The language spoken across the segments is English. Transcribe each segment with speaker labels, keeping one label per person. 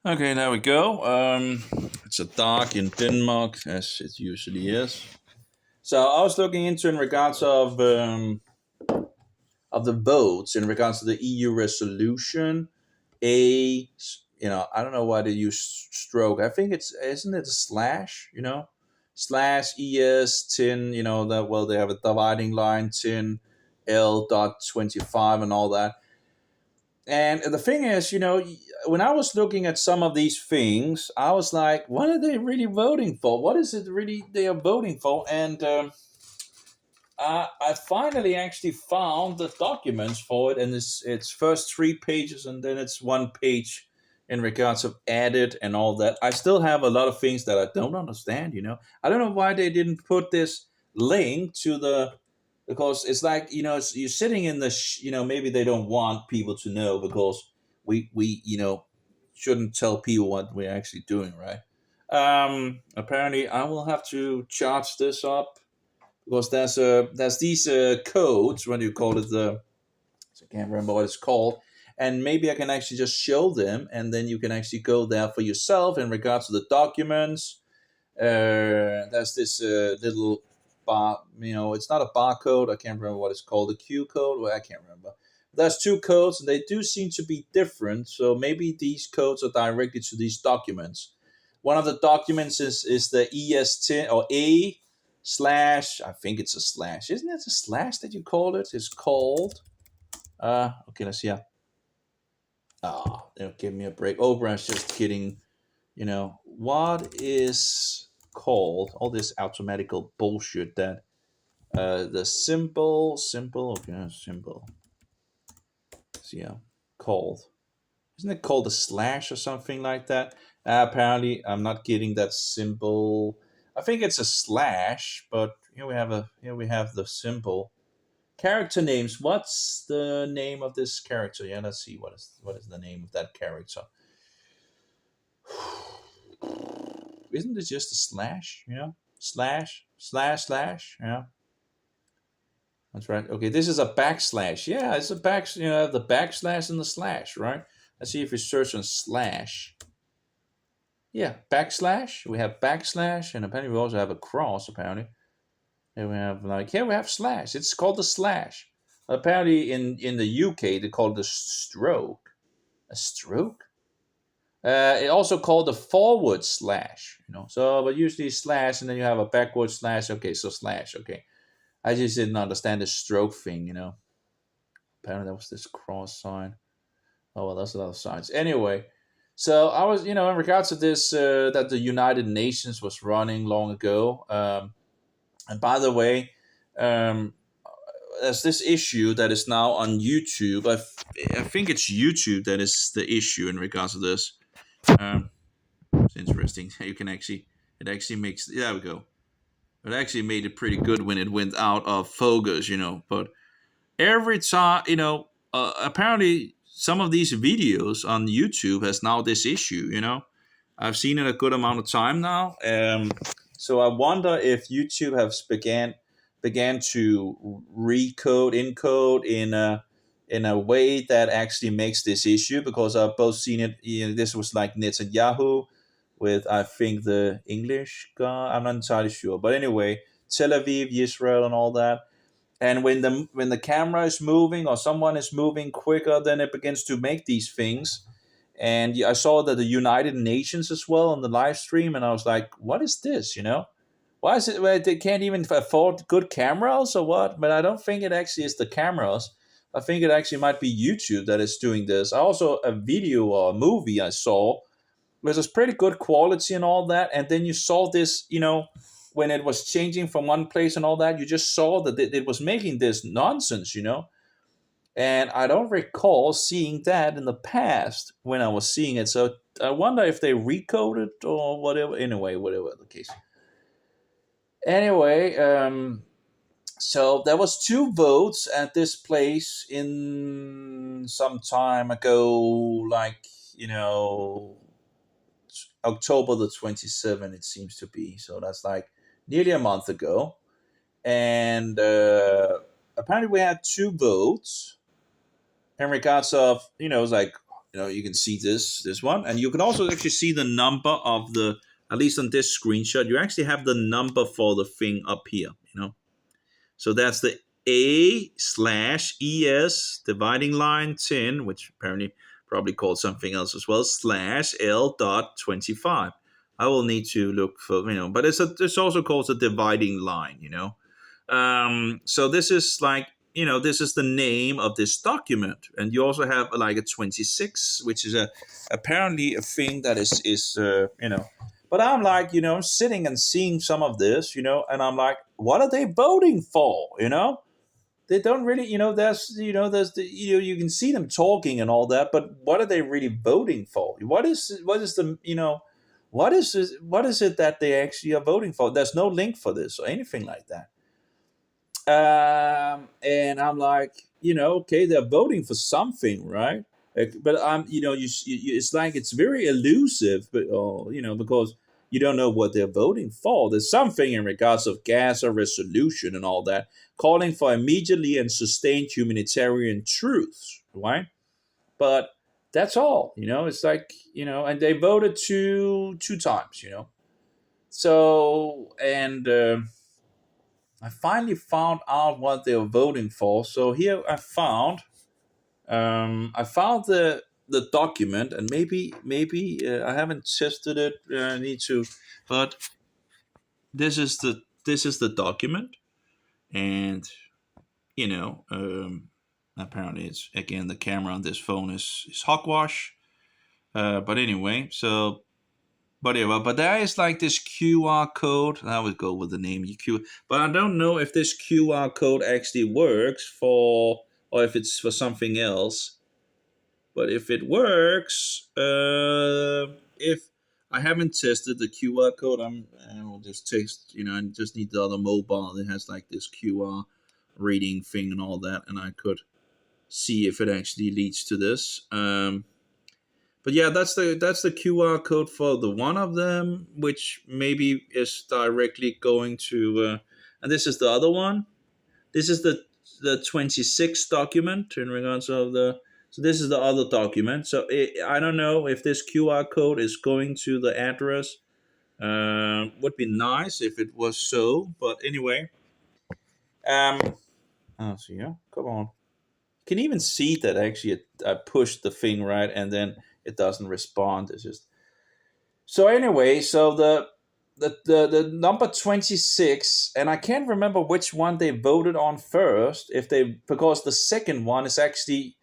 Speaker 1: Okay, there we go. It's a dark in Denmark, as it usually is. So I was looking into in regards of the votes in regards to the EU resolution. I don't know why they use stroke. I think isn't it a slash? Slash ES-10. They have a dividing line 10 L.25 and all that. And the thing is, when I was looking at some of these things, I was like, what are they really voting for? What is it really they are voting for? And I finally actually found the documents for it, and it's first 3 pages, and then it's 1 page in regards of added and all that. I still have a lot of things that I don't understand. I don't know why they didn't put this link to the because it's like you're sitting in the maybe they don't want people to know because we shouldn't tell people what we're actually doing, right? Apparently I will have to charge this up because there's these codes. What do you call it? I can't remember what it's called. And maybe I can actually just show them, and then you can actually go there for yourself in regards to the documents. There's this little bar. It's not a barcode. I can't remember what it's called. A Q code. Well, I can't remember. There's two codes, and they do seem to be different. So maybe these codes are directed to these documents. One of the documents is the ES-10 or A slash. I think it's a slash. Isn't it a slash that you call it? It's called. Okay, let's see. They'll give me a break. Oprah's just kidding. What is called all this automatical bullshit that the simple, okay, simple. See, called. Isn't it called a slash or something like that? Apparently, I'm not getting that symbol. I think it's a slash, but here we have the symbol. Character names. What's the name of this character? Yeah, let's see. What is the name of that character? Isn't it just a slash? Slash, slash, slash. Yeah, that's right. Okay, this is a backslash. Yeah, it's a the backslash and the slash, right? Let's see if we search on slash. Yeah, backslash. We have backslash, and apparently we also have a cross. Apparently, here we have slash. It's called the slash. Apparently, in the UK, they call it a stroke. A stroke. It also called the forward slash. So but usually slash, and then you have a backward slash. Okay, so slash. Okay, I just didn't understand the stroke thing. Apparently that was this cross sign. Oh well, that's a lot of signs. Anyway, so I was, in regards to this, that the United Nations was running long ago. And by the way, there's this issue that is now on YouTube. I think it's YouTube that is the issue in regards to this. It's interesting. You can actually, it actually makes, there we go. It actually made it pretty good when it went out of focus, But every time, apparently some of these videos on YouTube has now this issue, I've seen it a good amount of time now. So I wonder if YouTube has began to encode in a way that actually makes this issue, because I've both seen it. This was like Netanyahu with, I think, the English guy. I'm not entirely sure, but anyway, Tel Aviv, Israel, and all that. And when the camera is moving or someone is moving quicker, then it begins to make these things. And I saw that the United Nations as well on the live stream, and I was like, "What is this?" Why is it they can't even afford good cameras or what? But I don't think it actually is the cameras. I think it actually might be YouTube that is doing this. Also, a video or a movie I saw was pretty good quality and all that, and then you saw this, when it was changing from one place and all that, you just saw that it was making this nonsense, and I don't recall seeing that in the past when I was seeing it. So I wonder if they recoded or whatever. Anyway, whatever the case. Anyway, so there was 2 votes at this place in some time ago, like October the 27th, it seems to be. So that's like nearly a month ago, and apparently we had 2 votes in regards of, it's like you can see this one, and you can also actually see the number of the, at least on this screenshot, you actually have the number for the thing up here. So that's the A/ES dividing line 10, which apparently probably called something else as well, slash L.25. I will need to look for, but it's also called a dividing line. So this is like, this is the name of this document, and you also have like a 26, which is apparently a thing that is. But I'm like, sitting and seeing some of this, and I'm like, what are they voting for? They don't really, there's the, you can see them talking and all that, but what are they really voting for? What is the, what is it that they actually are voting for? There's no link for this or anything like that. And I'm like, okay, they're voting for something, right? But it's like it's very elusive, but because you don't know what they're voting for. There's something in regards of Gaza resolution and all that, calling for immediately and sustained humanitarian truce, right? But that's all. It's like, and they voted two times. So and. I finally found out what they were voting for. So here I found the document, and maybe I haven't tested it. I need to, but this is the document, and apparently it's, again, the camera on this phone is hogwash. But anyway, so. But there is like this QR code. I would go with the name EQ. But I don't know if this QR code actually works or if it's for something else. But if it works, if I haven't tested the QR code, I will just test. I just need the other mobile that has like this QR reading thing and all that, and I could see if it actually leads to this. But yeah, that's the QR code for the one of them, which maybe is directly going to, and this is the other one. This is the 26 document in regards of the. So this is the other document. So I don't know if this QR code is going to the address. Would be nice if it was so, but anyway. Oh, so yeah, come on. You can even see that actually I pushed the thing right, and then it doesn't respond. It's just so anyway. So the number 26, and I can't remember which one they voted on first. Because the second one is actually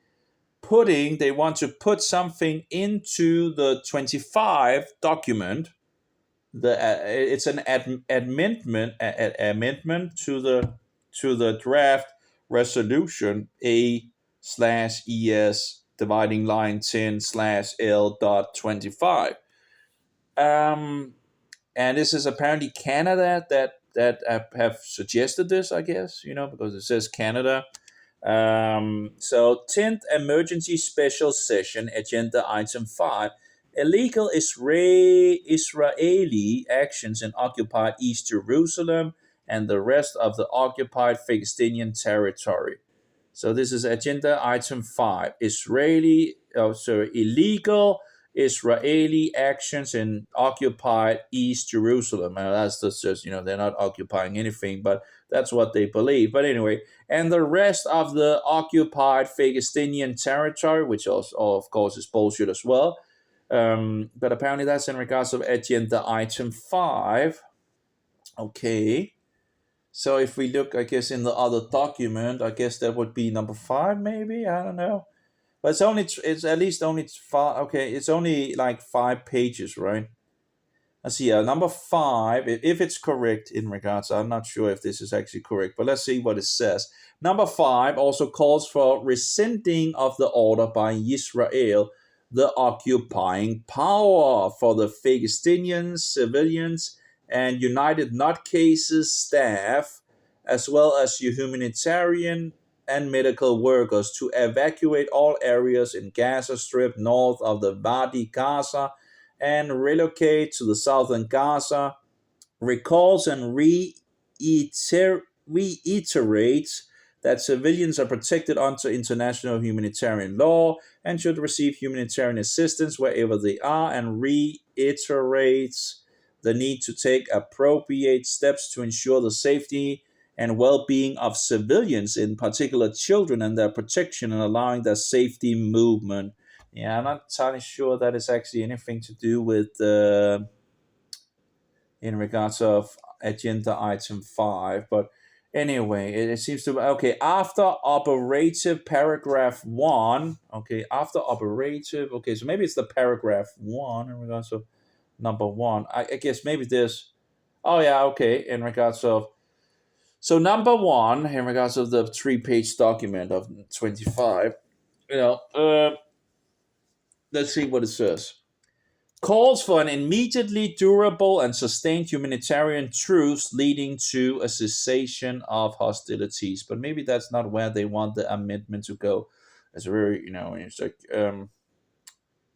Speaker 1: they want to put something into the 25 document. It's an amendment to the draft resolution A/ES dividing line 10/L.25. And this is apparently Canada that have suggested this, I guess, because it says Canada. So 10th emergency special session, agenda item 5, illegal Israeli actions in occupied East Jerusalem and the rest of the occupied Palestinian territory. So this is agenda item 5, illegal Israeli actions in occupied East Jerusalem. And that's just, they're not occupying anything, but that's what they believe. But anyway, and the rest of the occupied Palestinian territory, which also, of course, is bullshit as well. But apparently that's in regards of agenda item 5. Okay. So if we look, I guess, in the other document, I guess that would be number 5, maybe? I don't know. But it's at least only 5. Okay, it's only like 5 pages, right? Let's see, number 5, if it's correct in regards, I'm not sure if this is actually correct, but let's see what it says. Number 5 also calls for rescinding of the order by Israel, the occupying power, for the Palestinian civilians and United Nutcases staff, as well as humanitarian and medical workers, to evacuate all areas in Gaza Strip north of the Wadi Gaza and relocate to the southern Gaza, recalls and reiterates that civilians are protected under international humanitarian law and should receive humanitarian assistance wherever they are, and reiterates the need to take appropriate steps to ensure the safety and well-being of civilians, in particular children, and their protection and allowing their safety movement. Yeah, I'm not entirely sure that is actually anything to do with in regards of agenda item 5, but anyway, it seems to be okay. After operative paragraph 1, okay, after operative, okay, so maybe it's the paragraph 1 in regards of number 1. I guess maybe this, oh yeah, okay, in regards of, so number 1 in regards of the 3-page document of 25, let's see what it says. Calls for an immediately durable and sustained humanitarian truce leading to a cessation of hostilities. But maybe that's not where they want the amendment to go. It's very, it's like,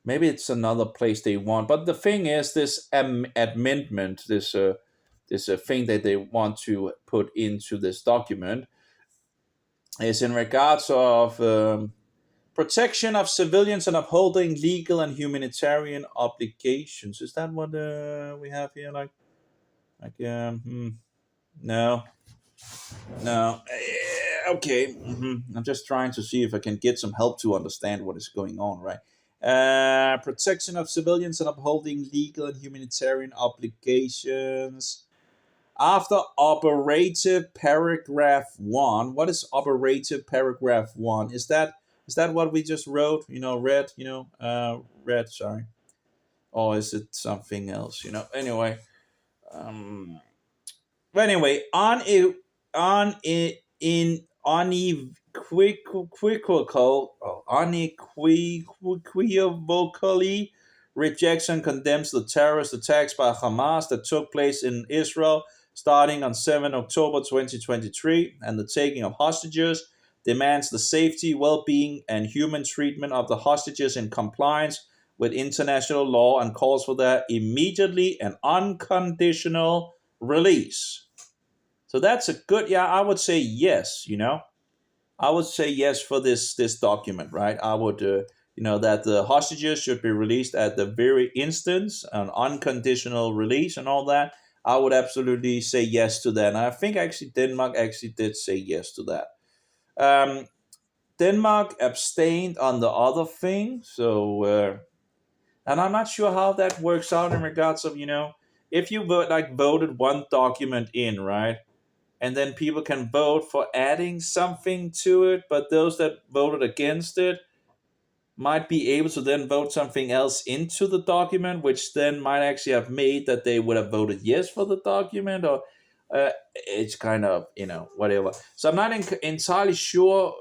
Speaker 1: maybe it's another place they want. But the thing is, this amendment, this thing that they want to put into this document, is in regards of protection of civilians and upholding legal and humanitarian obligations. Is that what we have here? No, no. Okay. I'm just trying to see if I can get some help to understand what is going on, right? Protection of civilians and upholding legal and humanitarian obligations. After operative paragraph 1, what is operative paragraph 1? Is that what we just wrote? Read. Sorry, or is it something else? Anyway, um, anyway, on it in unequivocally rejects and condemns the terrorist attacks by Hamas that took place in Israel starting on 7 October 2023 and the taking of hostages, demands the safety, well-being, and human treatment of the hostages in compliance with international law, and calls for their immediately and unconditional release. So that's a good, yeah, I would say yes, I would say yes for this document, right? I would, that the hostages should be released at the very instance, an unconditional release and all that. I would absolutely say yes to that. And I think actually Denmark actually did say yes to that. Denmark abstained on the other thing, so and I'm not sure how that works out in regards of, if you voted one document in, right? And then people can vote for adding something to it, but those that voted against it might be able to then vote something else into the document, which then might actually have made that they would have voted yes for the document, or it's kind of, whatever. So I'm not entirely sure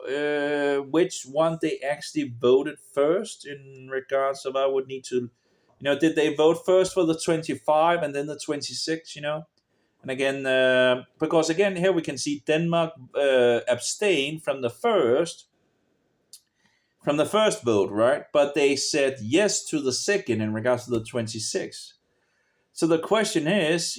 Speaker 1: which one they actually voted first in regards of, I would need to, did they vote first for the 25 and then the 26, And again, because again, here we can see Denmark abstained from the first vote, right? But they said yes to the second in regards to the 26. So the question is,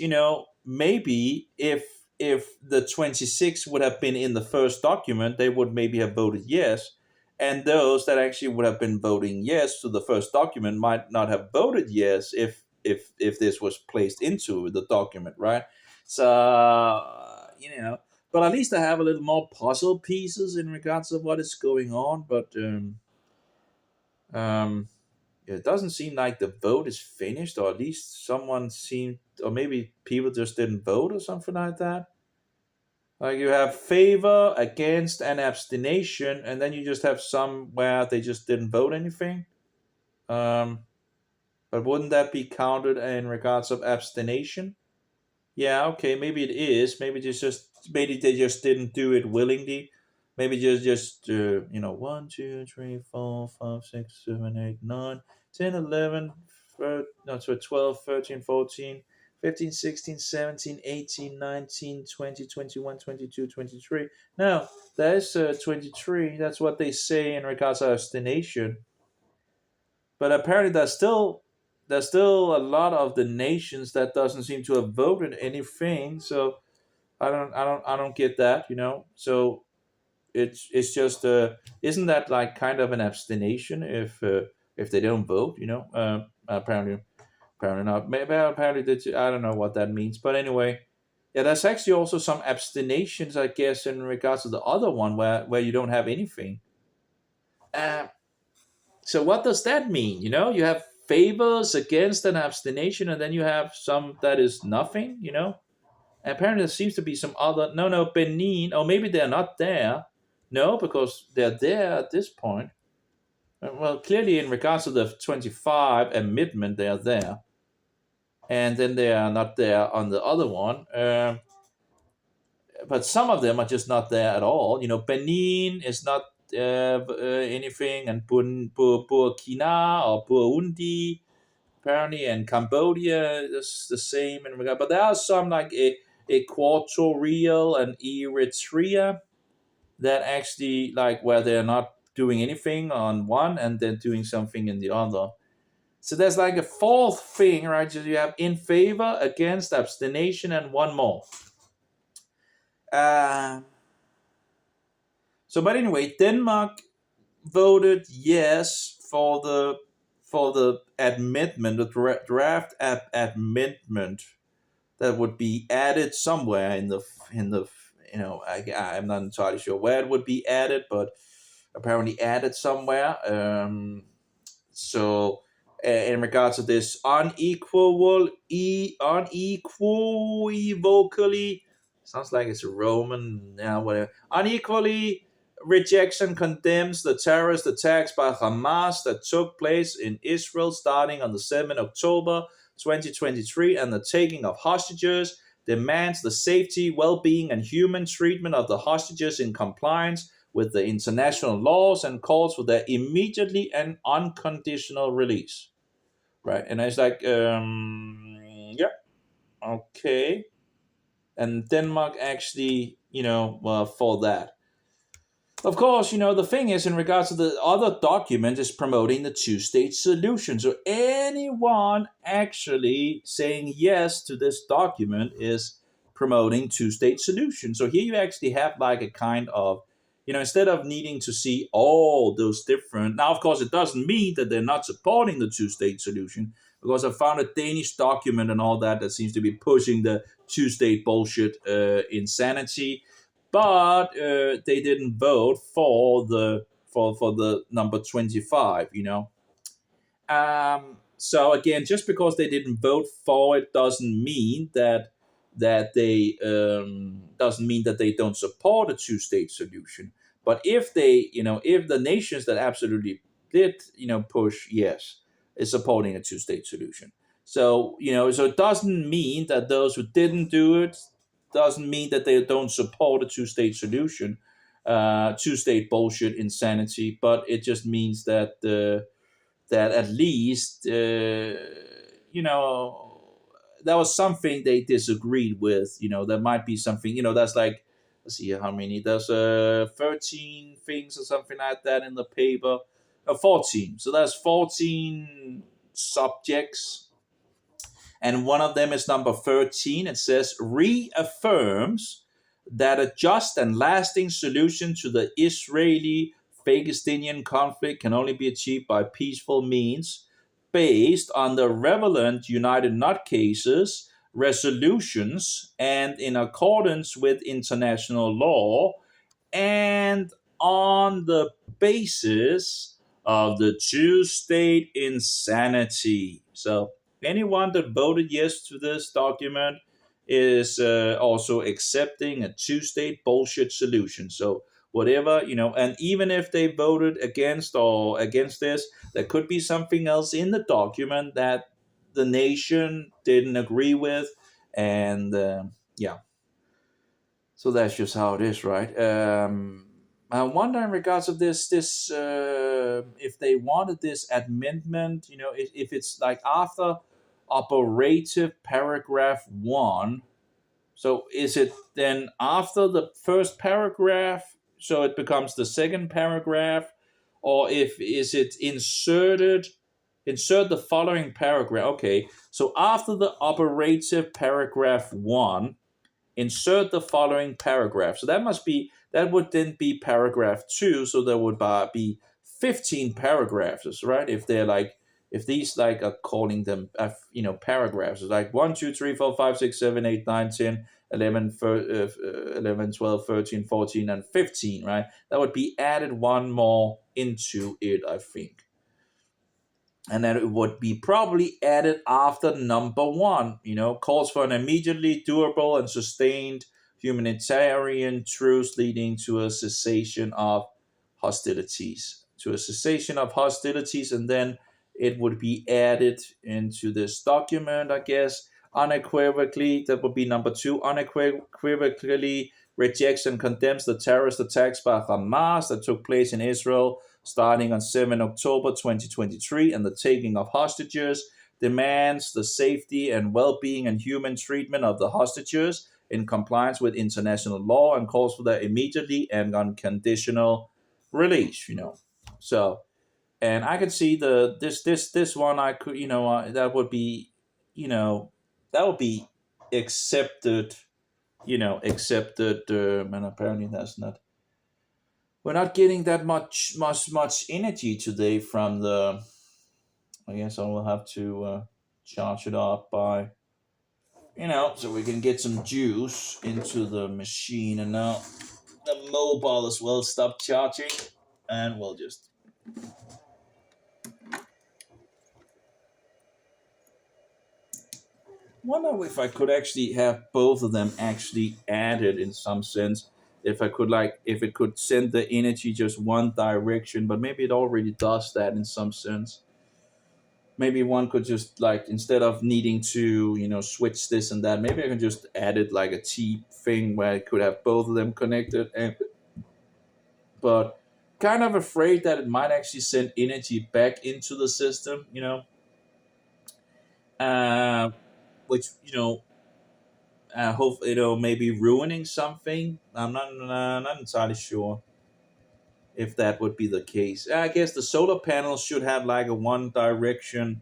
Speaker 1: maybe if the 26 would have been in the first document, they would maybe have voted yes, and those that actually would have been voting yes to the first document might not have voted yes if this was placed into the document, right? So but at least I have a little more puzzle pieces in regards of what is going on. But um, it doesn't seem like the vote is finished, or at least someone seemed, or maybe people just didn't vote or something like that. Like you have favor, against, and abstination, and then you just have some where they just didn't vote anything. Um, but wouldn't that be counted in regards of abstination? Yeah, okay, maybe it is. Maybe they just didn't do it willingly. Maybe just 1, 2, 3, 4, 5, 6, 7, 8, 9, 10, 11, no, so 12, 13, 14, 15, 16, 17, 18, 19, 20, 21, 22, 23. No, that's 23. That's what they say in regards to abstination. But apparently there's still a lot of the nations that doesn't seem to have voted anything. So I don't get that. So it's just isn't that like kind of an abstination if they don't vote? Apparently not. Maybe apparently I don't know what that means, but anyway, yeah, there's actually also some abstinations, I guess, in regards to the other one where you don't have anything. Uh, so what does that mean? You have favors against an abstination, and then you have some that is nothing. Apparently, there seems to be some other. No, Benin, or maybe they're not there. No, because they're there at this point. Well, clearly, in regards to the 25 amendment, they are there. And then they are not there on the other one. But some of them are just not there at all. Benin is not anything, and Burkina or Burundi, apparently, and Cambodia is the same in regard. But there are some like Equatorial and Eritrea that actually like where they're not doing anything on one and then doing something in the other. So there's like a fourth thing, right? So you have in favor, against, abstination, and one more. Uh, but anyway, Denmark voted yes for the amendment, the draft amendment that would be added somewhere in the I'm not entirely sure where it would be added, but apparently added somewhere. So in regards to this unequivocally, sounds like it's a Roman now, whatever. Unequally rejection condemns the terrorist attacks by Hamas that took place in Israel starting on the 7th October 2023 and the taking of hostages, demands the safety, well-being, and human treatment of the hostages in compliance with the international laws, and calls for their immediately and unconditional release. Right, and it's like, yeah, okay, and Denmark actually, for that. Of course, the thing is, in regards to the other document, is promoting the two-state solution. So anyone actually saying yes to this document is promoting two-state solution. So here you actually have like a kind of, instead of needing to see all those different. Now, of course, it doesn't mean that they're not supporting the two-state solution, because I found a Danish document and all that seems to be pushing the two-state bullshit insanity. But they didn't vote for the number 25. So again, just because they didn't vote for it doesn't mean that they doesn't mean that they don't support a two-state solution. But if if the nations that absolutely did push yes is supporting a two-state solution, so so it doesn't mean that those who didn't do it doesn't mean that they don't support a two-state solution, two-state bullshit insanity, but it just means that that at least there was something they disagreed with. There might be something. That's like, let's see how many. There's 13 things or something like that in the paper. 14. So there's 14 subjects. And one of them is number 13. It says, reaffirms that a just and lasting solution to the Israeli-Palestinian conflict can only be achieved by peaceful means, based on the relevant United Nutcases resolutions and in accordance with international law, and on the basis of the two-state insanity. So anyone that voted yes to this document is also accepting a two-state bullshit solution. So whatever, and even if they voted against this, there could be something else in the document that the nation didn't agree with. And yeah, so that's just how it is, right? I wonder in regards of this if they wanted this amendment, if it's like after operative paragraph 1. So is it then after the first paragraph, so it becomes the second paragraph, or is it insert the following paragraph? Okay, so after the operative paragraph 1, insert the following paragraph. So that would then be paragraph 2. So there would be 15 paragraphs, right? If they're like, if these like are calling them paragraphs, it's like 1 2 3 4 5 6 7 8 9 10 11 11 12 13 14 and 15, right? That would be added one more into it, I think. And then it would be probably added after number 1, calls for an immediately durable and sustained humanitarian truce leading to a cessation of hostilities. To a cessation of hostilities, and then it would be added into this document, I guess, unequivocally. That would be number 2, unequivocally rejects and condemns the terrorist attacks by Hamas that took place in Israel starting on 7 October 2023, and the taking of hostages, demands the safety and well-being and human treatment of the hostages in compliance with international law, and calls for their immediately and unconditional release. So, and I could see this one. I could, that would be, that would be accepted. Accepted. And apparently that's not, we're not getting that much energy today from the. I guess I will have to charge it up by, so we can get some juice into the machine. And now the mobile as well stopped charging, and we'll just. Wonder if I could actually have both of them actually added in some sense. If I could, like, if it could send the energy just one direction, but maybe it already does that in some sense. Maybe one could just, like, instead of needing to switch this and that, maybe I can just add it like a T thing where I could have both of them connected. But kind of afraid that it might actually send energy back into the system, which hope maybe ruining something. I'm not entirely sure if that would be the case. I guess the solar panels should have like a one direction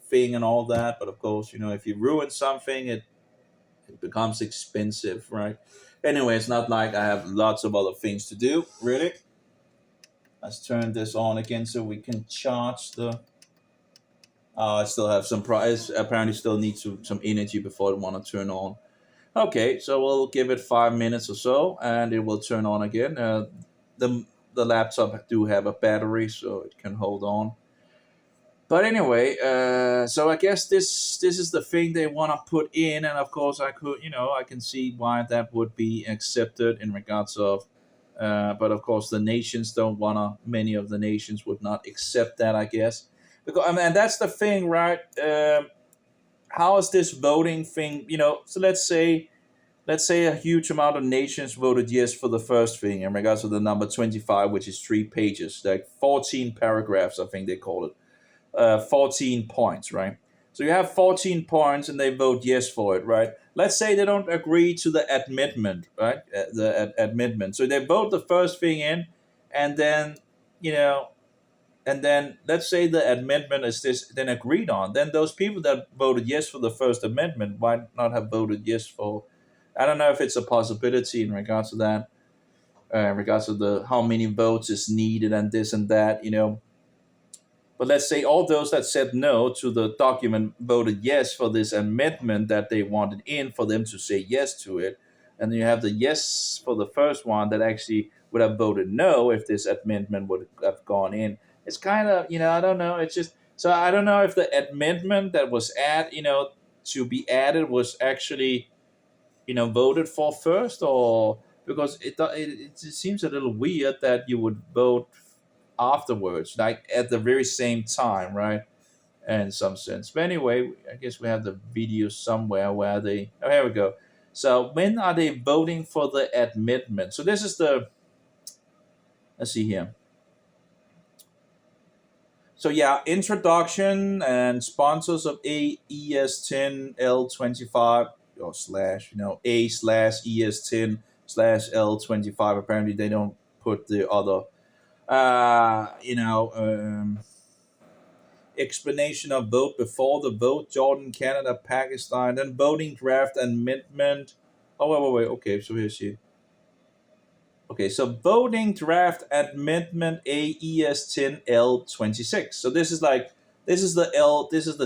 Speaker 1: thing and all that, but of course, if you ruin something, it becomes expensive, right? Anyway, it's not like I have lots of other things to do, really. Let's turn this on again so we can charge the. I still have some price. Apparently, still need some energy before I want to turn on. Okay, so we'll give it 5 minutes or so, and it will turn on again. The the laptop do have a battery, so it can hold on. But anyway, so I guess this is the thing they want to put in, and of course I can see why that would be accepted in regards of, but of course the nations don't wanna. Many of the nations would not accept that, I guess, because and that's the thing, right? How is this voting thing? So let's say a huge amount of nations voted yes for the first thing in regards to the number 25, which is 3 pages, like 14 paragraphs, I think they call it. 14 points, right? So you have 14 points and they vote yes for it, right? Let's say they don't agree to the amendment, right? Amendment. So they vote the first thing in, and then, you know, and then let's say the amendment is this then agreed on. Then those people that voted yes for the first amendment might not have voted yes for. I don't know if it's a possibility in regards to that, in regards to the how many votes is needed and this and that. But let's say all those that said no to the document voted yes for this amendment that they wanted in for them to say yes to it. And then you have the yes for the first one that actually would have voted no if this amendment would have gone in. It's kind of, I don't know. It's just, so I don't know if the amendment that was to be added was actually, voted for first, or because it seems a little weird that you would vote afterwards, like at the very same time, right? In some sense. But anyway, I guess we have the video somewhere where they. Oh, here we go. So when are they voting for the amendment? So this is the. Let's see here. So yeah, introduction and sponsors of ES-10 L25 or slash A/ES-10 L25. Apparently they don't put the other uh, you know, um, explanation of vote before the vote, Jordan, Canada, Pakistan, then voting draft amendment. Oh, wait. Okay, so here's you. Okay, so voting draft amendment AES-10 L26. So this is the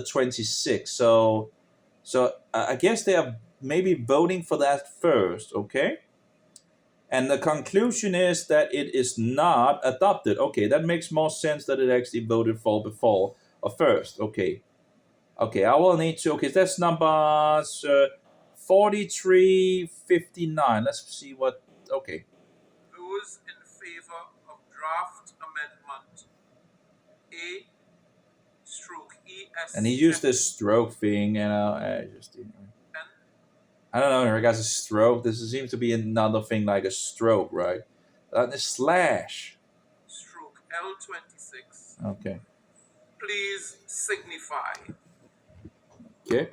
Speaker 1: 26. So I guess they are maybe voting for that first, okay? And the conclusion is that it is not adopted. Okay, that makes more sense that it actually voted for before or first. Okay. Okay, I will need to. Okay, that's number 4359. Let's see what. Okay.
Speaker 2: Those in favor of draft amendment A stroke ES.
Speaker 1: And he used this stroke thing, and I just. I don't know in regards to stroke. This seems to be another thing like a stroke, right? The slash.
Speaker 2: Stroke L26.
Speaker 1: Okay.
Speaker 2: Please signify.
Speaker 1: Okay.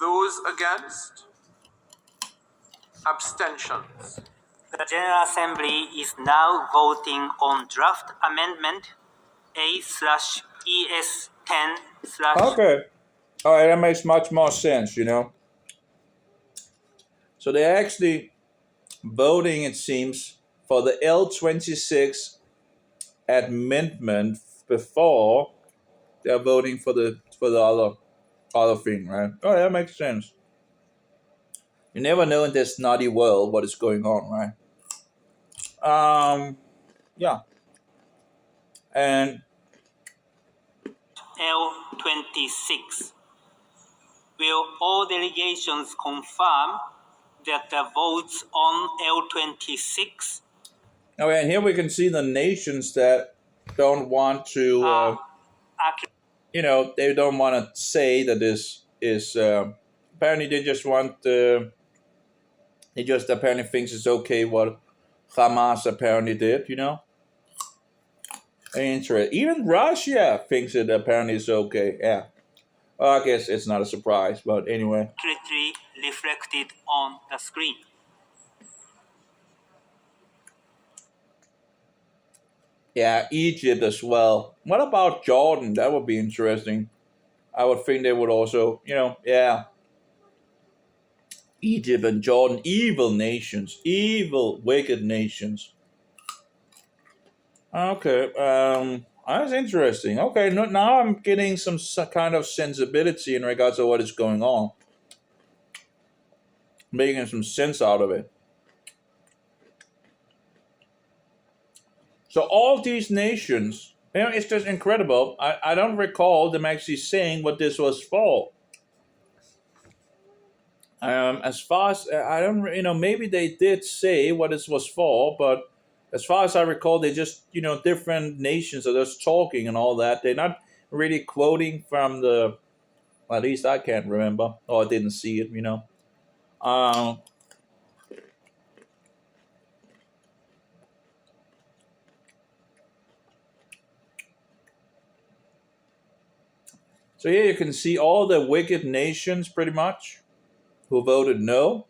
Speaker 2: Those against? Abstentions.
Speaker 3: The General Assembly is now voting on draft amendment A/ES-10/.
Speaker 1: Okay. All right, that makes much more sense, you know. So they're actually voting, it seems, for the L26 amendment before they're voting for the other thing, right? Oh, that makes sense. You never know in this naughty world what is going on, right? Yeah. And
Speaker 3: L26. Will all delegations confirm that the votes on L26
Speaker 1: okay, and here we can see the nations that don't want to, you know, they don't want to say that this is. Apparently, they just want. They just apparently thinks it's okay what Hamas apparently did, you know. Interesting. Even Russia thinks it apparently is okay. Yeah. Well, I guess it's not a surprise, but anyway.
Speaker 3: accurately reflected on the screen.
Speaker 1: Yeah, Egypt as well. What about Jordan? That would be interesting. I would think they would also, you know, yeah. Egypt and Jordan, evil nations, evil, wicked nations. Okay, that's interesting. Okay, now I'm getting some kind of sensibility in regards to what is going on, making some sense out of it. So all these nations, you know, it's just incredible. I don't recall them actually saying what this was for. As far as I don't, you know, maybe they did say what this was for, but as far as I recall, they just, you know, different nations are just talking and all that. They're not really quoting from the, well, at least I can't remember, or I didn't see it, you know. So here you can see all the wicked nations, pretty much, who voted no.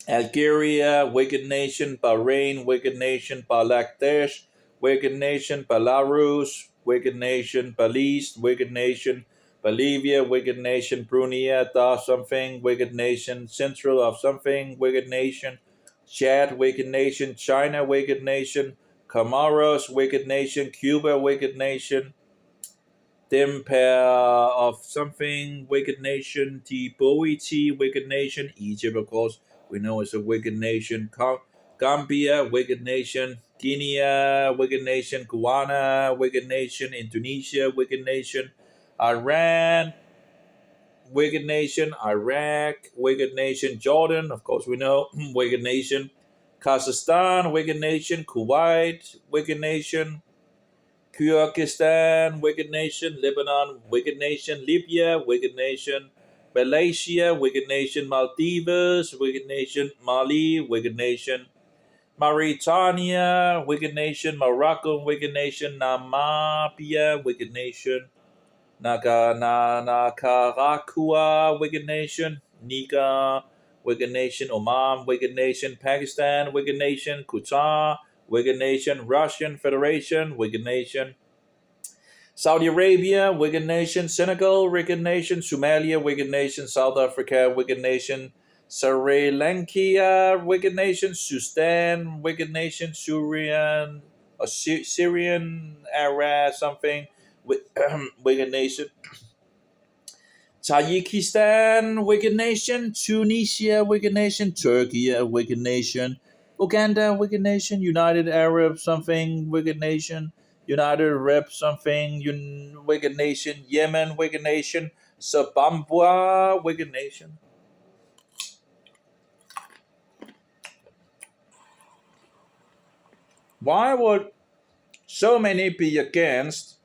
Speaker 1: Algeria, wicked nation. Bahrain, wicked nation. Bangladesh, wicked nation. Belarus, wicked nation. Belize, wicked nation. Bolivia, wicked nation. Brunei, something, wicked nation. Central of something, wicked nation. Chad, wicked nation. China, wicked nation. Comoros, wicked nation. Cuba, wicked nation. Empire of something, wicked nation. Djibouti, wicked nation. Egypt, of course, we know it's a wicked nation. Gambia, wicked nation. Guinea, wicked nation. Guyana, wicked nation. Indonesia, wicked nation. Iran, wicked nation. Iraq, wicked nation. Jordan, of course, we know, wicked nation. Kazakhstan, wicked nation. Kuwait, wicked nation. Kyrgyzstan, wicked nation. Lebanon, wicked nation. Libya, wicked nation. Malaysia, wicked nation. Maldives, wicked nation. Mali, wicked nation. Mauritania, wicked nation. Morocco, wicked nation. Namibia, wicked nation. Nicaragua, wicked nation. Nika, wicked nation. Oman, wicked nation. Pakistan, wicked nation. Qatar, wicked nation. Russian Federation, wicked nation. Saudi Arabia, wicked nation. Senegal, wicked nation. Somalia, wicked nation. South Africa, wicked nation. Sri Lanka, wicked nation. Sustan, wicked nation. Syrian, or Syrian Arab, something. Wicked nation. Tajikistan, wicked nation. Tunisia, wicked nation. Turkey, a wicked nation. Uganda, wicked nation. United Arab, something. Wicked nation. United Arab, something. Wicked nation. Yemen, wicked nation. Zimbabwe, wicked nation. Why would so many be against?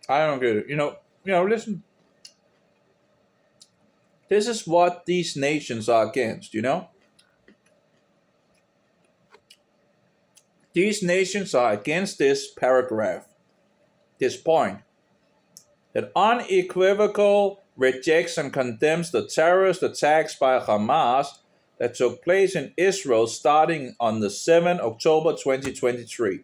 Speaker 1: I don't get it. Listen. This is what these nations are against. These nations are against this paragraph, this point, that unequivocal rejects and condemns the terrorist attacks by Hamas that took place in Israel starting on the 7th October 2023,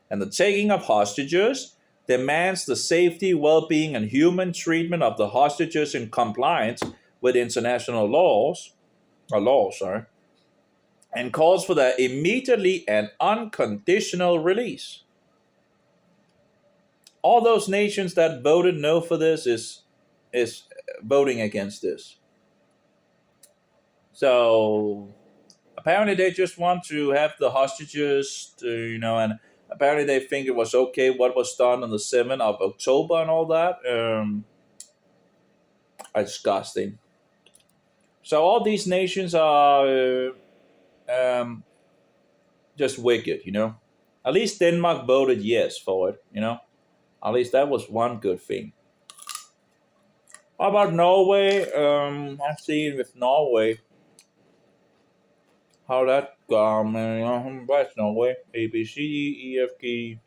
Speaker 1: and the taking of hostages, demands the safety, well-being, and human treatment of the hostages in compliance with international laws, and calls for their immediately and unconditional release. All those nations that voted no for this is voting against this. So apparently they just want to have the hostages, and apparently they think it was okay what was done on the 7th of October and all that. Disgusting. So all these nations are just wicked, At least Denmark voted yes for it, At least that was one good thing. How about Norway? Let's see with Norway how that gone. Where's Norway? A, B, C, D, E, F, G.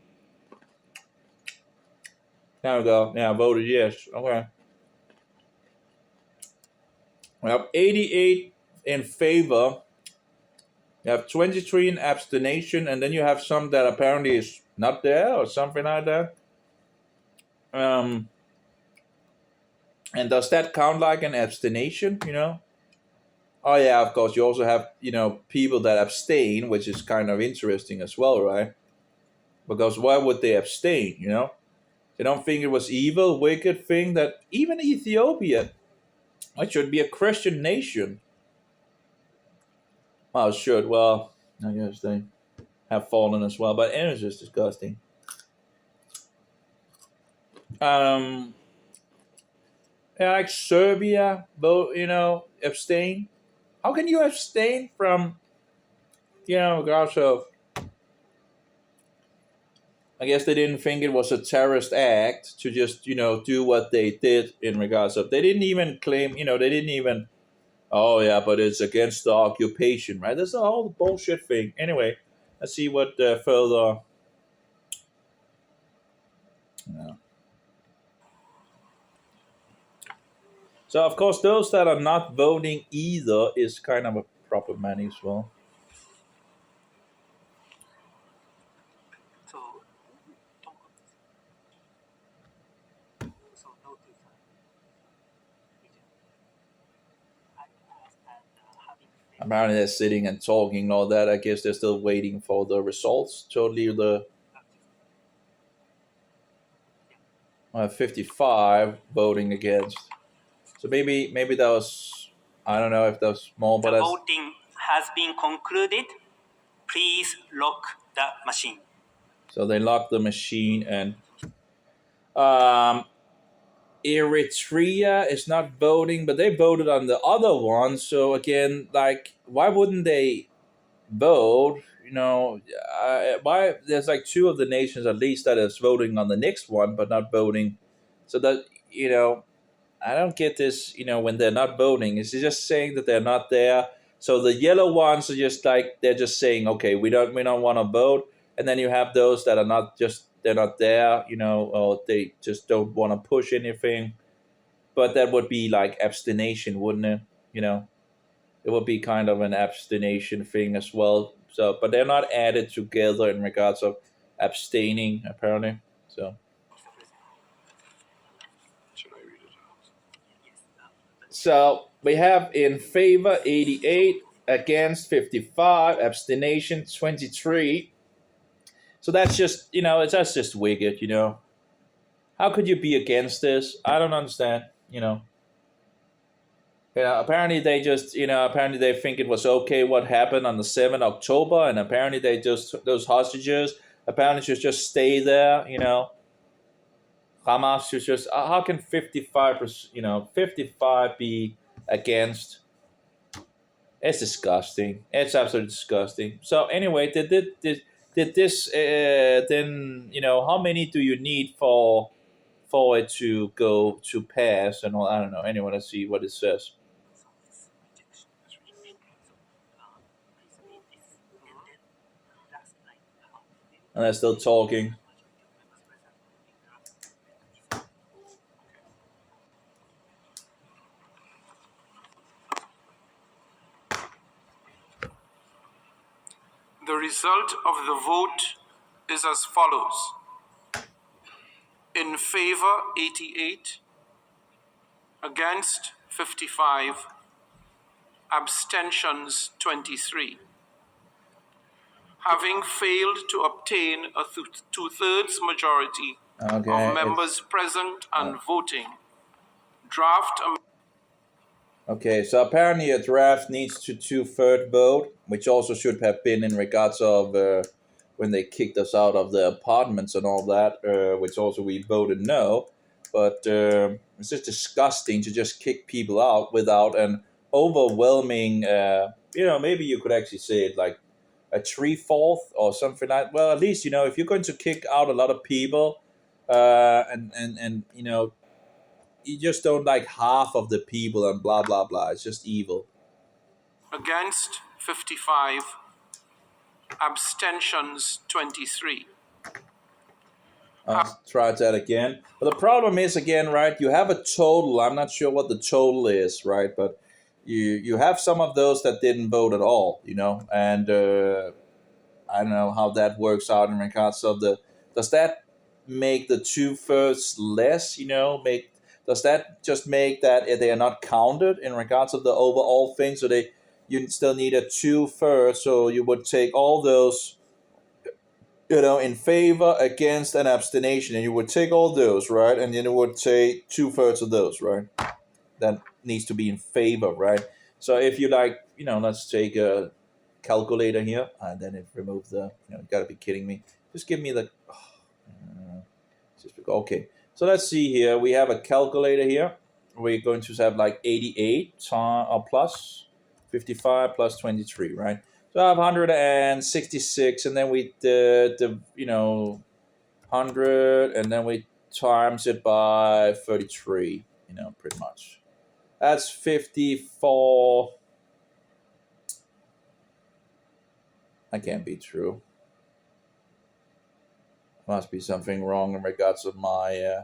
Speaker 1: There we go. Yeah, I voted yes. Okay. We have 88 in favor. You have 23 in abstention, and then you have some that apparently is not there or something like that. And does that count like an abstention, Oh yeah, of course. You also have, people that abstain, which is kind of interesting as well, right? Because why would they abstain, They don't think it was evil, wicked thing that even Ethiopia, which should be a Christian nation. Well, it should. Well, I guess they have fallen as well, but it's just disgusting. Yeah, like Serbia, vote, abstain. How can you abstain from, regards of? I guess they didn't think it was a terrorist act to just, do what they did in regards of. They didn't even claim, they didn't even. Oh yeah, but it's against the occupation, right? That's a whole bullshit thing. Anyway, let's see what further. Yeah. So of course, those that are not voting either is kind of a problematic as well. Apparently they're sitting and talking and all that. I guess they're still waiting for the results. Totally the 55 voting against. So maybe that was, I don't know if that was more, but
Speaker 3: the voting has been concluded. Please lock the machine.
Speaker 1: So they locked the machine, and Eritrea is not voting, but they voted on the other one. So again, like, why wouldn't they vote? Why there's like two of the nations at least that is voting on the next one, but not voting. So that I don't get this. When they're not voting, it's just saying that they're not there. So the yellow ones are just like they're just saying, okay, we don't want to vote, and then you have those that are not just. They're not there, or they just don't want to push anything. But that would be like abstination, wouldn't it? It would be kind of an abstination thing as well. So, but they're not added together in regards of abstaining, apparently. So.
Speaker 2: Should I read it out?
Speaker 1: So we have in favor 88, against 55, abstention 23. So that's just, that's just wicked, How could you be against this? I don't understand, apparently they just, apparently they think it was okay what happened on the 7th October, and apparently they just, those hostages, apparently should just stay there, Hamas should just, how can 55%, 55 be against? It's disgusting. It's absolutely disgusting. So anyway, did this then, how many do you need for it to go to pass and all? I don't know. Anyway, let's see what it says. And they're still talking.
Speaker 2: The result of the vote is as follows. In favor 88, against 55, abstentions 23. Having failed to obtain a two-thirds majority of members present and voting, draft.
Speaker 1: Okay, so apparently a draft needs to 2/3 vote, which also should have been in regards of when they kicked us out of the apartments and all that, which also we voted no. But it's just disgusting to just kick people out without an overwhelming, maybe you could actually say it like a 3/4 or something like. Well, at least if you're going to kick out a lot of people, and you just don't like half of the people and blah blah blah. It's just evil.
Speaker 2: Against 55, abstentions 23.
Speaker 1: I'll try that again. But the problem is, again, right, you have a total. I'm not sure what the total is, right? But you have some of those that didn't vote at all, and I don't know how that works out in regards of does that make the 2/3 less, does that just make that they are not counted in regards of the overall thing? So you still need a 2/3, so you would take all those, in favor, against, and abstention, and you would take all those, right? And then it would take 2/3 of those, right? That needs to be in favor, right? So if you let's take a calculator here, and then it remove the, you gotta be kidding me. Just give me the, okay. So let's see here. We have a calculator here. We're going to have like 88 plus 55 plus 23, right? So I have 166, and then we did the 100, and then we times it by 33, pretty much. That's 54. That can't be true. Must be something wrong in regards of my.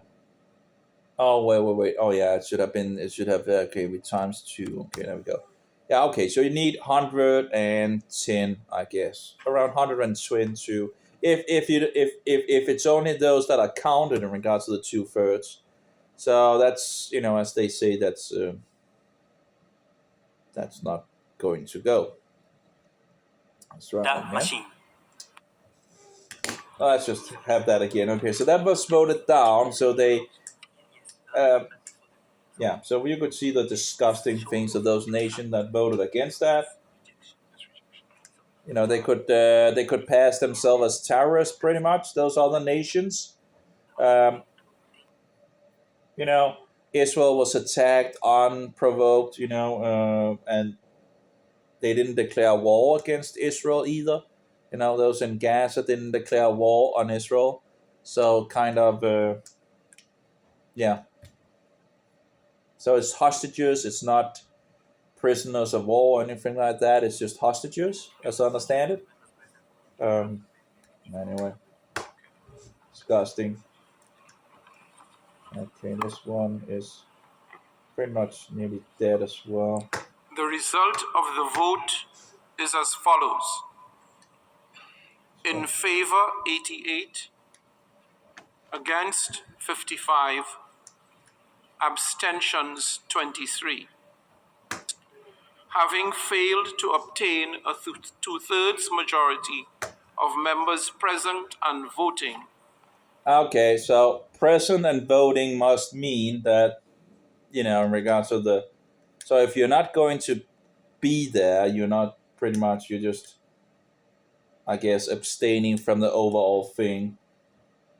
Speaker 1: Oh wait. Oh yeah, it should have been. It should have. Okay, we times 2. Okay, there we go. Yeah. Okay, so you need 110, I guess, around 122. If it's only those that are counted in regards to the 2/3. So that's as they say, that's not going to go. That's right.
Speaker 3: The machine.
Speaker 1: Let's just have that again. Okay, so that was voted down. So they, so you could see the disgusting things of those nations that voted against that. They could pass themselves as terrorists, pretty much. Those other nations. Israel was attacked unprovoked. And they didn't declare war against Israel either. Those in Gaza didn't declare war on Israel. So kind of, So it's hostages. It's not prisoners of war or anything like that. It's just hostages, as I understand it. Anyway, disgusting. Okay, this one is pretty much nearly dead as well.
Speaker 2: The result of the vote is as follows. In favor 88, against 55, abstentions 23. having failed to obtain a two-thirds majority of members present and voting.
Speaker 1: Okay, so present and voting must mean that, in regards to the, so if you're not going to be there, you're not, pretty much, you're just, I guess, abstaining from the overall thing.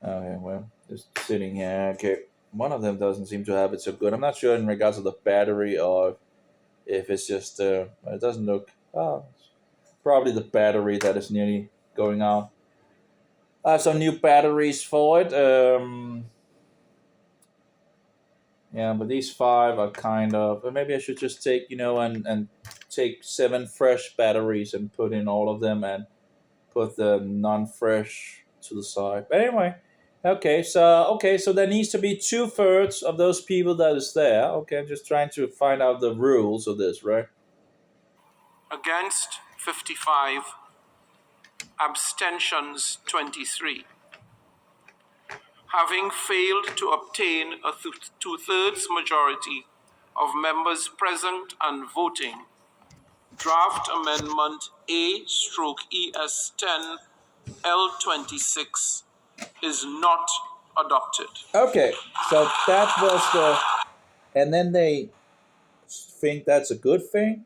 Speaker 1: Okay, well, just sitting here. Okay, one of them doesn't seem to have it so good. I'm not sure in regards to the battery or if it's just, it doesn't look, it's probably the battery that is nearly going out. I have some new batteries for it. Yeah, but these 5 are kind of. Maybe I should just take, and take 7 fresh batteries and put in all of them and put the non-fresh to the side. But anyway, okay, so there needs to be 2/3 of those people that is there. Okay, I'm just trying to find out the rules of this, right?
Speaker 2: Against 55, abstentions 23. Having failed to obtain a two-thirds majority of members present and voting, draft amendment A/ES-10 L.26 is not adopted.
Speaker 1: Okay, so that was the, and then they think that's a good thing.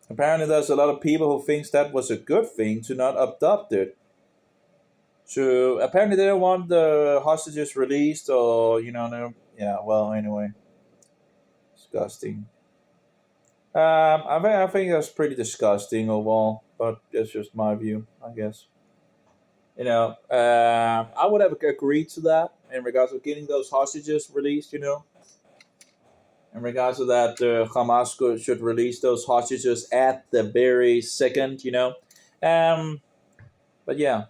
Speaker 1: Apparently, there's a lot of people who thinks that was a good thing to not adopt it. So apparently they don't want the hostages released, or no, yeah. Well, anyway, disgusting. I think that's pretty disgusting overall, but that's just my view, I guess. I would have agreed to that in regards to getting those hostages released. In regards to that, Hamas should release those hostages at the very second. But yeah.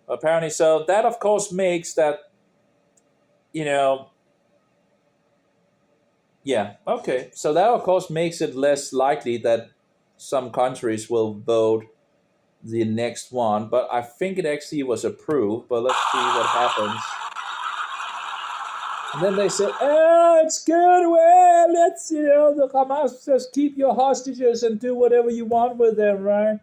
Speaker 1: Apparently, so that of course makes that, yeah, okay, so that of course makes it less likely that some countries will vote the next one, but I think it actually was approved. But let's see what happens. And then they said, "Oh, it's good. Well, let's, the Hamas says keep your hostages and do whatever you want with them, right?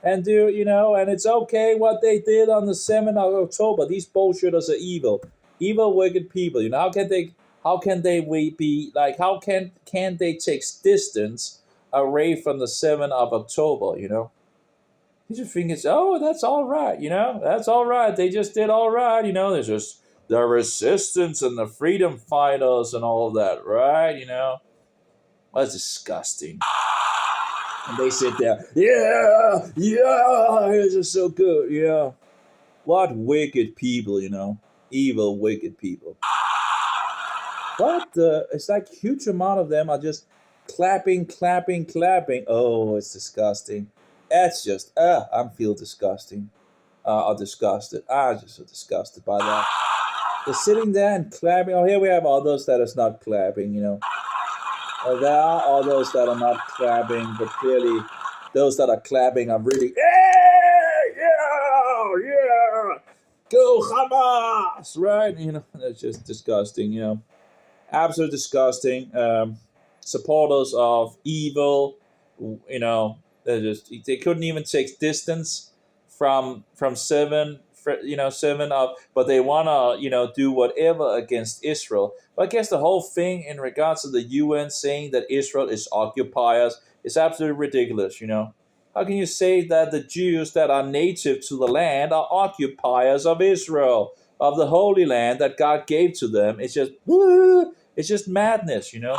Speaker 1: And do, and it's okay what they did on the 7th of October. These bullshitters are evil, wicked people. How can they be like? How can they take distance away from the 7th of October? You just think it's, that's all right. That's all right. They just did all right. There's just the resistance and the freedom fighters and all that, right? That's disgusting. And they sit there, yeah, this is so good, yeah. What wicked people, evil, wicked people. But it's like huge amount of them are just clapping. Oh, it's disgusting. That's just, I feel disgusting. Or disgusted. I'm just so disgusted by that. They're sitting there and clapping. Oh, here we have others that is not clapping, There are others that are not clapping, but clearly those that are clapping are really, yeah, go Hamas, right? That's just disgusting, absolutely disgusting. Supporters of evil, they couldn't even take distance from 7 up, but they want to, do whatever against Israel. But I guess the whole thing in regards to the UN saying that Israel is occupiers is absolutely ridiculous, How can you say that the Jews that are native to the land are occupiers of Israel, of the Holy Land that God gave to them? It's just madness, Like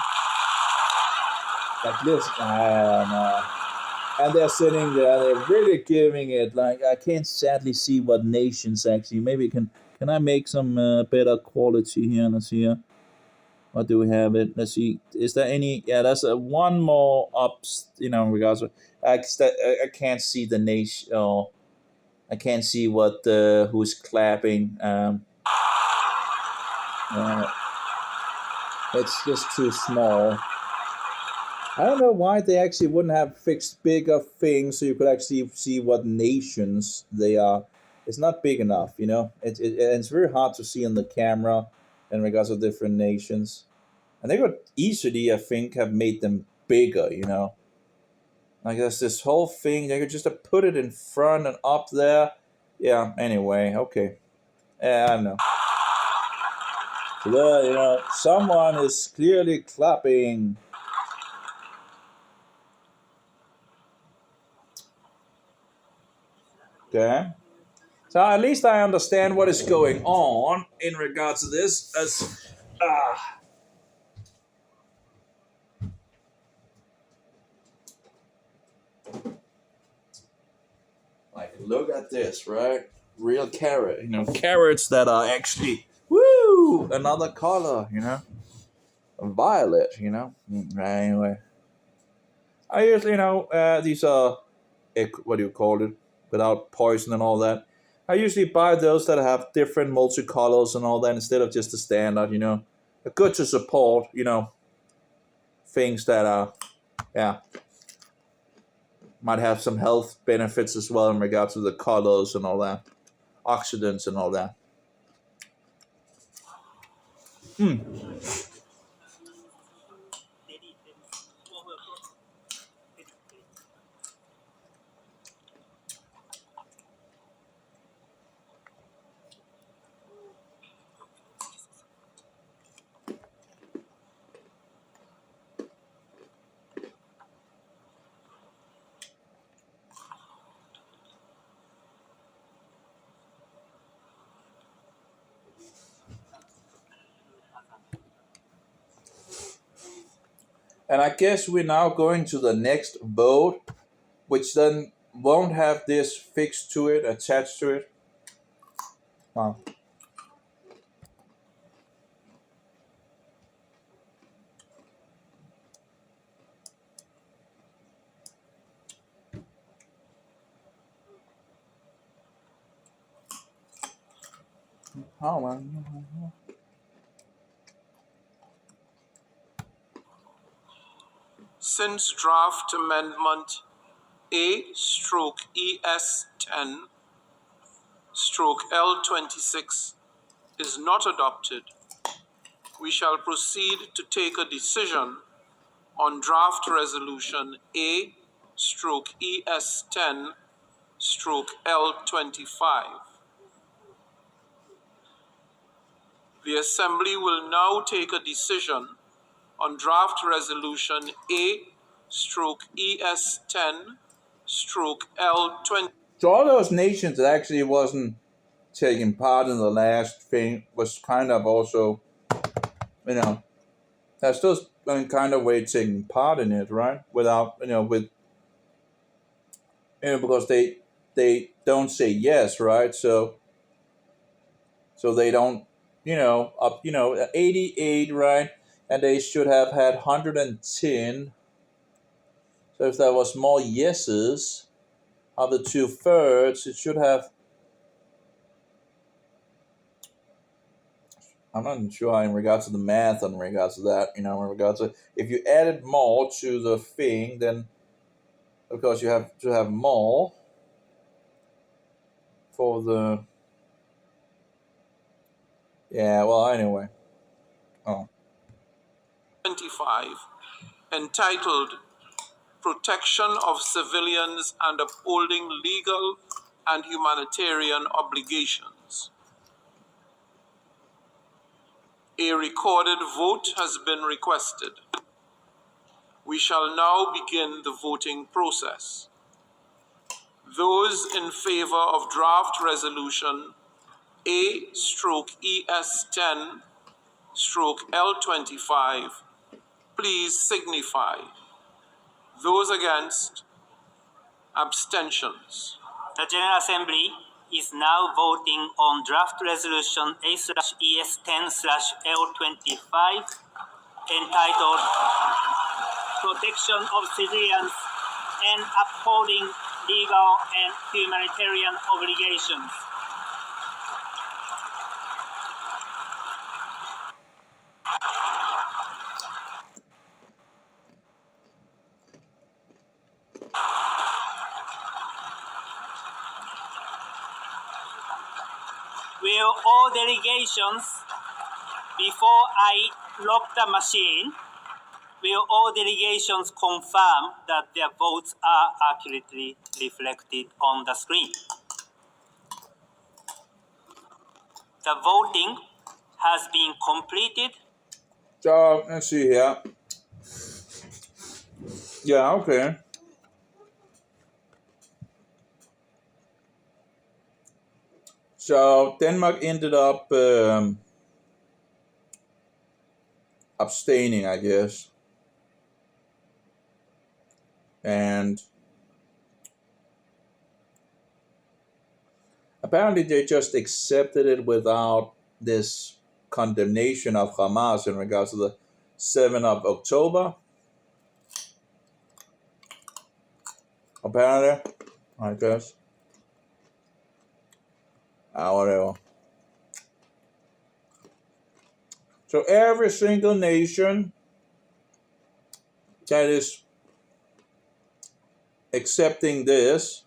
Speaker 1: this, I don't know. And they're sitting there, they're really giving it, like, I can't sadly see what nations actually, maybe can I make some better quality here? Let's see here. What do we have it? Let's see. Is there any, yeah, that's one more up, in regards to, I can't see the nation, I can't see what, who's clapping. It's just too small. I don't know why they actually wouldn't have fixed bigger things so you could actually see what nations they are. It's not big enough, It's very hard to see on the camera in regards to different nations. And they could easily, I think, have made them bigger, you know. Like there's this whole thing, they could just have put it in front and up there. Yeah, anyway, okay. Yeah, I don't know. So there, you know, someone is clearly clapping. Okay. So at least I understand what is going on in regards to this. As like, look at this, right? Real carrot, you know, carrots that are actually, woo, another color, you know, violet, you know. Anyway, I usually, you know, these are, what do you call it, without poison and all that. I usually buy those that have different multicolors and all that instead of just the standard, you know. They're good to support, you know, things that are, yeah, might have some health benefits as well in regards to the colors and all that, oxidants and all that. And I guess we're now going to the next vote, which then won't have this fixed to it, attached to it. Wow. Oh, man.
Speaker 2: Since draft amendment A/ES-10 L.26 is not adopted, we shall proceed to take a decision on draft resolution A/ES-10 L.25. The Assembly will now take a decision on draft resolution A/ES-10 L.20.
Speaker 1: So all those nations that actually wasn't taking part in the last thing was kind of also, you know, they're still in kind of way taking part in it, right? Without, you know, with, you know, because they don't say yes, right? So they don't, you know, up, you know, 88, right? And they should have had 110. So if there was more yeses of the 2/3, it should have. I'm not sure in regards to the math in regards to that, you know, in regards to if you added more to the thing, then of course you have to have more for the. Yeah, well, anyway. Oh.
Speaker 2: 25, entitled Protection of Civilians and Upholding Legal and Humanitarian Obligations. A recorded vote has been requested. We shall now begin the voting process. Those in favor of draft resolution A/ES-10 L.25, please signify. Those against, abstentions.
Speaker 3: The General Assembly is now voting on draft resolution A/ES-10 L.25 entitled Protection of Civilians and Upholding Legal and Humanitarian Obligations. Will all delegations, before I lock the machine, will all delegations confirm that their votes are accurately reflected on the screen? The voting has been completed.
Speaker 1: So let's see here. Yeah, okay. So Denmark ended up abstaining, I guess. And apparently they just accepted it without this condemnation of Hamas in regards to the 7th of October. Apparently, I guess. Whatever. So every single nation that is accepting this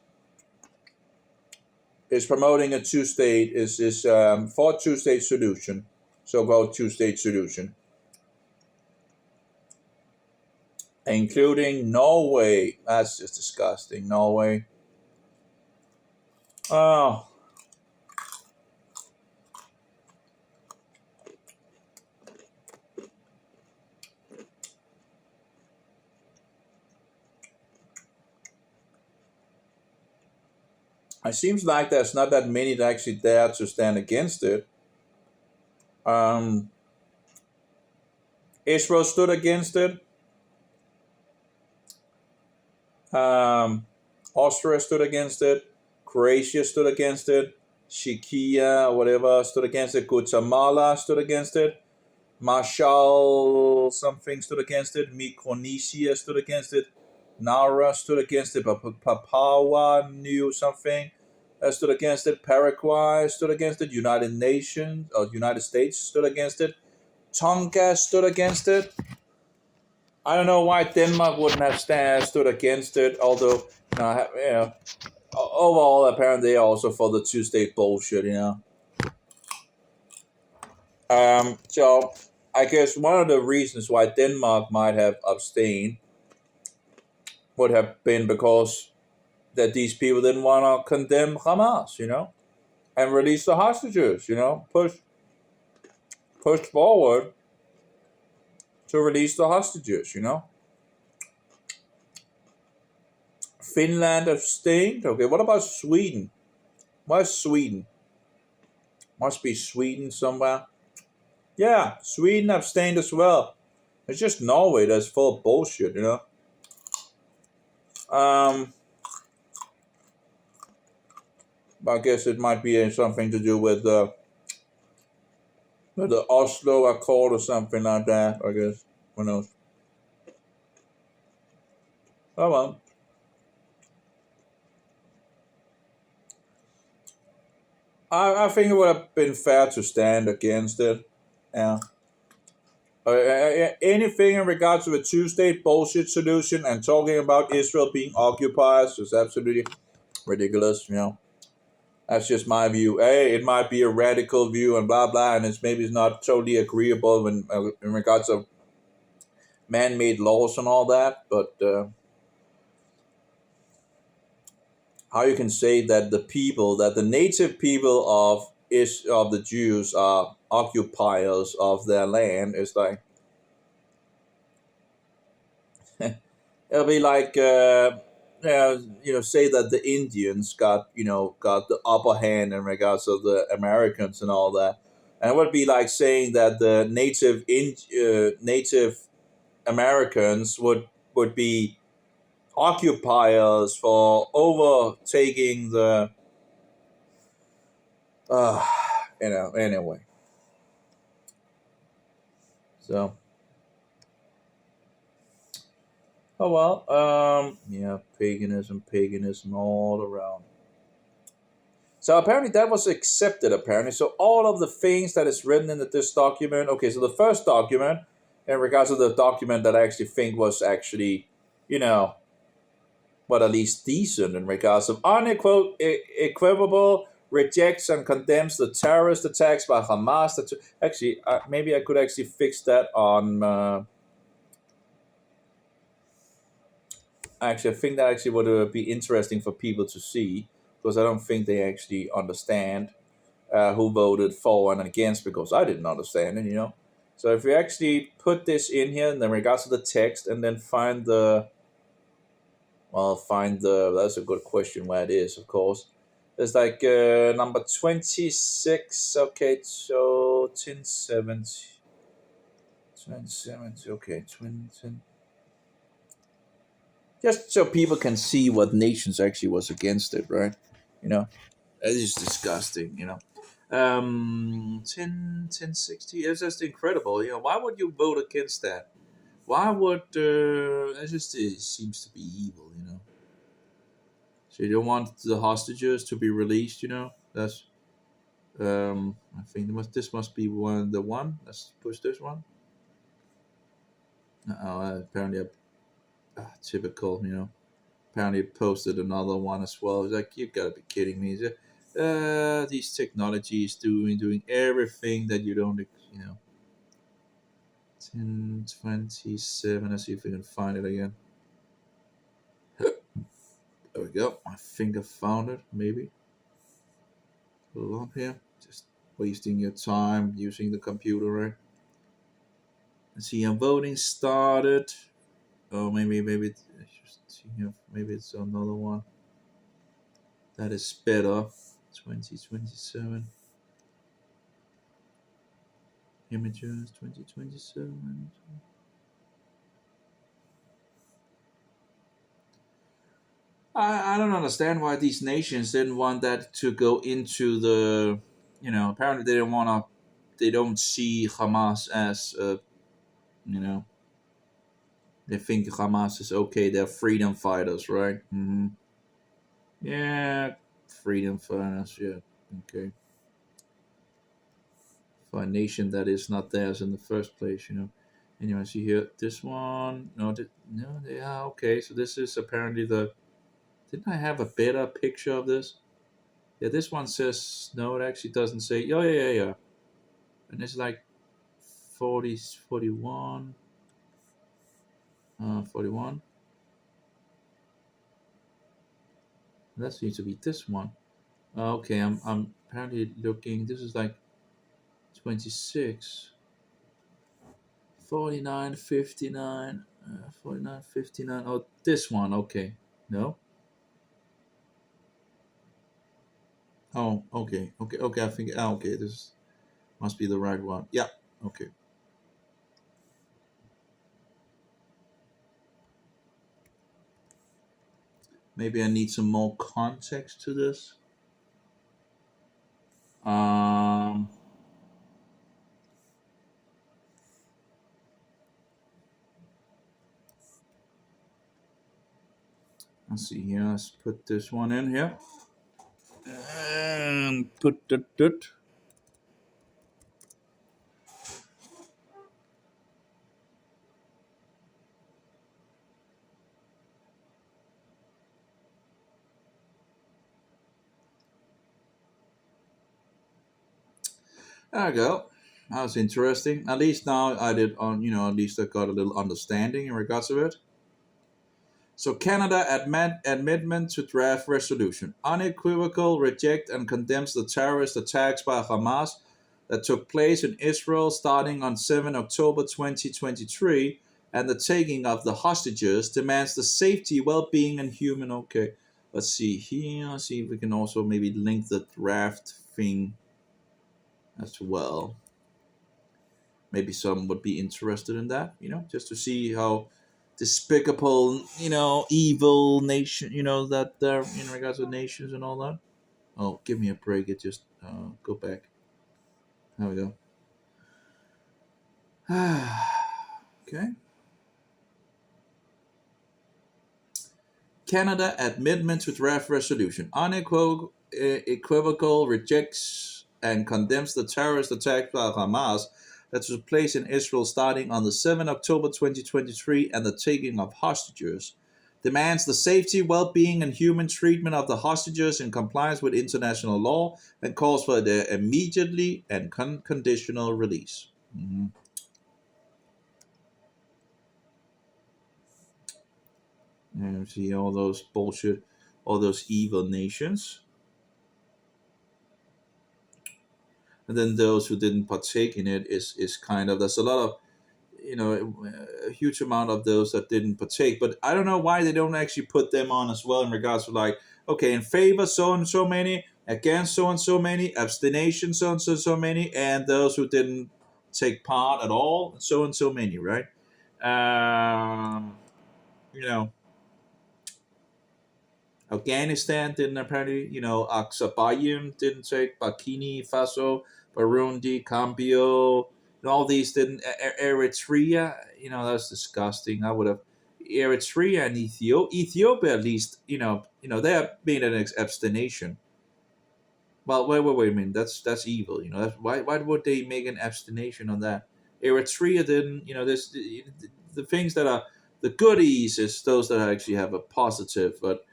Speaker 1: is promoting a two-state, for two-state solution, so-called two-state solution, including Norway. That's just disgusting. Norway. Oh. It seems like there's not that many that actually dare to stand against it. Israel stood against it. Austria stood against it. Croatia stood against it. Czechia, whatever, stood against it. Guatemala stood against it. Marshall something stood against it. Micronesia stood against it. Nauru stood against it. Papua New something stood against it. Paraguay stood against it. United States stood against it. Tonga stood against it. I don't know why Denmark wouldn't have stood against it, although, overall, apparently they're also for the two-state bullshit, So I guess one of the reasons why Denmark might have abstained would have been because that these people didn't want to condemn Hamas, and release the hostages, push forward to release the hostages, Finland abstained. Okay, what about Sweden? Where's Sweden? Must be Sweden somewhere. Yeah, Sweden abstained as well. It's just Norway that's full of bullshit, I guess it might be something to do with the Oslo Accord or something like that, I guess. Who knows? Oh well. I think it would have been fair to stand against it. Yeah. Anything in regards to a two-state bullshit solution and talking about Israel being occupied is absolutely ridiculous, That's just my view. It might be a radical view and blah, blah, and it's not totally agreeable in regards of man-made laws and all that, but how you can say that the native people of the Jews are occupiers of their land is like, it'll be like, say that the Indians got the upper hand in regards of the Americans and all that, and it would be like saying that the Native Americans would be occupiers for overtaking the anyway. So paganism all around. So apparently that was accepted, So all of the things that is written in this document, okay, so the first document, in regards to the document that I actually think was actually, at least decent in regards of unequivocal rejects and condemns the terrorist attacks by Hamas. Actually, maybe I could actually fix that on. Actually, I think that actually would be interesting for people to see, because I don't think they actually understand who voted for and against, because I didn't understand it. So if we actually put this in here in regards to the text, and then find the that's a good question where it is, of course. There's like number 26. Okay, so 1070. 1070. Okay, 20. Just so people can see what nations actually was against it, right? That is disgusting. 1060. It's just incredible. Why would you vote against that? Why would it seems to be evil. So you don't want the hostages to be released. That's I think this must be the one. Let's push this one. Apparently, typical. Apparently posted another one as well. It's like, you gotta be kidding me. These technologies doing everything that you don't. 1027. Let's see if we can find it again. There we go. I think I found it. Maybe a little up here. Just wasting your time using the computer, right? Let's see. Voting started. Oh, maybe it's maybe it's another one that is better. 2027 images. 2027. I don't understand why these nations didn't want that to go into the. Apparently they don't want to. They don't see Hamas as They think Hamas is okay. They're freedom fighters, right? Mm-hmm. Yeah, freedom fighters. Yeah, okay. For a nation that is not theirs in the first place. Anyway, see here, this one. No, no, yeah, okay. So this is apparently the. Didn't I have a better picture of this? Yeah, this one says no. It actually doesn't say. Oh, yeah. And it's like 40, 41. 41. That seems to be this one. Okay, I'm apparently looking. This is like 26. 49, 59. 49, 59. Oh, this one. Okay. No. Oh, okay. I think. Okay. This must be the right one. Yeah. Okay. Maybe I need some more context to this. Let's see here. Let's put this one in here. And put that. There we go. That was interesting. At least now I did on. At least I got a little understanding in regards to it. So Canada admitment to draft resolution. Unequivocal reject and condemns the terrorist attacks by Hamas that took place in Israel starting on 7 October 2023 and the taking of the hostages, demands the safety, well-being, and human. Okay, let's see here. Let's see if we can also maybe link the draft thing as well. Maybe some would be interested in that, just to see how despicable, evil nation, that they're in regards to nations and all that. Oh, give me a break. It just go back. There we go. Okay. Canada admitment to draft resolution. Unequivocal rejects and condemns the terrorist attack by Hamas that took place in Israel starting on the 7 October 2023 and the taking of hostages, demands the safety, well-being, and human treatment of the hostages in compliance with international law, and calls for their immediately and unconditional release. Mhm. And see all those bullshit, all those evil nations. And then those who didn't partake in it is kind of, there's a lot of, a huge amount of those that didn't partake. But I don't know why they don't actually put them on as well in regards to like, okay, in favor so and so many, against so and so many, abstination so and so many, and those who didn't take part at all, so and so many, right? You know, Afghanistan didn't apparently, Azerbaijan didn't take, Burkina Faso, Burundi, Cambio, and all these didn't. Eritrea, that's disgusting. I would have Eritrea and Ethiopia at least, they have made an abstination. Well, wait a minute. That's evil. Why would they make an abstination on that? Eritrea didn't. This the things that are the goodies is those that actually have a positive, but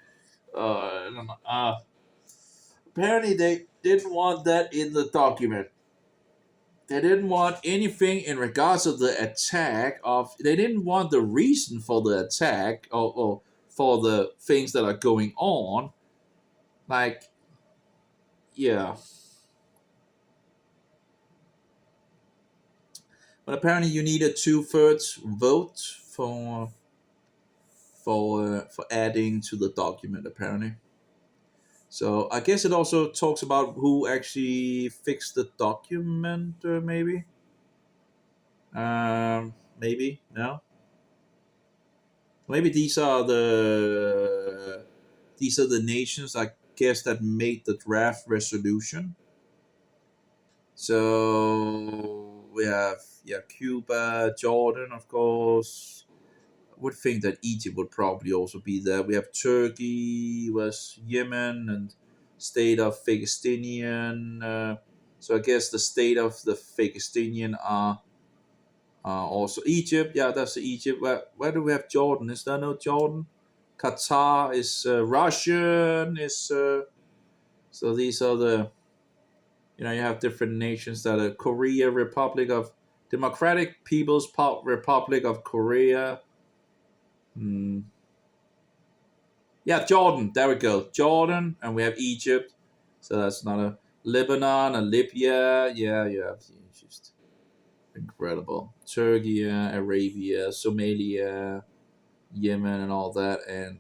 Speaker 1: apparently they didn't want that in the document. They didn't want anything in regards of the attack of. They didn't want the reason for the attack or for the things that are going on. Like, yeah. But apparently you need a 2/3 vote for adding to the document. Apparently. So I guess it also talks about who actually fixed the document, maybe. Maybe no. Maybe these are the nations, I guess, that made the draft resolution. So we have Cuba, Jordan, of course. I would think that Egypt would probably also be there. We have Turkey, was Yemen, and state of Philistinian. So I guess the state of the Philistinian are also Egypt. Yeah, that's Egypt. Where do we have Jordan? Is there no Jordan? Qatar is Russian. So these are the, you have different nations that are Korea, Democratic People's Republic of Korea. Yeah, Jordan. There we go. Jordan, and we have Egypt. So that's not a Lebanon, a Libya. Yeah, just incredible. Turkey, Arabia, Somalia, Yemen, and all that, and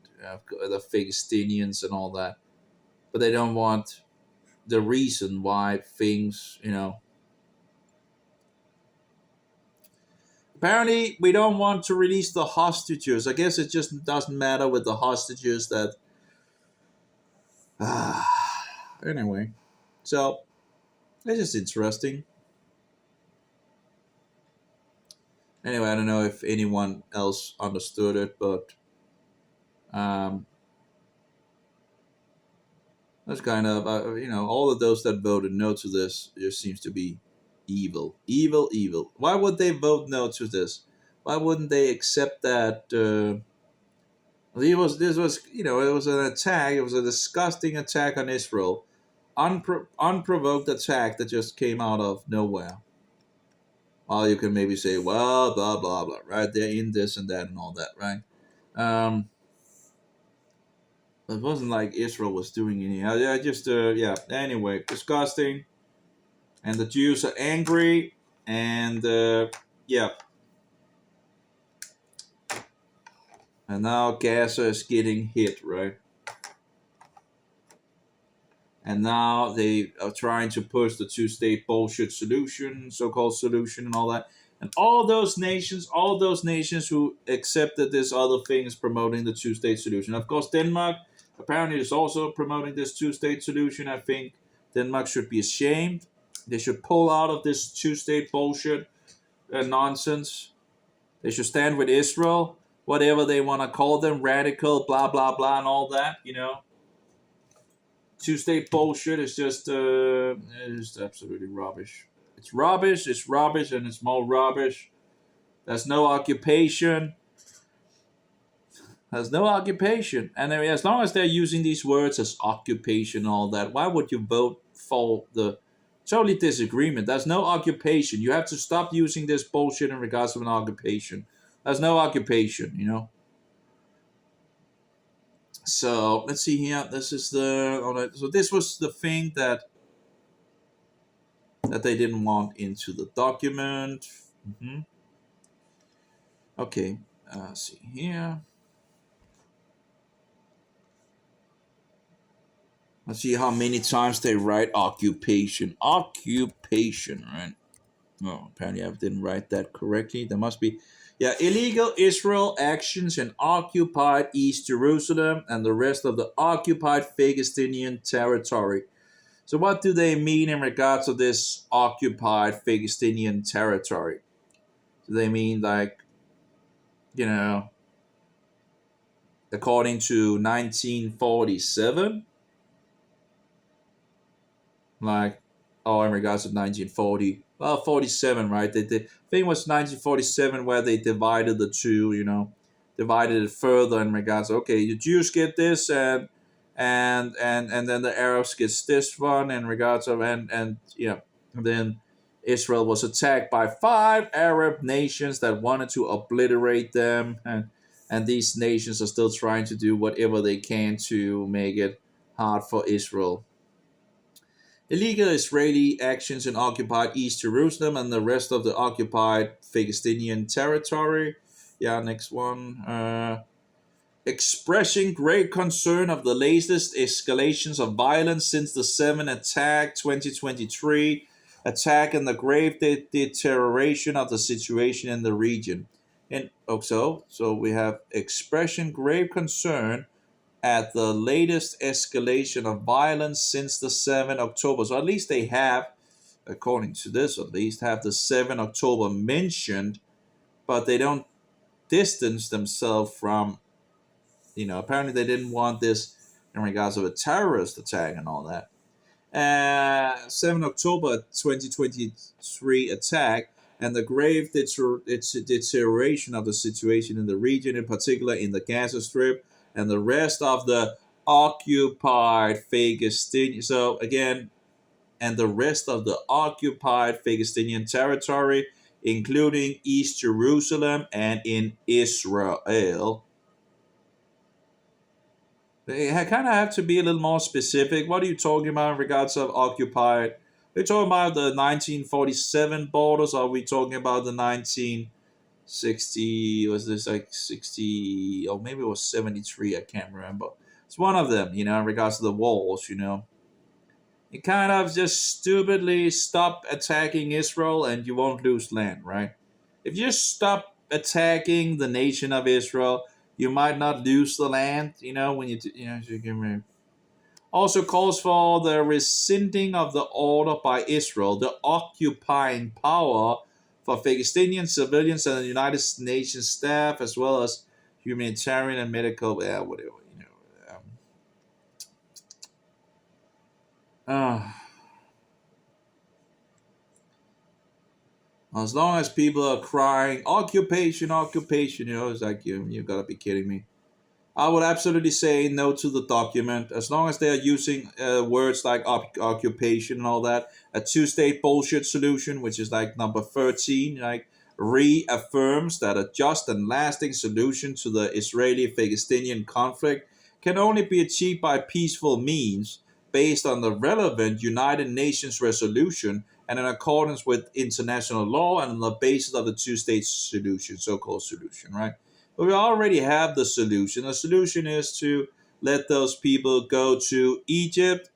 Speaker 1: the Philistinians and all that. But they don't want the reason why things, Apparently, we don't want to release the hostages. I guess it just doesn't matter with the hostages that. Anyway, so it's just interesting. Anyway, I don't know if anyone else understood it, but that's kind of all of those that voted no to this just seems to be evil. Why would they vote no to this? Why wouldn't they accept that? It was an attack. It was a disgusting attack on Israel, unprovoked attack that just came out of nowhere. Well, you can maybe say, well, blah blah blah, right? They're in this and that and all that, right? It wasn't like Israel was doing any. I just Anyway, disgusting. And the Jews are angry, and and now Gaza is getting hit, right? And now they are trying to push the two-state bullshit solution, so-called solution, and all that. And all those nations who accepted this other thing is promoting the two-state solution. Of course, Denmark apparently is also promoting this two-state solution. I think Denmark should be ashamed. They should pull out of this two-state bullshit nonsense. They should stand with Israel, whatever they want to call them, radical, blah, blah, blah, and all that, Two-state bullshit is just absolutely rubbish. It's rubbish, and it's more rubbish. There's no occupation. There's no occupation. And as long as they're using these words as occupation and all that, why would you vote for the totally disagreement? There's no occupation. You have to stop using this bullshit in regards to an occupation. There's no occupation, you know? So let's see here. This is the all right. So this was the thing that they didn't want into the document. Okay, let's see here. Let's see how many times they write occupation. Occupation, right? Oh, apparently I didn't write that correctly. There must be, yeah, illegal Israel actions in occupied East Jerusalem and the rest of the occupied Palestinian territory. So what do they mean in regards to this occupied Palestinian territory? Do they mean like, you know, according to 1947? Like, oh, in regards to 1940, well, 47, right? The thing was 1947 where they divided the two, you know, divided it further in regards. Okay, the Jews get this, and then the Arabs gets this one in regards of, and yeah, and then Israel was attacked by 5 Arab nations that wanted to obliterate them, and these nations are still trying to do whatever they can to make it hard for Israel. Illegal Israeli actions in occupied East Jerusalem and the rest of the occupied Palestinian territory. Yeah, next one. Expressing great concern of the latest escalations of violence since the 7 attack 2023 attack and the grave deterioration of the situation in the region. And also, so we have expression grave concern at the latest escalation of violence since the 7 October. So at least they have, according to this, at least have the 7 October mentioned, but they don't distance themselves from, you know, apparently they didn't want this in regards of a terrorist attack and all that. 7 October 2023 attack and the grave deterioration of the situation in the region, in particular in the Gaza Strip, and the rest of the occupied Palestinian. So again, and the rest of the occupied Palestinian territory, including East Jerusalem and in Israel. They kind of have to be a little more specific. What are you talking about in regards of occupied? Are we talking about the 1947 borders? Or are we talking about the 1960? Was this like 60? Or maybe it was 73. I can't remember. It's one of them, you know, in regards to the walls, you know. You kind of just stupidly stop attacking Israel and you won't lose land, right? If you stop attacking the nation of Israel, you might not lose the land, you know, when also calls for the rescinding of the order by Israel, the occupying power for Palestinian civilians and the United Nations staff, as well as humanitarian and medical, whatever, you know. As long as people are crying, occupation, occupation, you know, it's like, you gotta be kidding me. I would absolutely say no to the document. As long as they're using words like occupation and all that, a two-state bullshit solution, which is like number 13, like reaffirms that a just and lasting solution to the Israeli-Palestinian conflict can only be achieved by peaceful means based on the relevant United Nations resolution and in accordance with international law and on the basis of the two-state solution, so-called solution, right? But we already have the solution. The solution is to let those people go to Egypt,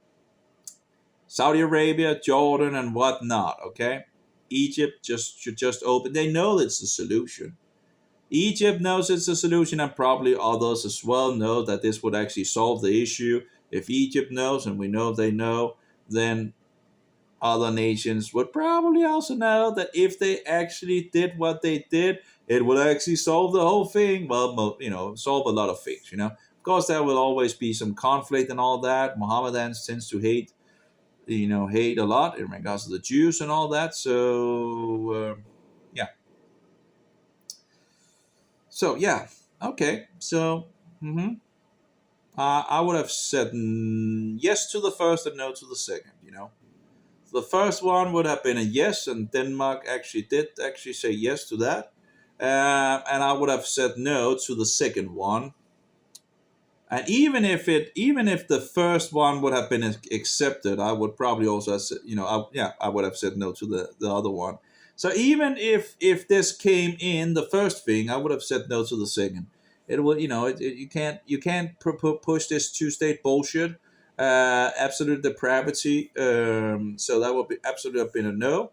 Speaker 1: Saudi Arabia, Jordan, and whatnot, okay? Egypt should just open. They know it's the solution. Egypt knows it's a solution, and probably others as well know that this would actually solve the issue. If Egypt knows, and we know they know, then other nations would probably also know that if they actually did what they did, it would actually solve the whole thing. Well, you know, solve a lot of things, you know. Of course, there will always be some conflict and all that. Mohammedans tends to hate a lot in regards to the Jews and all that. So, yeah. So, yeah. Okay. So, hmm I would have said yes to the first and no to the second. The first one would have been a yes, and Denmark actually did actually say yes to that. And I would have said no to the second one. And even if the first one would have been accepted, I would probably also have said, I would have said no to the other one. So even if this came in the first thing, I would have said no to the second. It will, you can't push this two-state bullshit, absolute depravity. So that would be absolutely have been a no.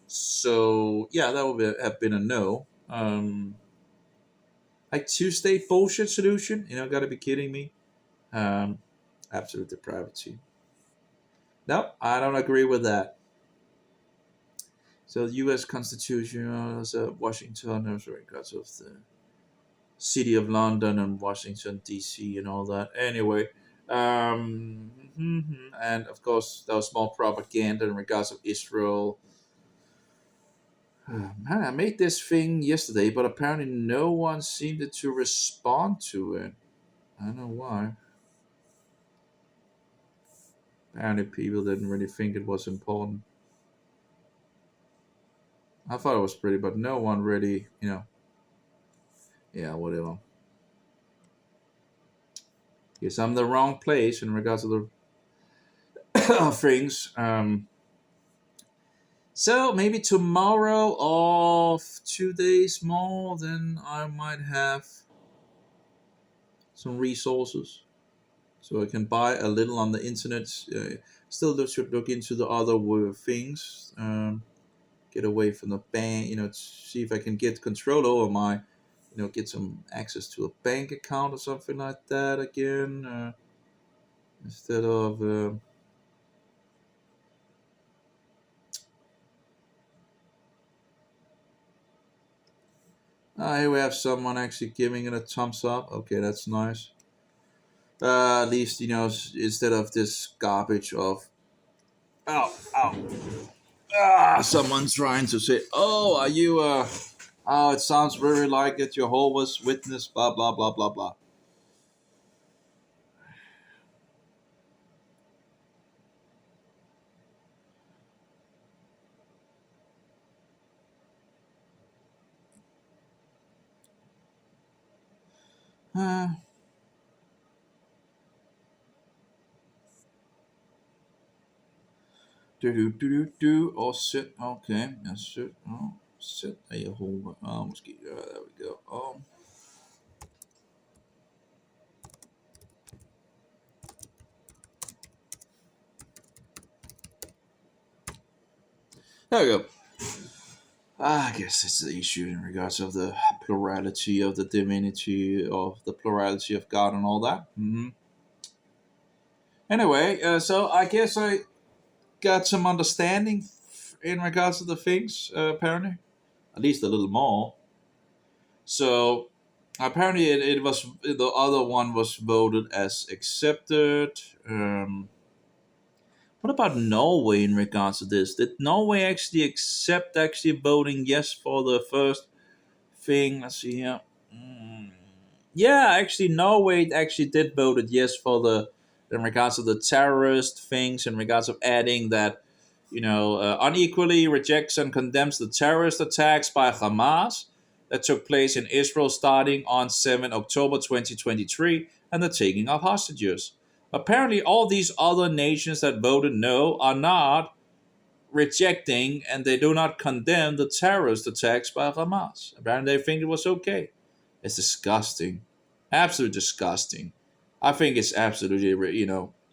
Speaker 1: So yeah, that would have been a no. Like two-state bullshit solution, gotta be kidding me. Um, Absolute depravity. No, I don't agree with that. So the U.S. Constitution, Washington, as regards of the City of London and Washington D.C. and all that. Anyway, and of course there was more propaganda in regards of Israel. Man, I made this thing yesterday, but apparently no one seemed to respond to it. I don't know why. Apparently people didn't really think it was important. I thought it was pretty, but no one really, yeah, whatever. Guess I'm the wrong place in regards to the things. So maybe tomorrow or 2 days more, then I might have some resources, so I can buy a little on the internet. Still should look into the other things. Get away from the bank, see if I can get control over my, get some access to a bank account or something like that again, instead of. Here we have someone actually giving it a thumbs up. Okay, that's nice. At least, instead of this garbage of, oh, someone trying to say, oh, are you, oh, it sounds very like it, Jehovah's Witness, blah, blah, blah, blah, blah. Uh, or sit, okay, yes, sit, sit a Jehovah, mosquito, there we go. There we go. I guess it's the issue in regards of the plurality of the divinity, of the plurality of God and all that. Anyway, so I guess I got some understanding in regards to the things, apparently. At least a little more. So apparently it was, the other one was voted as accepted. What about Norway in regards to this? Did Norway actually accept actually voting yes for the first thing? Let's see here. Mm. Yeah, actually, Norway actually did voted yes for the, in regards to the terrorist things, in regards of adding that, unequally rejects and condemns the terrorist attacks by Hamas that took place in Israel starting on 7 October 2023 and the taking of hostages. Apparently, all these other nations that voted no are not rejecting and they do not condemn the terrorist attacks by Hamas. Apparently, they think it was okay. It's disgusting, absolutely disgusting. I think it's absolutely,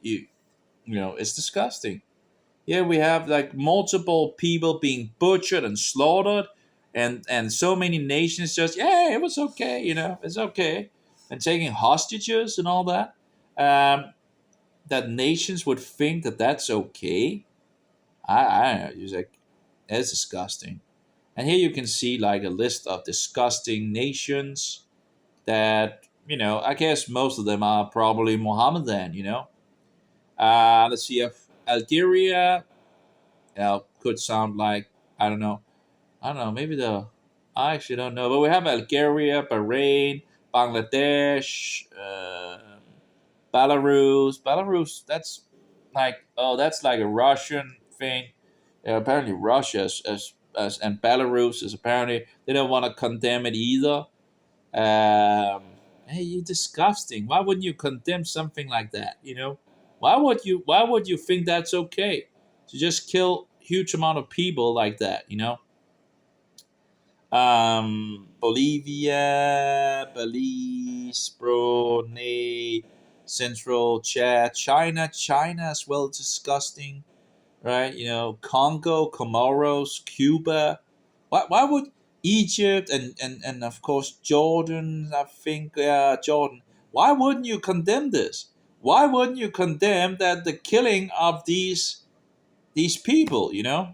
Speaker 1: it's disgusting. Yeah, we have like multiple people being butchered and slaughtered, and so many nations just, yeah, it was okay, it's okay, and taking hostages and all that. That nations would think that that's okay. I don't know. It's like, it's disgusting. And here you can see like a list of disgusting nations that, I guess most of them are probably Mohammedan. Let's see if Algeria, could sound like, I don't know, maybe the I actually don't know, but we have Algeria, Bahrain, Bangladesh, Belarus. Belarus, that's like a Russian thing. Apparently, Russia and Belarus is apparently they don't want to condemn it either. Hey, you're disgusting. Why wouldn't you condemn something like that? Why would you think that's okay to just kill huge amount of people like that? Bolivia, Belize, Brunei, Central Chad, China as well, disgusting, right? Congo, Comoros, Cuba. Why would Egypt and of course Jordan? I think Jordan. Why wouldn't you condemn this? Why wouldn't you condemn that the killing of these people,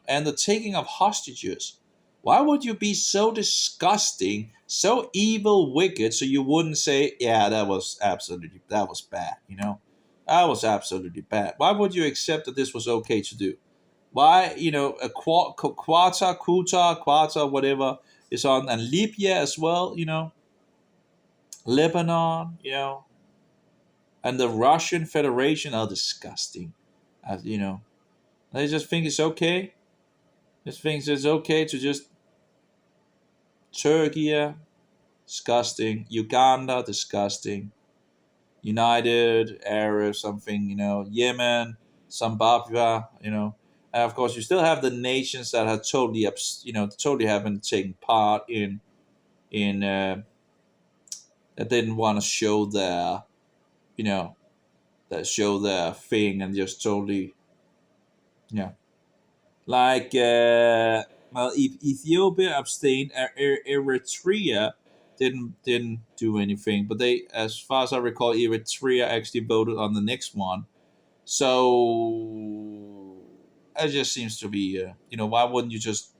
Speaker 1: and the taking of hostages? Why would you be so disgusting, so evil, wicked, so you wouldn't say, yeah, that was bad, That was absolutely bad. Why would you accept that this was okay to do? Why, a Qatar, whatever, is on, and Libya as well, Lebanon, and the Russian Federation are disgusting. They just think it's okay. Just thinks it's okay to just Turkey, disgusting. Uganda, disgusting. United Arab, something, Yemen, Zimbabwe, And of course, you still have the nations that have totally haven't taken part in that didn't want to show their, you know, that show their thing and just totally, like Ethiopia abstained. Eritrea didn't do anything, but they, as far as I recall, Eritrea actually voted on the next one. So it just seems to be, why wouldn't you just,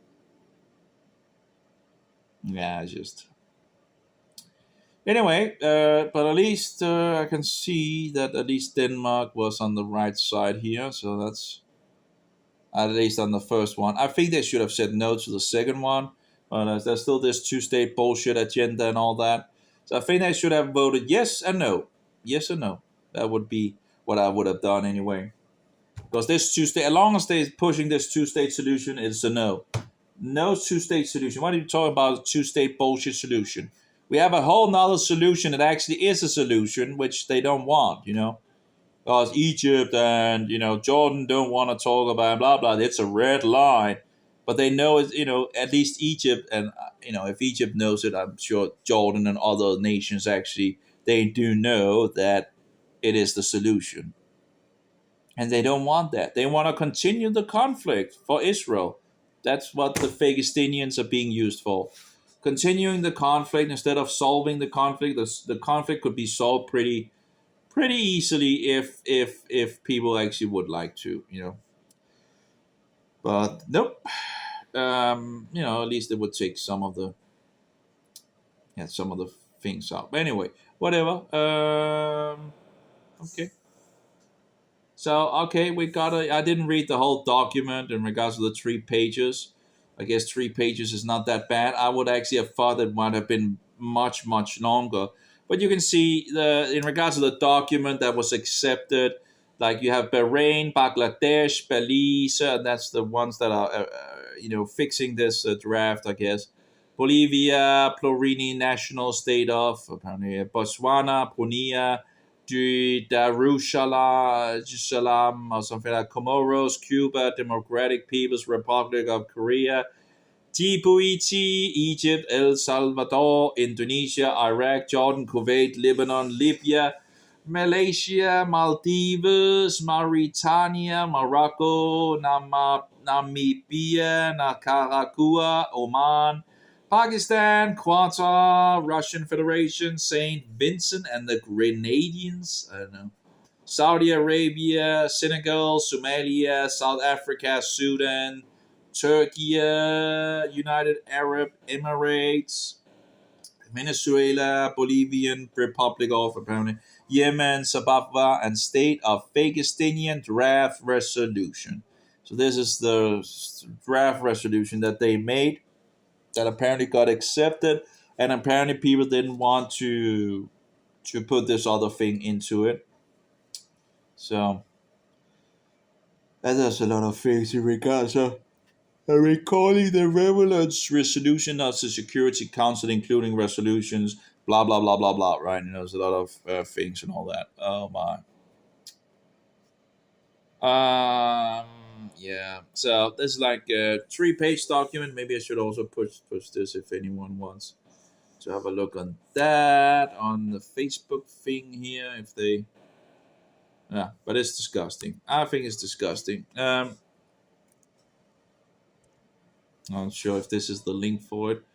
Speaker 1: just anyway. But at least I can see that at least Denmark was on the right side here, so that's at least on the first one. I think they should have said no to the second one, but there's still this two-state bullshit agenda and all that. So I think they should have voted yes and no. Yes or no. That would be what I would have done anyway. Because this two-state, as long as they're pushing this two-state solution, it's a no. No two-state solution. Why are you talking about a two-state bullshit solution? We have a whole nother solution that actually is a solution, which they don't want, because Egypt and Jordan don't want to talk about blah blah. It's a red line, but they know it. At least Egypt, and if Egypt knows it, I'm sure Jordan and other nations actually they do know that it is the solution, and they don't want that. They want to continue the conflict for Israel. That's what the Phagistinians are being used for. Continuing the conflict instead of solving the conflict. The conflict could be solved pretty easily if people actually would like to, But nope. At least it would take some of the things out. But anyway, whatever. Okay. So okay, we got I didn't read the whole document in regards to the 3 pages. I guess 3 pages is not that bad. I would actually have thought it might have been much longer. But you can see in regards to the document that was accepted, like you have Bahrain, Bangladesh, Belize, and that's the ones that are fixing this draft, I guess. Bolivia, Plurinational State of apparently Botswana, Punia, Darussalam or something like Comoros, Cuba, Democratic People's Republic of Korea, Djibouti, Egypt, El Salvador, Indonesia, Iraq, Jordan, Kuwait, Lebanon, Libya, Malaysia, Maldives, Mauritania, Morocco, Namibia, Nicaragua, Oman, Pakistan, Qatar, Russian Federation, Saint Vincent and the Grenadines, I don't know, Saudi Arabia, Senegal, Somalia, South Africa, Sudan, Turkey, United Arab Emirates, Venezuela, Bolivian Republic of apparently Yemen, Zimbabwe, and State of Phagistinian draft resolution. So this is the draft resolution that they made. that apparently got accepted, and apparently people didn't want to put this other thing into it. So there's a lot of things in regards of recalling the relevance resolution of the Security Council, including resolutions, blah blah blah blah blah. Right? There's a lot of things and all that. Oh my. Yeah. So this is like a 3-page document. Maybe I should also push this if anyone wants to have a look on that on the Facebook thing here. If they, yeah, but it's disgusting. I think it's disgusting. Not sure if this is the link for it.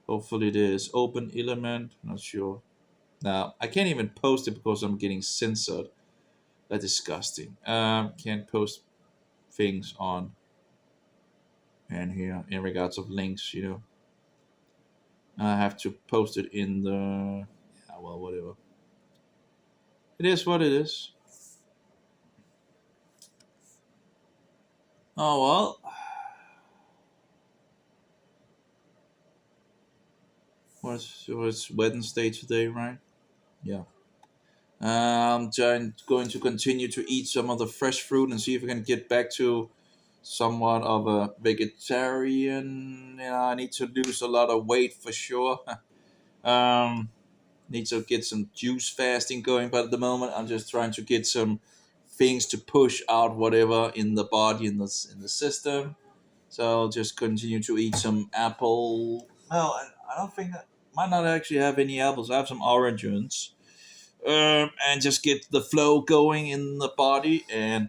Speaker 1: Hopefully it is. Open element. Not sure. Now I can't even post it because I'm getting censored. That's disgusting. Can't post things on and here in regards of links. I have to post it in the. Yeah, well, whatever. It is what it is. Oh well. What's Wednesday today, right? Yeah. I'm going to continue to eat some of the fresh fruit and see if I can get back to somewhat of a vegetarian. I need to lose a lot of weight for sure. um, Need to get some juice fasting going, but at the moment I'm just trying to get some things to push out whatever in the body in the system. So I'll just continue to eat some apple. Well, I don't think I might not actually have any apples. I have some oranges, and just get the flow going in the body, and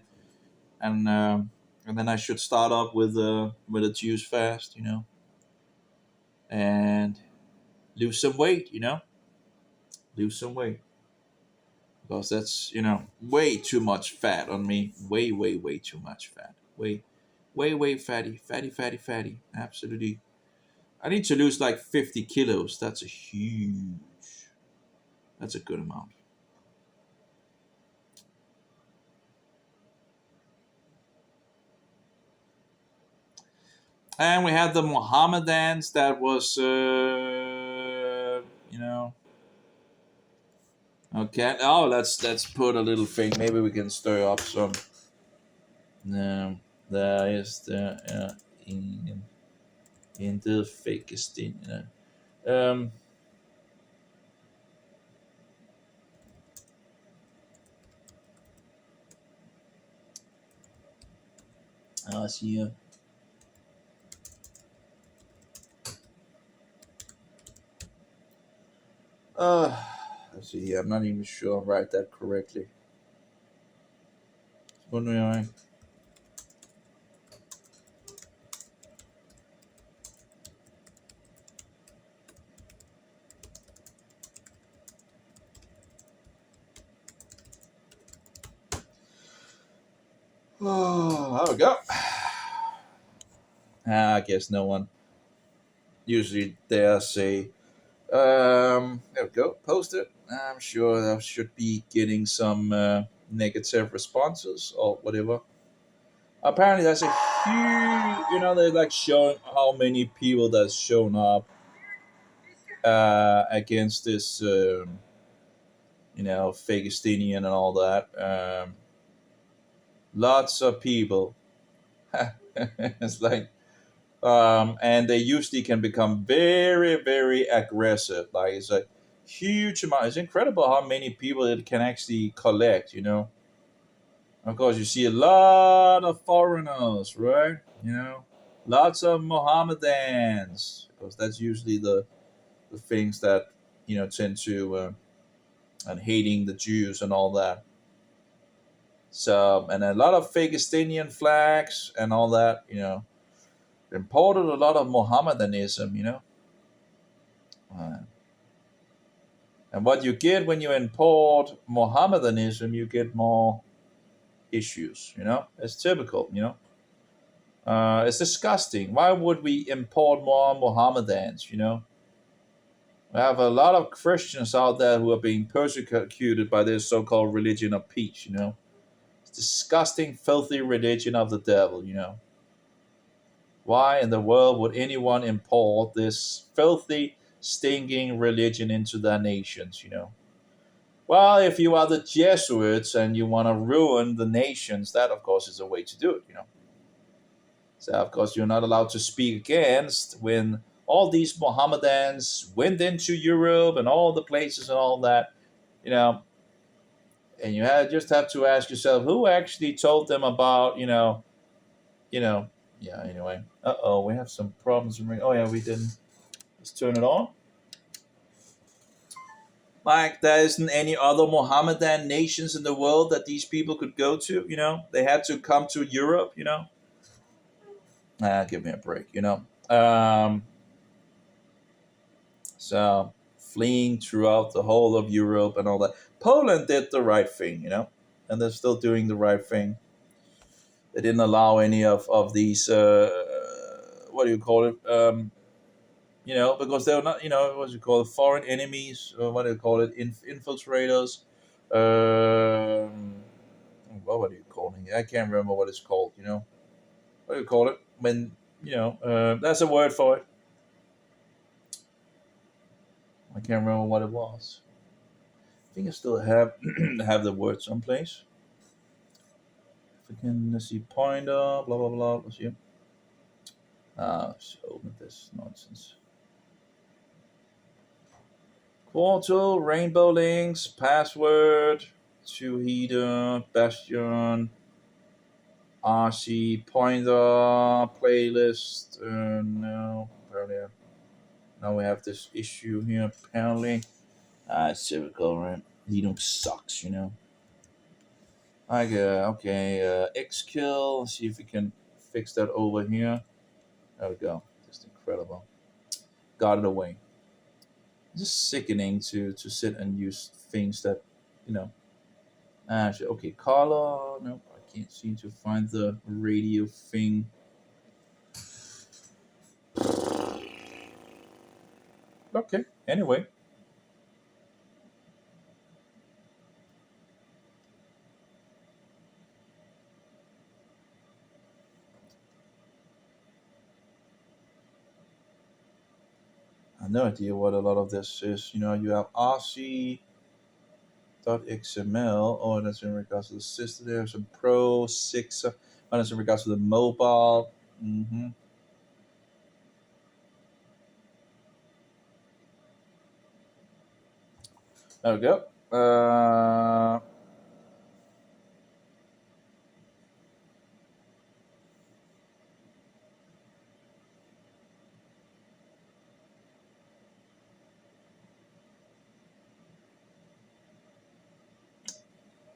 Speaker 1: then I should start up with a juice fast, and lose some weight, lose some weight because that's way too much fat on me, way too much fat, way fatty, fatty, fatty, fatty, absolutely. I need to lose like 50 kilos. That's a good amount. And we had the Mohammedans that was, okay. Oh, let's put a little thing. Maybe we can stir up some. No, there is in the fakest thing. I see you. Let's see here. I'm not even sure I write that correctly. Wondering why. Oh, there we go. I guess no one usually dare say. There we go. Post it. I'm sure I should be getting some negative responses or whatever. Apparently, that's a huge. They're like showing how many people that's shown up against this, Phagistinian and all that. Lots of people. It's like, and they usually can become very, very aggressive. Like it's a huge amount. It's incredible how many people it can actually collect. Of course, you see a lot of foreigners, right? Lots of Mohammedans, because that's usually the things that tend to and hating the Jews and all that. So, and a lot of Phagistinian flags and all that. Imported a lot of Mohammedanism. Uh, and what you get when you import Mohammedanism, you get more issues. It's typical. It's disgusting. Why would we import more Mohammedans? We have a lot of Christians out there who are being persecuted by this so-called religion of peace. It's disgusting, filthy religion of the devil. Why in the world would anyone import this filthy, stinking religion into their nations, Well, if you are the Jesuits and you want to ruin the nations, that of course is a way to do it. So of course you're not allowed to speak against when all these Mohammedans went into Europe and all the places and all that, you know, and just have to ask yourself who actually told them about, you know, yeah. Anyway, we have some problems. Oh yeah, we didn't. Let's turn it on. Like there isn't any other Mohammedan nations in the world that these people could go to. They had to come to Europe. Give me a break. So fleeing throughout the whole of Europe and all that. Poland did the right thing. And they're still doing the right thing. They didn't allow any of these. What do you call it? Because they're not, what do you call it, foreign enemies, or what do you call it, infiltrators. What do you call it? I can't remember what it's called. What do you call it when that's a word for it. I can't remember what it was. I think I still have have the word someplace. If I can, let's see, pointer, blah blah blah. Let's see. Let's open this nonsense. Portal, Rainbow Links, password, two heater, Bastion, RC, pointer, playlist. No, apparently. Now we have this issue here, apparently. It's typical, right? Linux sucks, Okay, Xkill. Let's see if we can fix that over here. There we go. Just incredible. Got it away. Just sickening to sit and use things that, Actually, okay, color. Nope, I can't seem to find the radio thing. Okay, anyway. I have no idea what a lot of this is. You have RC.xml. Oh, that's in regards to the system. There's some Pro 6. That's in regards to the mobile. Mm-hmm. There we go.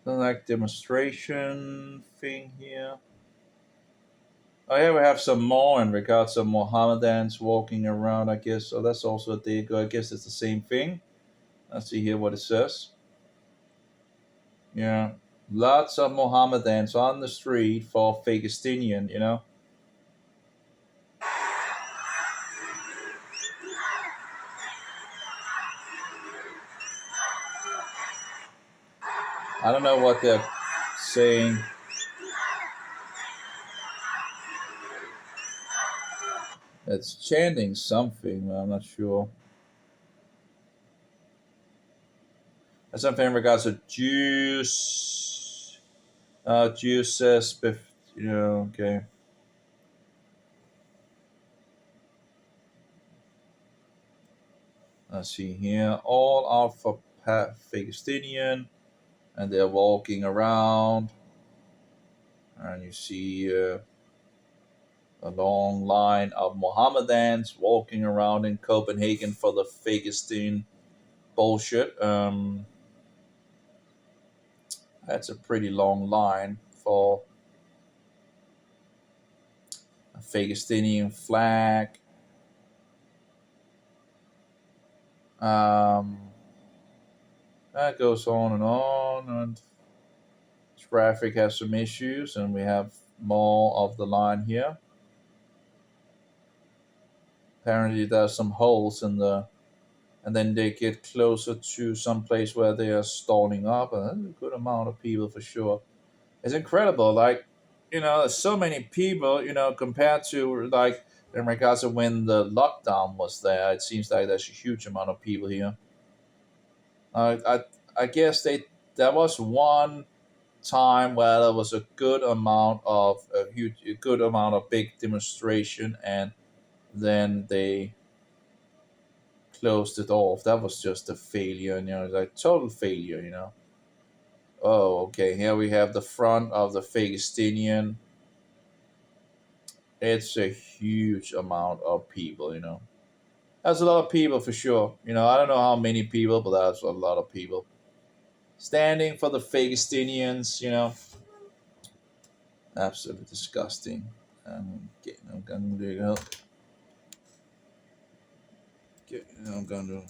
Speaker 1: Like demonstration thing here. Oh yeah, we have some more in regards to Mohammedans walking around, I guess. So that's also a day ago. I guess it's the same thing. Let's see here what it says. Yeah. Lots of Mohammedans on the street for Fakistinian, I don't know what they're saying. It's chanting something, but I'm not sure. That's something in regards to juice. Juice says, okay. Let's see here. All are for Fakistinian, and they're walking around. And you see a long line of Mohammedans walking around in Copenhagen for the Fakistin bullshit. That's a pretty long line for a Fakistinian flag. That goes on, and traffic has some issues, and we have more of the line here. Apparently there's some holes in the, and then they get closer to some place where they are stalling up, and there's a good amount of people for sure. It's incredible, like there's so many people, compared to like in regards to when the lockdown was there. It seems like there's a huge amount of people here. I guess there was one time where there was a good amount of a good amount of big demonstration, and then they closed it off. That was just a failure, like total failure. Oh, okay. Here we have the front of the Phagistinian. It's a huge amount of people. That's a lot of people for sure. I don't know how many people, but that's a lot of people standing for the Phagistinians. Absolutely disgusting. I'm gonna I'm gonna.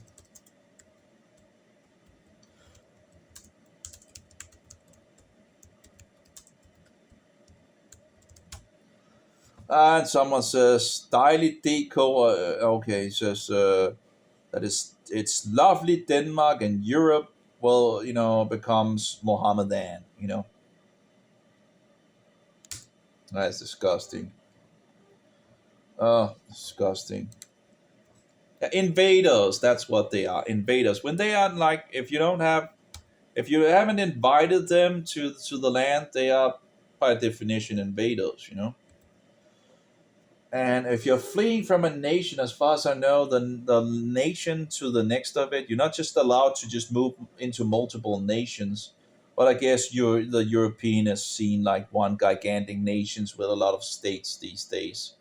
Speaker 1: And someone says, "Daily deco." Okay, it says that it's lovely Denmark and Europe will becomes Mohammedan. That's disgusting. Oh, disgusting. Yeah, invaders. That's what they are. Invaders. When they are like, if you haven't invited them to the land, they are by definition invaders. And if you're fleeing from a nation, as far as I know, the nation to the next of it, you're not just allowed to just move into multiple nations. But I guess the European is seen like one gigantic nations with a lot of states these days.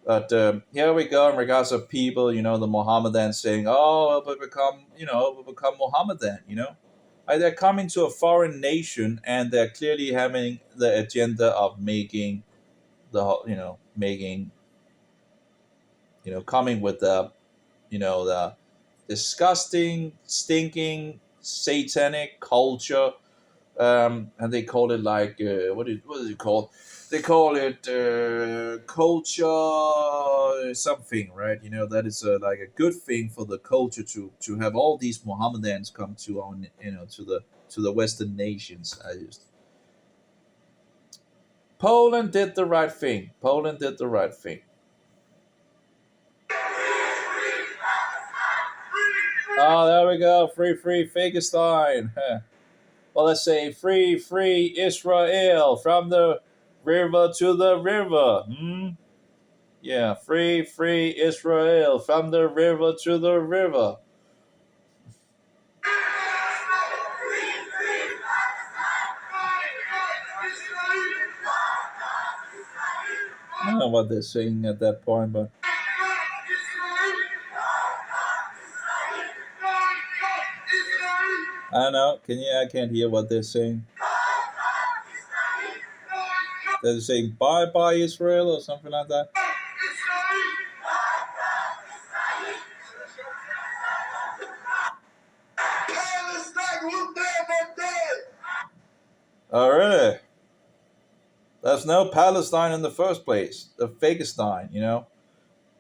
Speaker 1: But here we go in regards to people, the Mohammedan saying, "Oh, we'll become Mohammedan." They're coming to a foreign nation, and they're clearly having the agenda of making making coming with the disgusting, stinking, satanic culture, and they call it like what is it called? They call it culture something, right? That is like a good thing for the culture to have all these Mohammedans come to our to the Western nations. Poland did the right thing. Poland did the right thing. Oh, there we go. Free, free, Fakestein. Well, let's say free, free Israel from the river to the river. Yeah, free, free Israel from the river to the river. I don't know what they're saying at that point, but I don't know. I can't hear what they're saying. They're saying bye bye Israel or something like that. Oh, really? There's no Palestine in the first place. The Fakestein.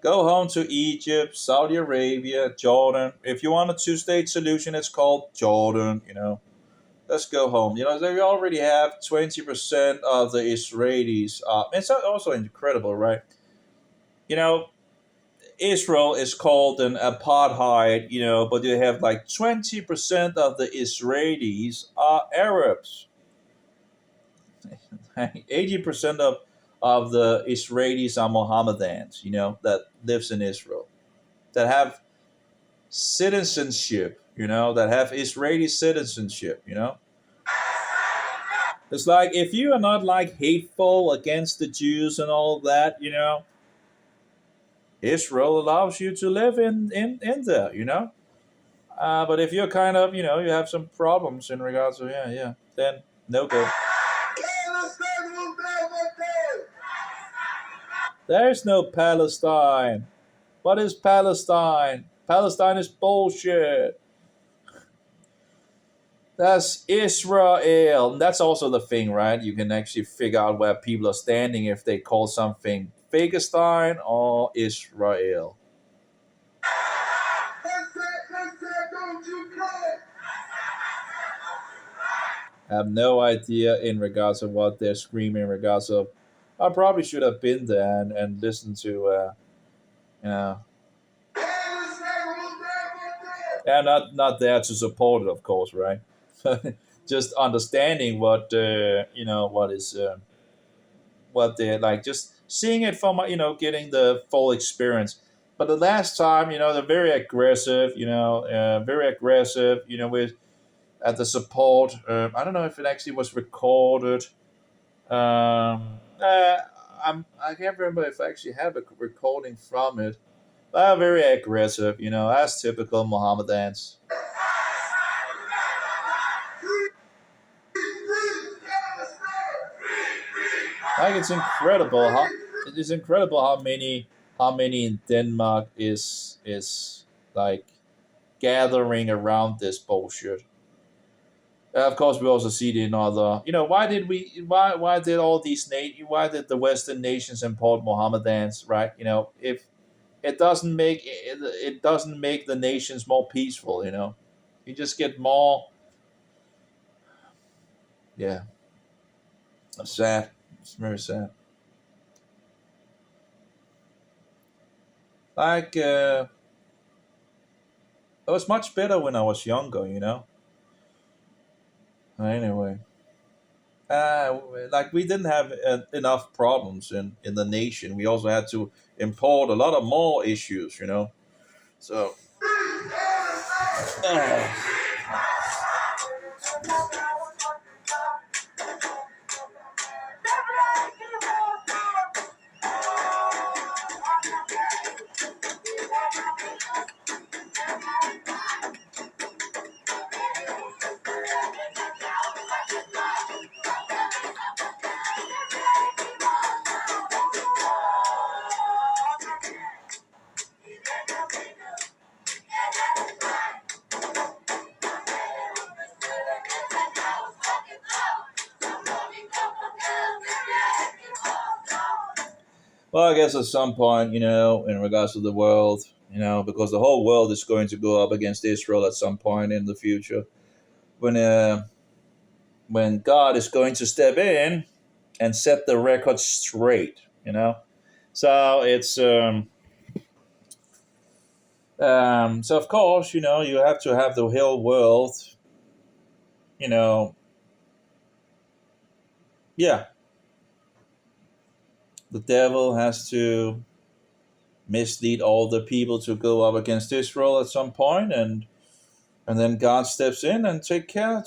Speaker 1: Go home to Egypt, Saudi Arabia, Jordan. If you want a two-state solution, it's called Jordan. Let's go home. They already have 20% of the Israelis. It's also incredible, right? Israel is called an apartheid, but you have like 20% of the Israelis are Arabs. 80% of the Israelis are Mohammedans, that lives in Israel, that have citizenship, that have Israeli citizenship. It's like if you are not like hateful against the Jews and all of that, Israel allows you to live in there. But if you're kind of, you have some problems in regards to, yeah, then no go. There's no Palestine. What is Palestine? Palestine is bullshit. That's Israel. And that's also the thing, right? You can actually figure out where people are standing if they call something Phagistine or Israel. have no idea in regards of what they're screaming in regards of. I probably should have been there and listened to, you know, yeah, not there to support it, of course, right? Just understanding what what is what they're like, just seeing it from getting the full experience. But the last time, they're very aggressive, very aggressive, with at the support. I don't know if it actually was recorded. I can't remember if I actually have a recording from it. Very aggressive, as typical Mohammedans. Like it is incredible how many in Denmark is like gathering around this bullshit. Of course, we also see it in other. Why did all these why did the Western nations import Mohammedans, right? If it doesn't make the nations more peaceful. You just get more. Yeah, it's sad. It's very sad. Like it was much better when I was younger. Anyway, like we didn't have enough problems in the nation. We also had to import a lot of more issues. So, uh, well, I guess at some point, in regards to the world, because the whole world is going to go up against Israel at some point in the future, when uh, when God is going to step in and set the record straight. So it's so of course, you have to have the whole world, you know, yeah, the devil has to mislead all the people to go up against Israel at some point, and then God steps in and takes care of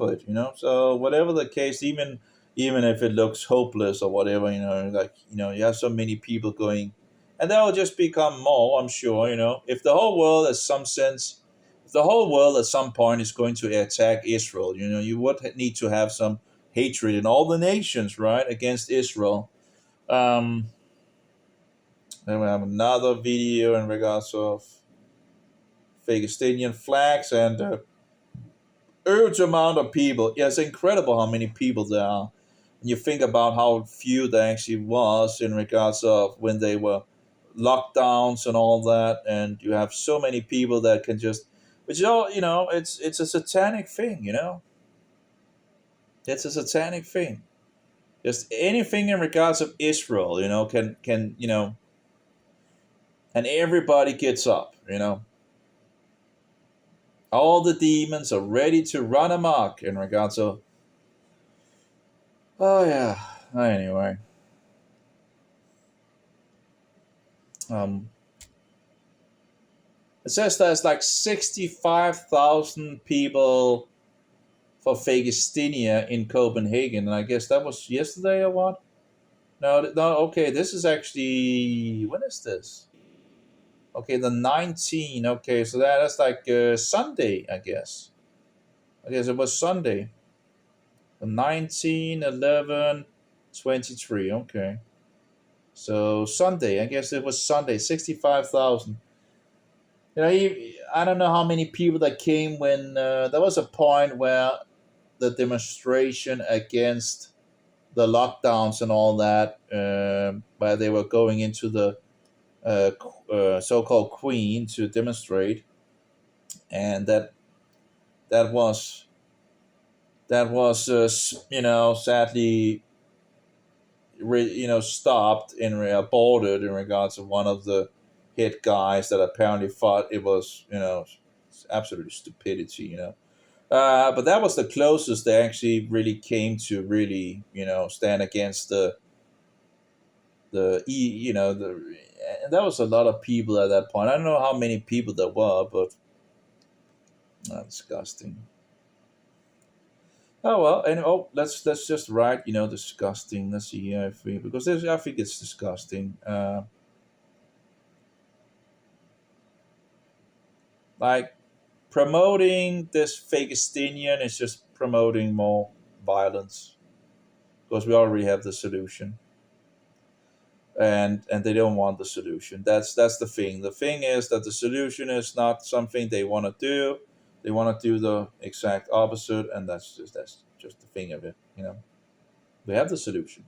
Speaker 1: it. So whatever the case, even if it looks hopeless or whatever, like you have so many people going, and that will just become more. I'm sure, if the whole world, has some sense, if the whole world at some point is going to attack Israel, you would need to have some hatred in all the nations, right, against Israel. Um, then we have another video in regards of Palestinian flags and huge amount of people. Yeah, it's incredible how many people there are. When you think about how few there actually was in regards of when they were lockdowns and all that, and you have so many people that can just, which is all it's a satanic thing. It's a satanic thing. Just anything in regards of Israel, can and everybody gets up. All the demons are ready to run amok in regards of. Oh yeah. Anyway, um, it says there's like 65,000 people for Palestinian in Copenhagen, and I guess that was yesterday or what? No, no. Okay, this is actually, when is this? Okay, the 19th. Okay, so that's like Sunday, I guess. I guess it was Sunday. The 19, 11, 23. Okay. So Sunday, I guess it was Sunday, 65,000. I don't know how many people that came when there was a point where the demonstration against the lockdowns and all that, where they were going into the so-called Queen to demonstrate, and that was that was sadly stopped in aborted in regards to one of the hit guys that apparently thought it was absolute stupidity. But that was the closest they actually really came to really stand against and there was a lot of people at that point. I don't know how many people there were, but disgusting. Oh well, and let's just write disgusting. Let's see here because I think it's disgusting. Like promoting this Phagistinian is just promoting more violence because we already have the solution, and they don't want the solution. That's the thing. The thing is that the solution is not something they want to do. They want to do the exact opposite, and that's just the thing of it. We have the solution.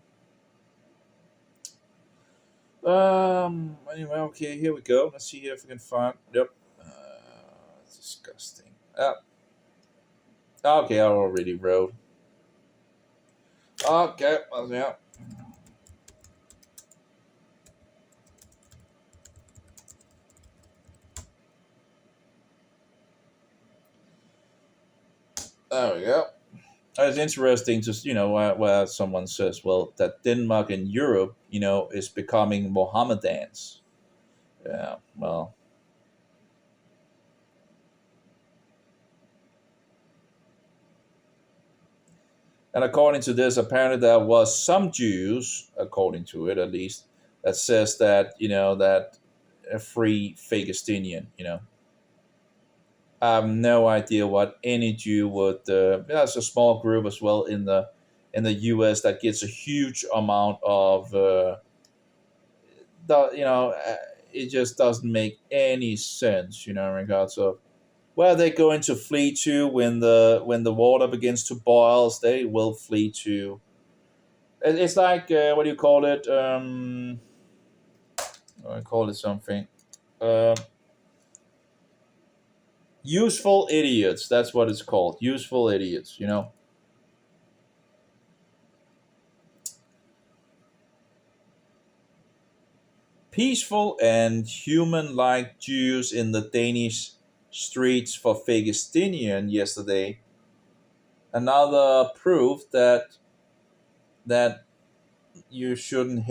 Speaker 1: Anyway, okay, here we go. Let's see here if we can find. Yep. It's disgusting. Okay, I already wrote. Okay, well, yeah. There we go. It's interesting to where someone says, well, that Denmark and Europe, is becoming Mohammedans. Yeah, well. And according to this, apparently there was some Jews, according to it at least, that says that that a free Phagistinian. I have no idea what any Jew would. There's a small group as well in the U.S. that gets a huge amount of. It just doesn't make any sense, in regards of where they're going to flee to when the water begins to boil. They will flee to. It's like what do you call it? I call it something. Useful idiots. That's what it's called. Useful idiots. Peaceful and human-like Jews in the Danish streets for Phagistinian yesterday. Another proof that you shouldn't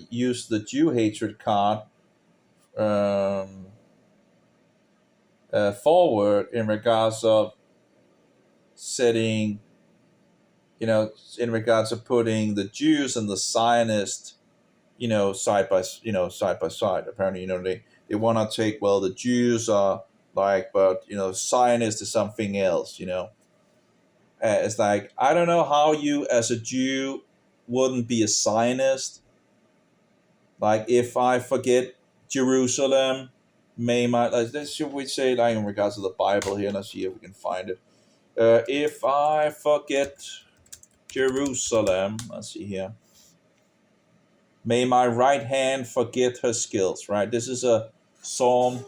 Speaker 1: use the Jew hatred card forward in regards of setting, in regards of putting the Jews and the Zionists, side by side. Apparently, they want to take, well, the Jews are like, but Zionist is something else. It's like, I don't know how you as a Jew wouldn't be a Zionist. Like, if I forget Jerusalem, should we say, like, in regards to the Bible here? Let's see if we can find it. If I forget Jerusalem, let's see here. May my right hand forget her skills. Right. This is a Psalm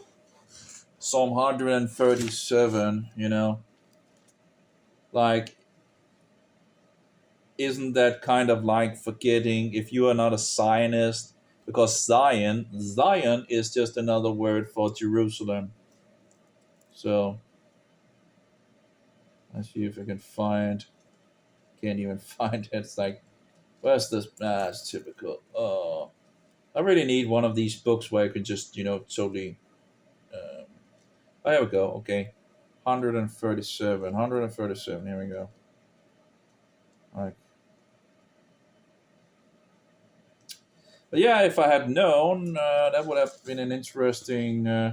Speaker 1: 137. Like, isn't that kind of like forgetting if you are not a Zionist? Because Zion is just another word for Jerusalem. So let's see if I can find. Can't even find it. It's like, where's this? It's typical. Oh, I really need one of these books where I can just totally. There we go. Okay, 137. Here we go. Like, but yeah, if I had known, that would have been an interesting.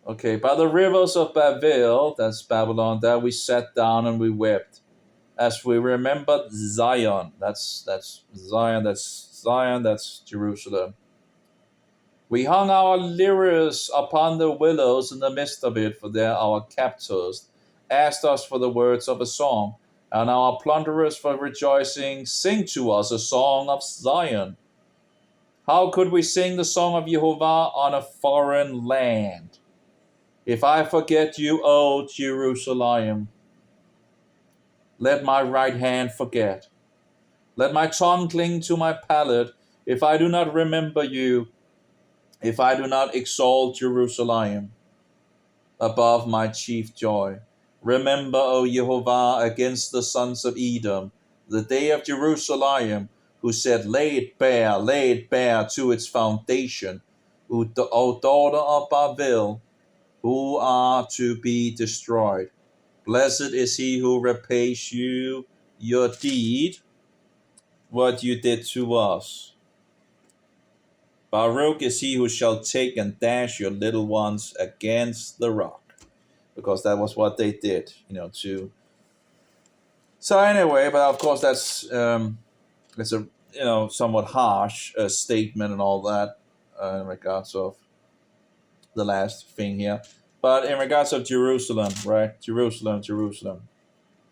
Speaker 1: Okay, by the rivers of Babel, that's Babylon, there we sat down and we wept, as we remembered Zion. That's Zion. That's Zion. That's Jerusalem. We hung our lyres upon the willows in the midst of it, for there our captors asked us for the words of a song, and our plunderers for rejoicing sing to us a song of Zion. How could we sing the song of Jehovah on a foreign land? If I forget you, O Jerusalem. let my right hand forget. Let my tongue cling to my palate, if I do not remember you, if I do not exalt Jerusalem above my chief joy. Remember, O Jehovah, against the sons of Edom, the day of Jerusalem, who said, lay it bare to its foundation, O daughter of Babel, who are to be destroyed. Blessed is he who repays you your deed, what you did to us. Baruch is he who shall take and dash your little ones against the rock. Because that was what they did, to. So anyway, but of course that's it's a somewhat harsh statement and all that in regards of the last thing here. But in regards of Jerusalem, right? Jerusalem.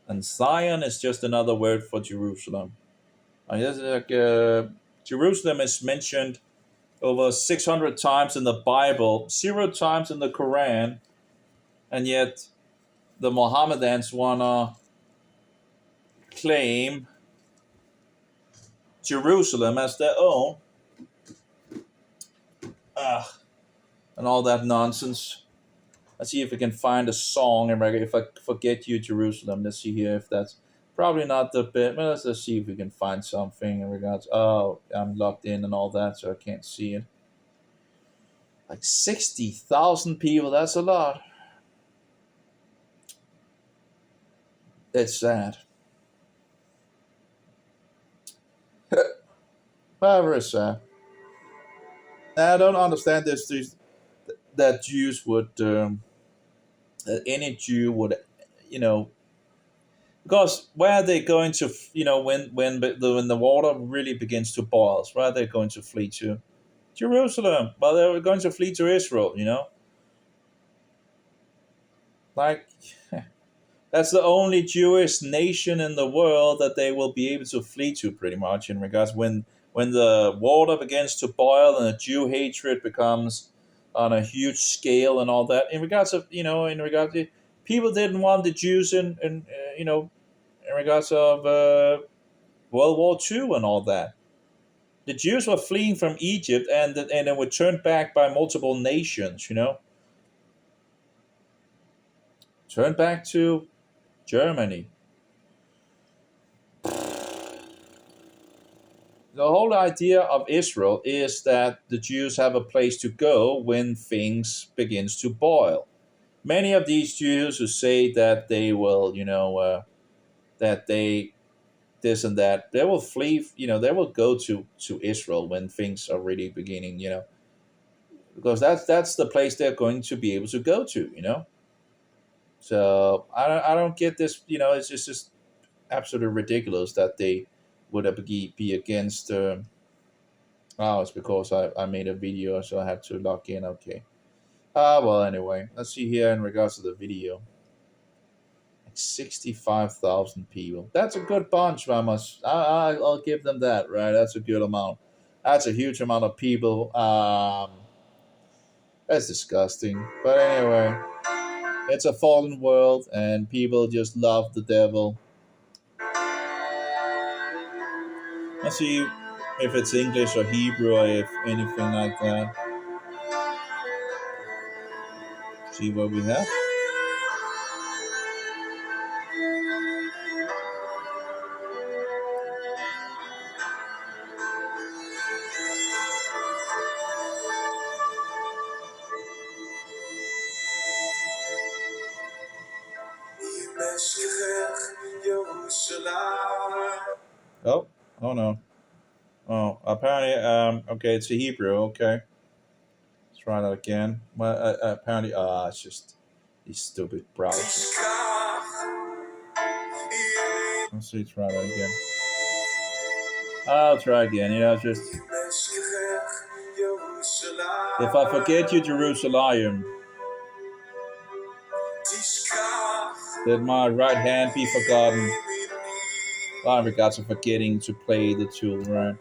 Speaker 1: And Zion is just another word for Jerusalem. Jerusalem is mentioned over 600 times in the Bible, 0 times in the Quran, and yet the Mohammedans want to claim Jerusalem as their own. And all that nonsense. Let's see if we can find a song. If I forget you, Jerusalem. Let's see here if that's probably not the bit. Well, let's see if we can find something in regards. Oh, I'm locked in and all that, so I can't see it. Like 60,000 people. That's a lot. It's sad. Very sad. I don't understand this. That Jews would, that any Jew would, because where are they going to, when the water really begins to boil, where are they going to flee to? Jerusalem. Well, they were going to flee to Israel, Like, that's the only Jewish nation in the world that they will be able to flee to, pretty much, in regards when the water begins to boil and the Jew hatred becomes on a huge scale and all that. In regards of, people didn't want the Jews in regards of World War II and all that. The Jews were fleeing from Egypt and they were turned back by multiple nations, Turned back to Germany. The whole idea of Israel is that the Jews have a place to go when things begins to boil. Many of these Jews who say that they will, that they this and that, they will flee, they will go to Israel when things are really beginning, because that's the place they're going to be able to go to, So I don't get this, it's just absolutely ridiculous that they would be against. It's because I made a video, so I had to log in. Okay. Well, anyway, let's see here in regards to the video. 65,000 people. That's a good bunch. I'll give them that. Right, that's a good amount. That's a huge amount of people. That's disgusting. But anyway, it's a fallen world, and people just love the devil. Let's see if it's English or Hebrew or if anything like that. See what we have. Oh no. Oh, apparently, okay, it's a Hebrew. Okay, let's try that again. Well, apparently, it's just these stupid browsers. Let's see, try that again. I'll try again. Just if I forget you, Jerusalem, let my right hand be forgotten. In regards of forgetting to play the tool, right?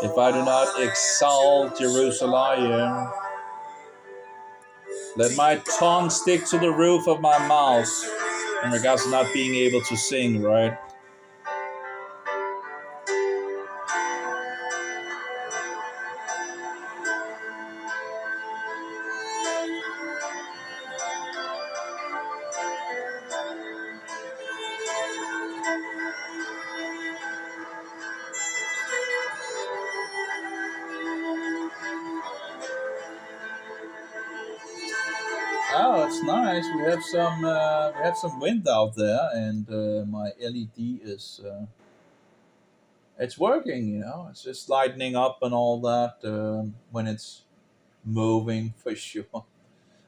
Speaker 1: If I do not exalt Jerusalem, let my tongue stick to the roof of my mouth. in regards to not being able to sing, right? Oh, it's nice. We have some wind out there, and my LED is it's working. You know, it's just lightening up and all that when it's moving for sure.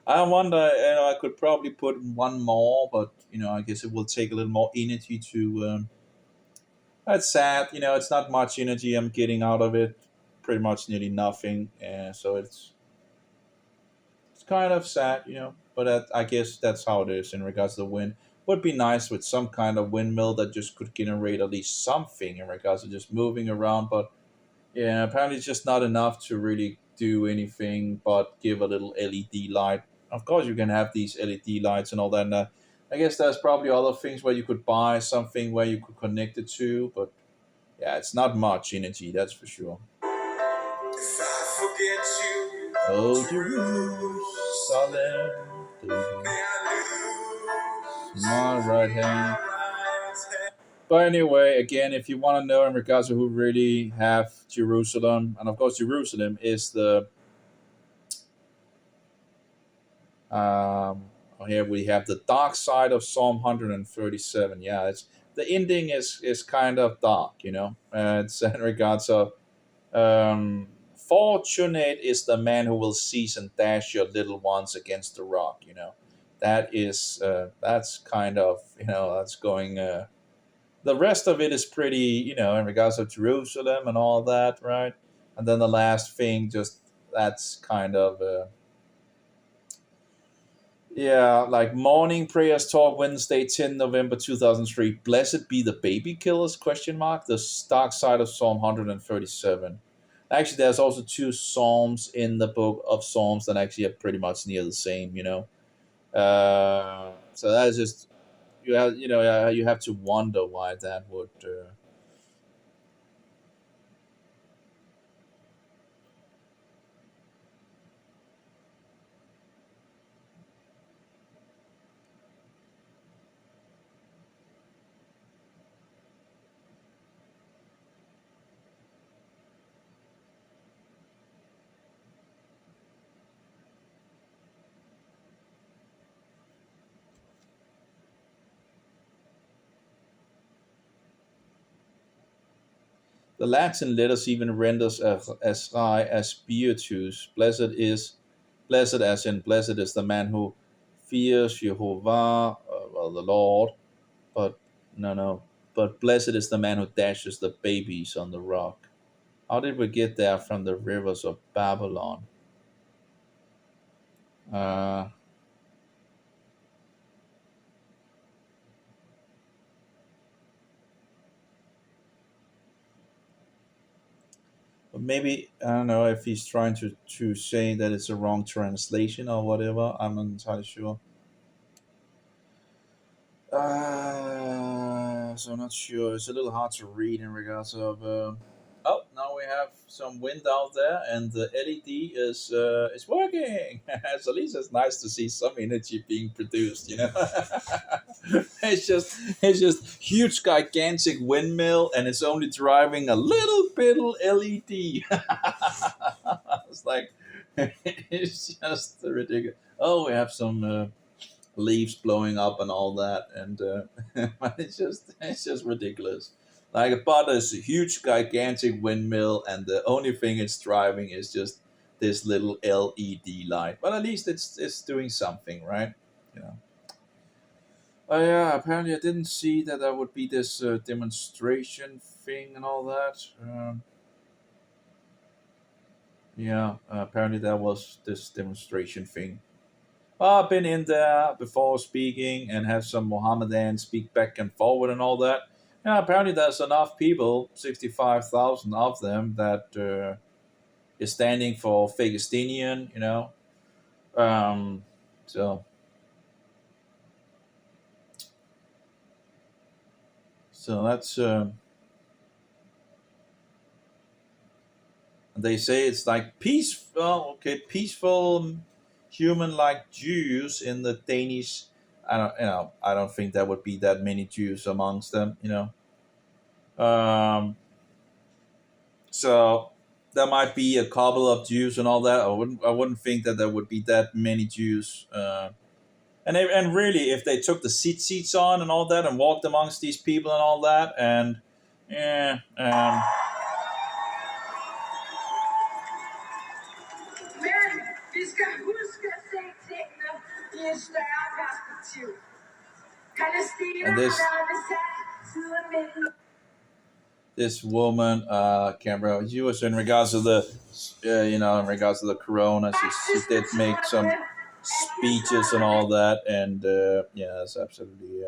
Speaker 1: I wonder, you know, I could probably put one more, but you know, I guess it will take a little more energy to. That's sad. You know, it's not much energy I'm getting out of it. Pretty much nearly nothing. So it's kind of sad, you know. But I guess that's how it is in regards to the wind. Would be nice with some kind of windmill that just could generate at least something in regards to just moving around. But yeah, apparently it's just not enough to really do anything but give a little LED light. Of course, you can have these LED lights and all that. And, I guess there's probably other things where you could buy something where you could connect it to, but yeah, it's not much energy, that's for sure. If I forget you, oh Jerusalem, may I lose my right hand. But anyway, again, if you want to know in regards to who really have Jerusalem, and of course Jerusalem is the here we have the dark side of Psalm 137. Yeah, it's the ending is kind of dark, you know. It's in regards of fortunate is the man who will seize and dash your little ones against the rock. You know, that's kind of, you know, that's going. The rest of it is pretty, you know, in regards of Jerusalem and all that, right? And then the last thing, just that's kind of. Yeah, like morning prayers talk Wednesday, 10 November 2003. Blessed be the baby killers, question mark, the dark side of Psalm 137. Actually, there's also two Psalms in the book of Psalms that actually are pretty much near the same, you know. So that is just, you have to wonder why that would. The Latin letters even renders as high as spiritus. Blessed as in blessed is the man who fears Jehovah, well, the Lord, but no. But blessed is the man who dashes the babies on the rock. How did we get there from the rivers of Babylon? Uh, but maybe, I don't know if he's trying to say that it's a wrong translation or whatever. I'm not entirely sure. So not sure. It's a little hard to read in regards of. Oh, now we have some wind out there, and the LED is working. So at least it's nice to see some energy being produced. You know, it's just huge, gigantic windmill, and it's only driving a little bit of LED. It's like it's just ridiculous. Oh, we have some. Leaves blowing up and all that, and it's just ridiculous. Like, but it's a huge, gigantic windmill, and the only thing it's driving is just this little LED light. But at least it's doing something, right? You know. Oh yeah, apparently I didn't see that there would be this demonstration thing and all that. Yeah, apparently there was this demonstration thing. I've been in there before speaking and have some Mohammedans speak back and forward and all that. Yeah, apparently there's enough people, 65,000 of them, that is standing for Phagistinian, you know. So, So that's they say it's like peaceful, okay, peaceful human-like Jews in the Danish. I don't think there would be that many Jews amongst them. So there might be a couple of Jews and all that. I wouldn't think that there would be that many Jews. And really, if they took the seats on and all that and walked amongst these people and all that, and yeah,
Speaker 2: Men, vi skal huske at se tingene i et større perspektiv. Palæstina
Speaker 1: and
Speaker 2: har været besat siden midten.
Speaker 1: this woman, can't remember. She was in regards to the, in regards to the corona. She did make some speeches and all that, and yeah, that's absolutely.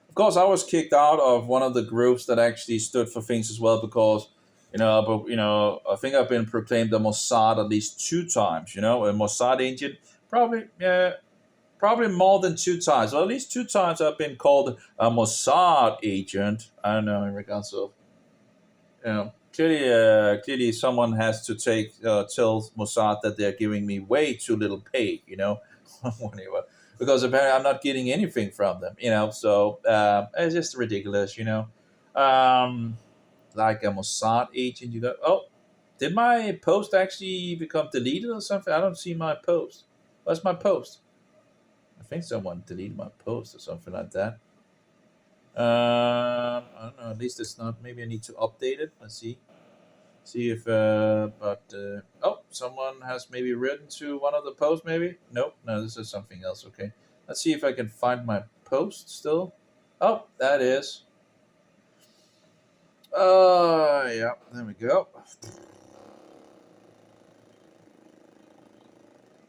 Speaker 1: Of course, I was kicked out of one of the groups that actually stood for things as well because, I think I've been proclaimed a Mossad at least 2 times. A Mossad agent, probably more than 2 times. Well, at least 2 times I've been called a Mossad agent. I don't know in regards of, clearly someone has to tell Mossad that they're giving me way too little pay. Whatever. Because apparently I'm not getting anything from them. So it's just ridiculous. Like a Mossad agent. Oh, did my post actually become deleted or something? I don't see my post. What's my post? I think someone deleted my post or something like that. I don't know. At least it's not. Maybe I need to update it. Let's see. See if. Someone has maybe written to one of the posts. Maybe. Nope. No, this is something else. Okay. Let's see if I can find my post still. Oh, that is. Yeah. There we go.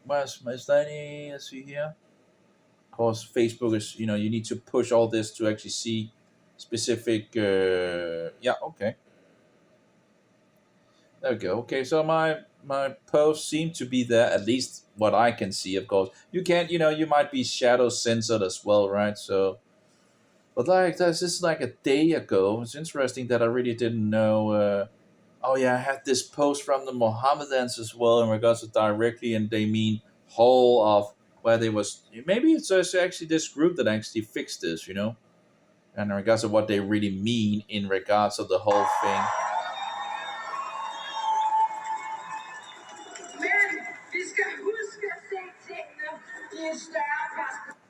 Speaker 1: Where's Danny? Let's see here. Of course, Facebook is, you need to push all this to actually see specific. Yeah, okay. There we go. Okay, so my posts seem to be there, at least what I can see. Of course, you can't. You might be shadow censored as well, right? So, but like this is like a day ago. It's interesting that I really didn't know. Oh yeah, I had this post from the Mohammedans as well in regards to directly, and they mean whole of where they was. Maybe it's actually this group that actually fixed this, and in regards to what they really mean in regards to the whole thing.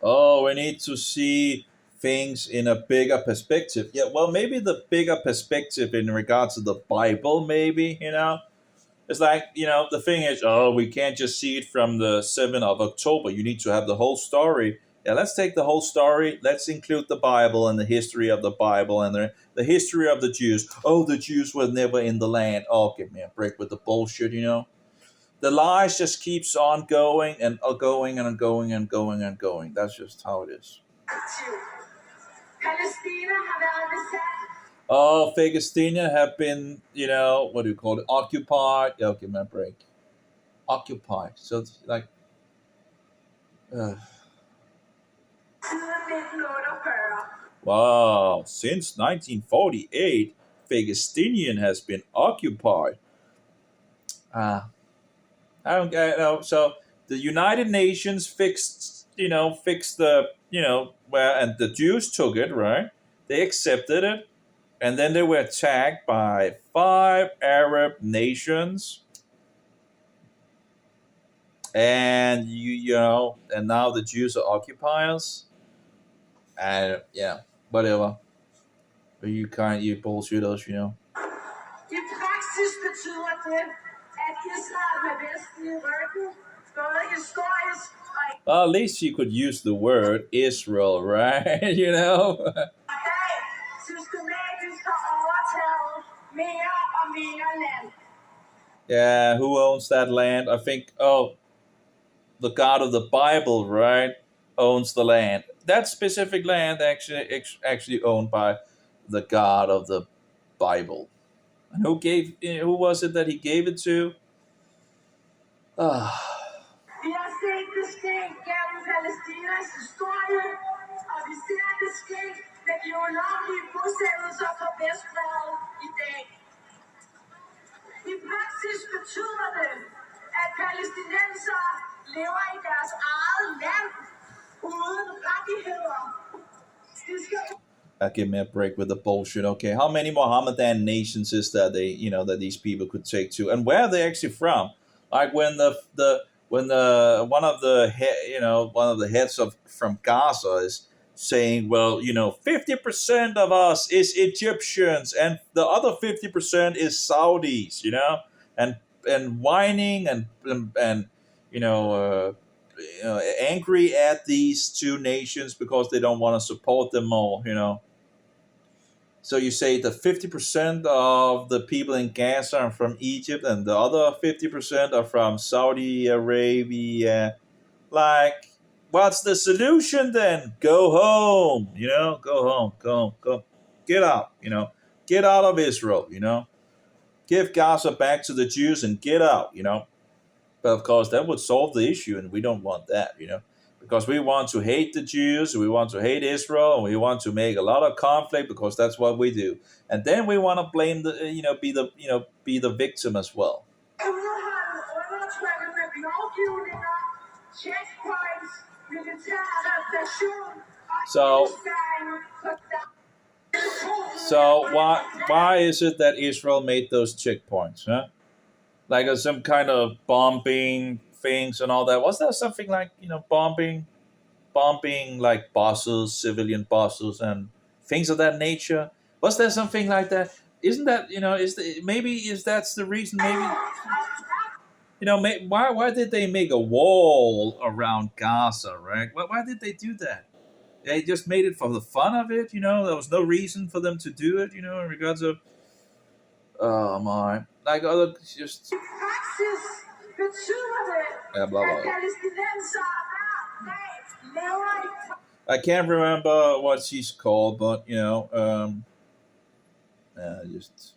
Speaker 1: Oh, we need to see things in a bigger perspective. Yeah, well, maybe the bigger perspective in regards to the Bible, maybe, It's like, the thing is, we can't just see it from the 7th of October. You need to have the whole story. Yeah, let's take the whole story. Let's include the Bible and the history of the Bible and the history of the Jews. Oh, the Jews were never in the land. Oh, give me a break with the bullshit, The lies just keeps on going and going and going and going and going. That's just how it is. Oh, Palestine have been, what do you call it? Occupied. Yeah, give me a break. Occupied. So it's like. Wow, since 1948, Palestinian has been occupied. I don't get So the United Nations fixed the, where, and the Jews took it, right? They accepted it, and then they were attacked by 5 Arab nations, and and now the Jews are occupiers, and yeah, whatever. But you bullshitters,
Speaker 2: I praksis betyder det, at Israel med Vesten i ryggen, både historisk og
Speaker 1: At least you could use the word Israel, right?
Speaker 2: i dag systematisk har overtaget mere og mere land.
Speaker 1: Yeah, who owns that land? I think, the God of the Bible, right, owns the land. That specific land actually owned by the God of the Bible. And who was it that he gave it to?
Speaker 2: Vi har set det ske gennem Palæstinas historie, og vi ser det ske de ulovlige bosættelser på Vestbredden i dag. I praksis betyder det, at palæstinensere lever i deres eget land uden rettigheder.
Speaker 1: Give me a break with the bullshit. Okay, how many Mohammedan nations is that that these people could take to, and where are they actually from? Like when the one of the heads of from Gaza is saying, well, 50% of us is Egyptians, and the other 50% is Saudis, and whining and angry at these two nations because they don't want to support them all. So you say the 50% of the people in Gaza are from Egypt and the other 50% are from Saudi Arabia. Like, what's the solution then? Go home, go home, go. Get out, get out of Israel, give Gaza back to the Jews and get out, But of course, that would solve the issue, and we don't want that, because we want to hate the Jews, we want to hate Israel, and we want to make a lot of conflict because that's what we do. And then we want to blame be the victim as well. So why is it that Israel made those checkpoints, huh? Like some kind of bombing things and all that. Was there something like bombing like buses, civilian buses, and things of that nature? Was there something like that? Isn't that is that's the reason? Maybe why did they make a wall around Gaza? Right? Why did they do that? They just made it for the fun of it. There was no reason for them to do it. In regards of oh my. Like other just blah, blah. I can't remember what she's called, but just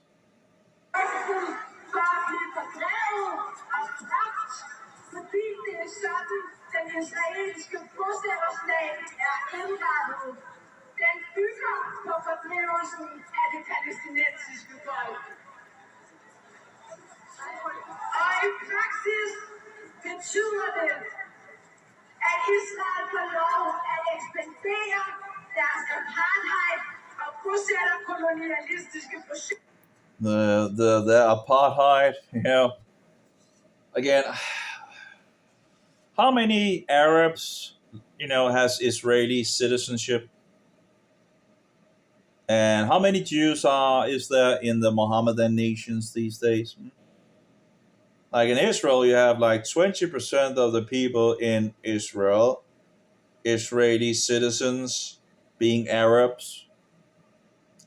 Speaker 1: den israelske bosætterstat indrettet. Den bygger på fordrivelsen af det palæstinensiske folk. Og i praksis betyder det, at Israel får lov at ekspandere deres apartheid og bosætterkolonialistiske projekter. The apartheid, again, how many Arabs, has Israeli citizenship? And how many Jews is there in the Mohammedan nations these days? Like in Israel, you have like 20% of the people in Israel, Israeli citizens, being Arabs,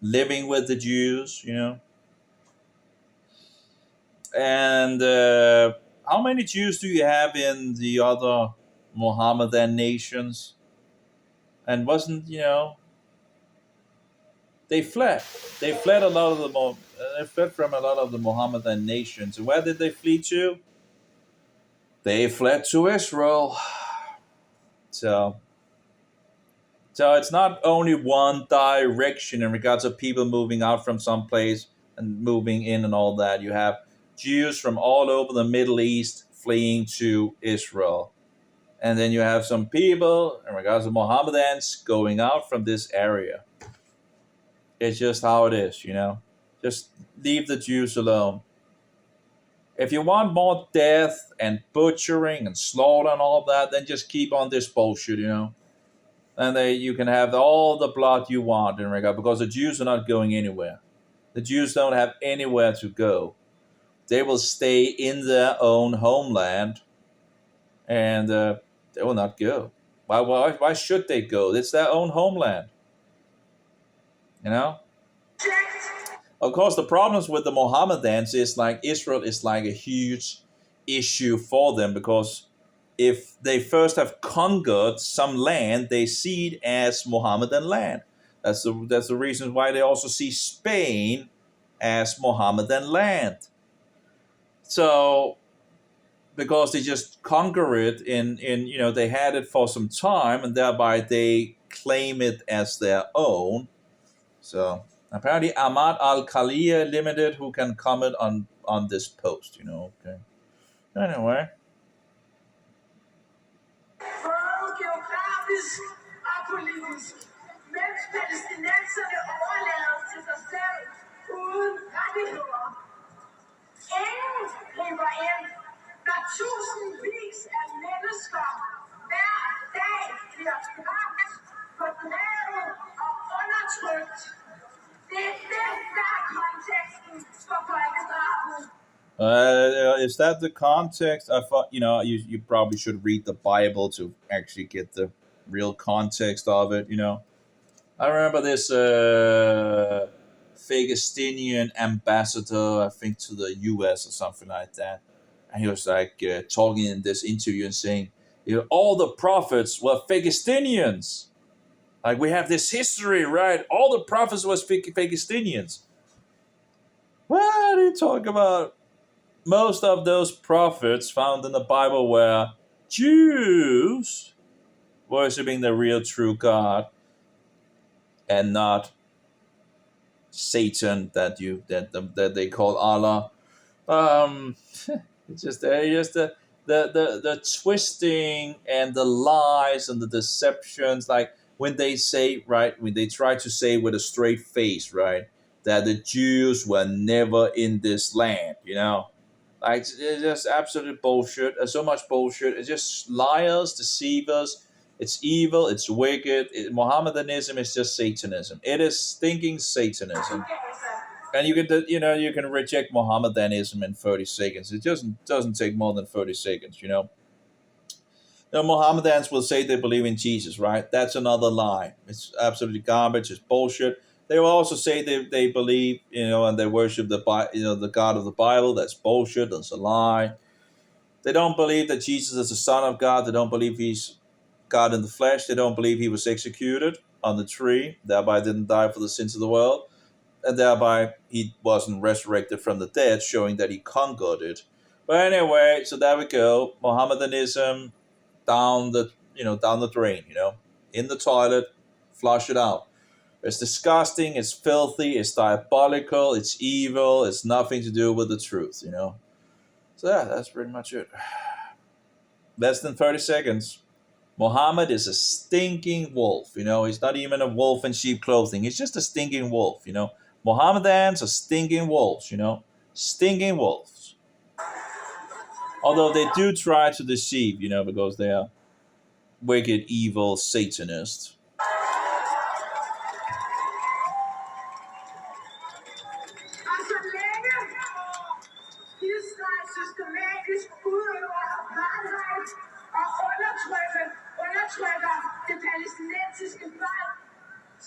Speaker 1: living with the Jews, And how many Jews do you have in the other Mohammedan nations? And wasn't, they fled. They fled they fled from a lot of the Mohammedan nations. Where did they flee to? They fled to Israel. So it's not only one direction in regards of people moving out from some place and moving in and all that. You have Jews from all over the Middle East fleeing to Israel. And then you have some people, in regards to Mohammedans, going out from this area. It's just how it is, Just leave the Jews alone. If you want more death and butchering and slaughter and all that, then just keep on this bullshit, And you can have all the blood you want in regard, because the Jews are not going anywhere. The Jews don't have anywhere to go. They will stay in their own homeland, and they will not go. Why should they go? It's their own homeland. Of course, the problems with the Mohammedans is like Israel is like a huge issue for them, because if they first have conquered some land, they see it as Mohammedan land. That's the reason why they also see Spain as Mohammedan land. So, because they just conquer it they had it for some time, and thereby they claim it as their own. So apparently Ahmad Al-Khaliya Limited, who can comment on this post, Okay. Anyway.
Speaker 2: Geografisk og politisk, mens palæstinenserne overlades til sig selv uden rettigheder. Ingen griber ind, når tusindvis af mennesker hver dag bliver dræbt, fordrevet og undertrykt. Det er det, der er konteksten for folkedrabet.
Speaker 1: Is that the context? I thought, you probably should read the Bible to actually get the real context of it, I remember this Phagistinian ambassador, I think, to the US or something like that. And he was like talking in this interview and saying, all the prophets were Phagistinians. Like, we have this history, right? All the prophets were Phagistinians. What are you talking about? Most of those prophets found in the Bible were Jews worshiping the real true God, and not Satan that they call Allah. It's just the twisting and the lies and the deceptions. Like when they say, right, when they try to say with a straight face, right, that the Jews were never in this land, Like, it's just absolute bullshit. There's so much bullshit. It's just liars, deceivers. It's evil. It's wicked. Mohammedanism is just Satanism. It is stinking Satanism. And you can reject Mohammedanism in 30 seconds. It just doesn't take more than 30 seconds, The Mohammedans will say they believe in Jesus, right? That's another lie. It's absolutely garbage. It's bullshit. They will also say they believe, and they worship the God of the Bible. That's bullshit. That's a lie. They don't believe that Jesus is the Son of God. They don't believe he's God in the flesh. They don't believe he was executed on the tree, thereby didn't die for the sins of the world, and thereby he wasn't resurrected from the dead, showing that he conquered it. But anyway, so there we go. Mohammedanism down the drain, in the toilet, flush it out. It's disgusting, it's filthy, it's diabolical, it's evil, it's nothing to do with the truth, So yeah, that's pretty much it. Less than 30 seconds. Muhammad is a stinking wolf, He's not even a wolf in sheep clothing. He's just a stinking wolf, Mohammedans are stinking wolves, Stinking wolves. Although they do try to deceive, because they are wicked, evil Satanists.
Speaker 2: Undertrykker det palæstinensiske folk,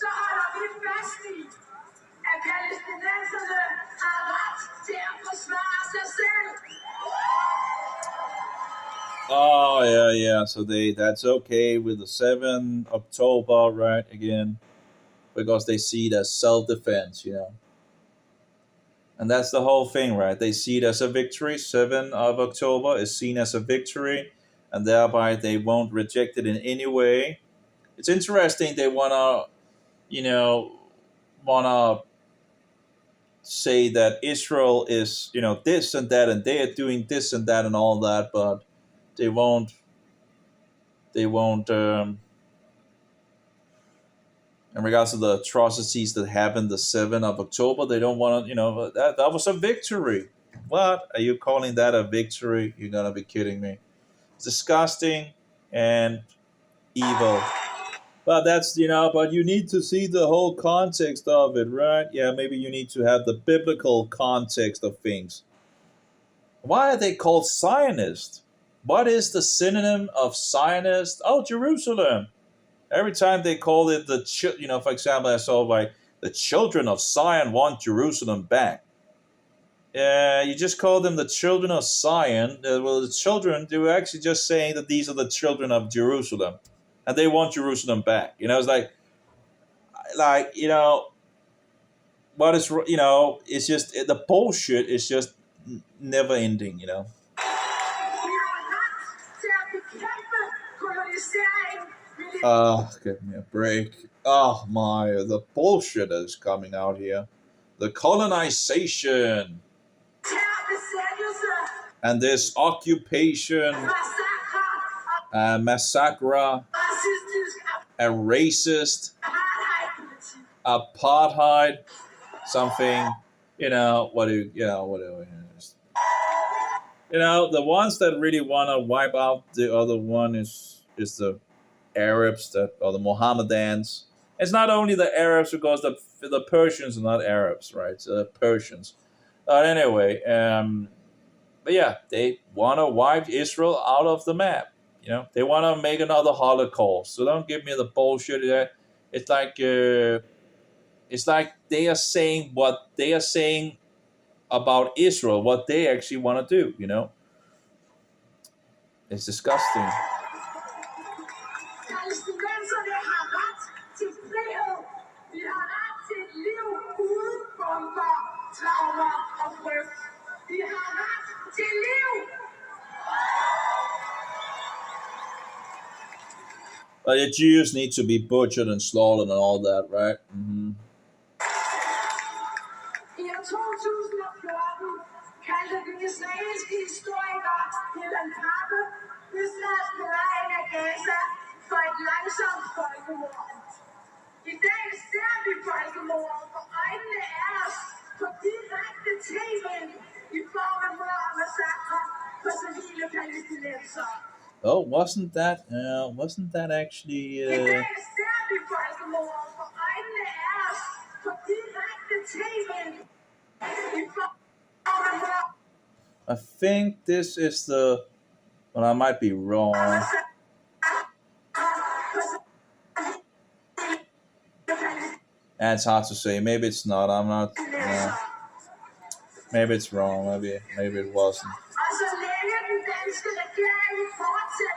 Speaker 2: så holder vi fast i, at palæstinenserne har ret til at forsvare sig selv.
Speaker 1: Oh yeah. So that's okay with the 7 October, right? Again, because they see it as self-defense, And that's the whole thing, right? They see it as a victory. 7 of October is seen as a victory, and thereby they won't reject it in any way. It's interesting they wanna say that Israel is, this and that, and they are doing this and that and all that, but they won't in regards to the atrocities that happened the 7th of October, they don't want to, that was a victory. What? Are you calling that a victory? You're going to be kidding me. It's disgusting and evil. But that's, but you need to see the whole context of it, right? Yeah, maybe you need to have the biblical context of things. Why are they called Zionists? What is the synonym of Zionist? Oh, Jerusalem. Every time they call it for example, I saw the children of Zion want Jerusalem back. You just call them the children of Zion. Well, the children, they were actually just saying that these are the children of Jerusalem, and they want Jerusalem back. It's what is, it's just the bullshit is just never ending. Give me a break. Oh my, the bullshit that is coming out here. The colonization and this occupation, massacre, a racist, apartheid, something, the ones that really want to wipe out the other one is the Arabs that or the Mohammedans. It's not only the Arabs because the Persians are not Arabs, right? So the Persians. But anyway, but yeah, they want to wipe Israel out of the map. They want to make another Holocaust. So don't give me the bullshit. It's like they are saying what they are saying about Israel, what they actually want to do. It's disgusting.
Speaker 2: Palæstinenserne har ret til frihed. Vi har ret til et liv uden bomber, traumer og frygt. Vi har ret til liv.
Speaker 1: But the Jews need to be butchered and slaughtered and all that, right? Mm-hmm.
Speaker 2: I år 2014 kaldte den israelske historiker Helen Pappe Israels belejring af Gaza for et langsomt folkemord. I dag ser vi folkemord for øjnene af os på direkte tv i form af mord og massakre på civile palæstinensere.
Speaker 1: Oh, wasn't that actually?
Speaker 2: I dag ser vi folkemord for øjnene af os på direkte tv i form af mord.
Speaker 1: I think this is the. Well, I might be wrong. It's hard to say. Maybe it's not. I'm not. Maybe it's wrong. Maybe it wasn't.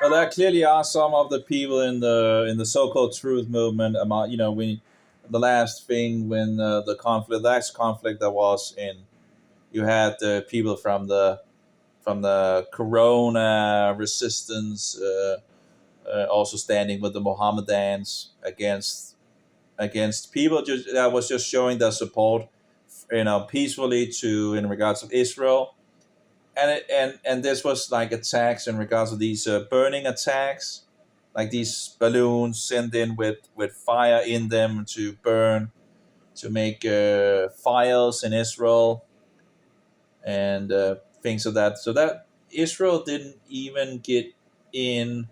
Speaker 1: But there clearly are some of the people in the so-called truth movement. About the last thing when the last conflict that was in, you had the people from the Corona resistance also standing with the Mohammedans against people that was just showing their support, peacefully in regards of Israel, and this was like attacks in regards of these burning attacks, like these balloons sent in with fire in them to burn, to make fires in Israel, and things of that. So that Israel didn't even get in,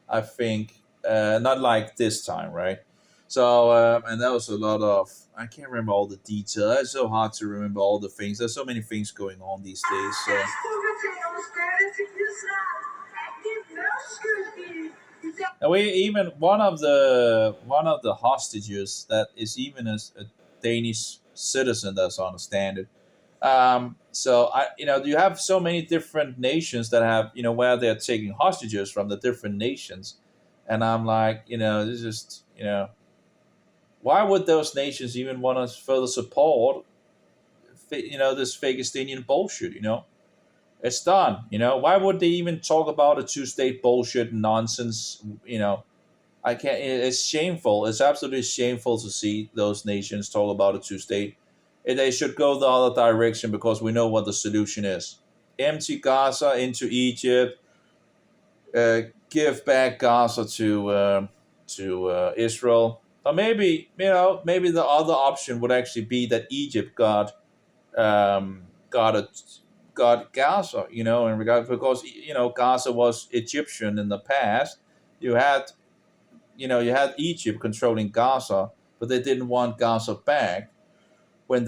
Speaker 1: I think, not like this time, right? So, and that was a lot of, I can't remember all the details. It's so hard to remember all the things. There's so many things going on these days. So. And we even one of the hostages that is even a Danish citizen, that's understand it. So you have so many different nations that have where they're taking hostages from the different nations, and I'm like this is just why would those nations even want to further support this Fakistinian bullshit? It's done. Why would they even talk about a two-state bullshit nonsense? I can't. It's shameful. It's absolutely shameful to see those nations talk about a two-state. They should go the other direction because we know what the solution is. Empty Gaza into Egypt. Give back Gaza to Israel. Or maybe the other option would actually be that Egypt got Gaza. In regard because Gaza was Egyptian in the past. You had Egypt controlling Gaza, but they didn't want Gaza back. When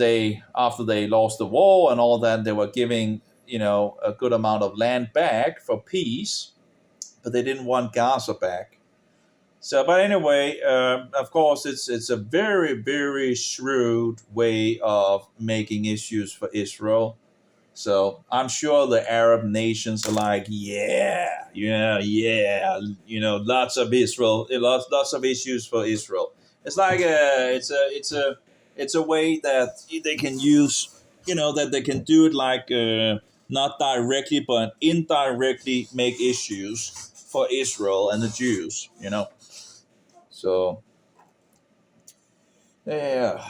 Speaker 1: after they lost the war and all that, they were giving a good amount of land back for peace, but they didn't want Gaza back. So, but anyway, of course, it's a very, very shrewd way of making issues for Israel. So I'm sure the Arab nations are like, yeah, lots of Israel, lots of issues for Israel. It's like it's a way that they can use, that they can do it like not directly but indirectly make issues for Israel and the Jews. So Yeah.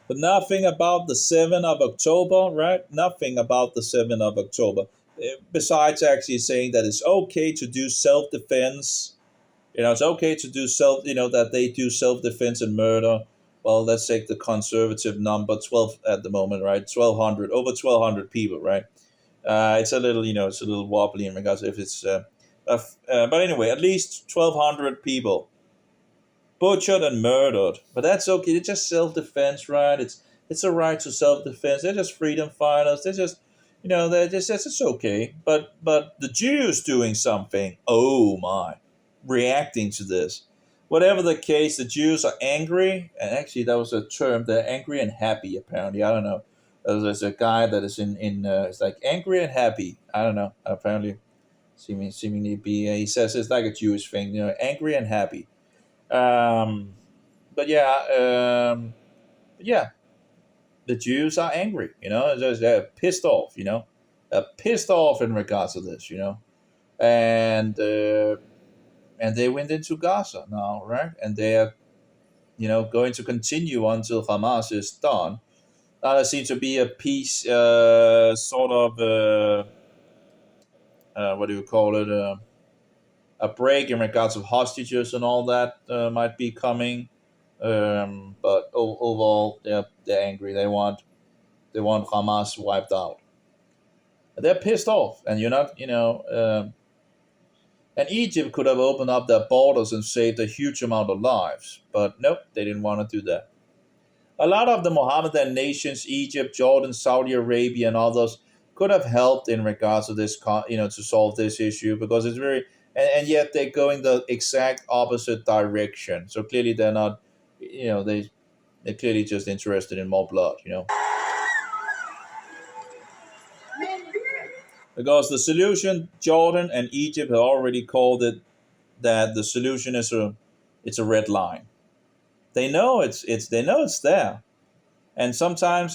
Speaker 1: But nothing about the 7th of October, right? Nothing about the 7th of October. Besides actually saying that it's okay to do self-defense. It's okay to do that they do self-defense and murder. Well, let's take the conservative number, 12 at the moment, right? 1,200, over 1,200 people, right? It's a little, it's a little wobbly in regards if it's, but anyway, at least 1,200 people butchered and murdered. But that's okay. It's just self-defense, right? It's a right to self-defense. They're just freedom fighters. They're just, they're just it's okay. But the Jews doing something. Oh my, reacting to this. Whatever the case, the Jews are angry, and actually that was a term. They're angry and happy. Apparently, I don't know. There's a guy that is in it's like angry and happy. I don't know. Apparently, seemingly be. He says it's like a Jewish thing. Angry and happy. But yeah, the Jews are angry. They're pissed off. They're pissed off in regards to this. And they went into Gaza now, right? And they are, going to continue until Hamas is done. Now there seems to be a peace, sort of, what do you call it? A break in regards of hostages and all that might be coming. But overall, they're angry. They want Hamas wiped out. They're pissed off, and you're not, and Egypt could have opened up their borders and saved a huge amount of lives, but nope, they didn't want to do that. A lot of the Mohammedan nations, Egypt, Jordan, Saudi Arabia, and others, could have helped in regards to this, to solve this issue, because it's very, and yet they're going the exact opposite direction. So clearly they're not, they're clearly just interested in more blood, Because the solution, Jordan and Egypt have already called it that the solution is it's a red line. They know they know it's there. And sometimes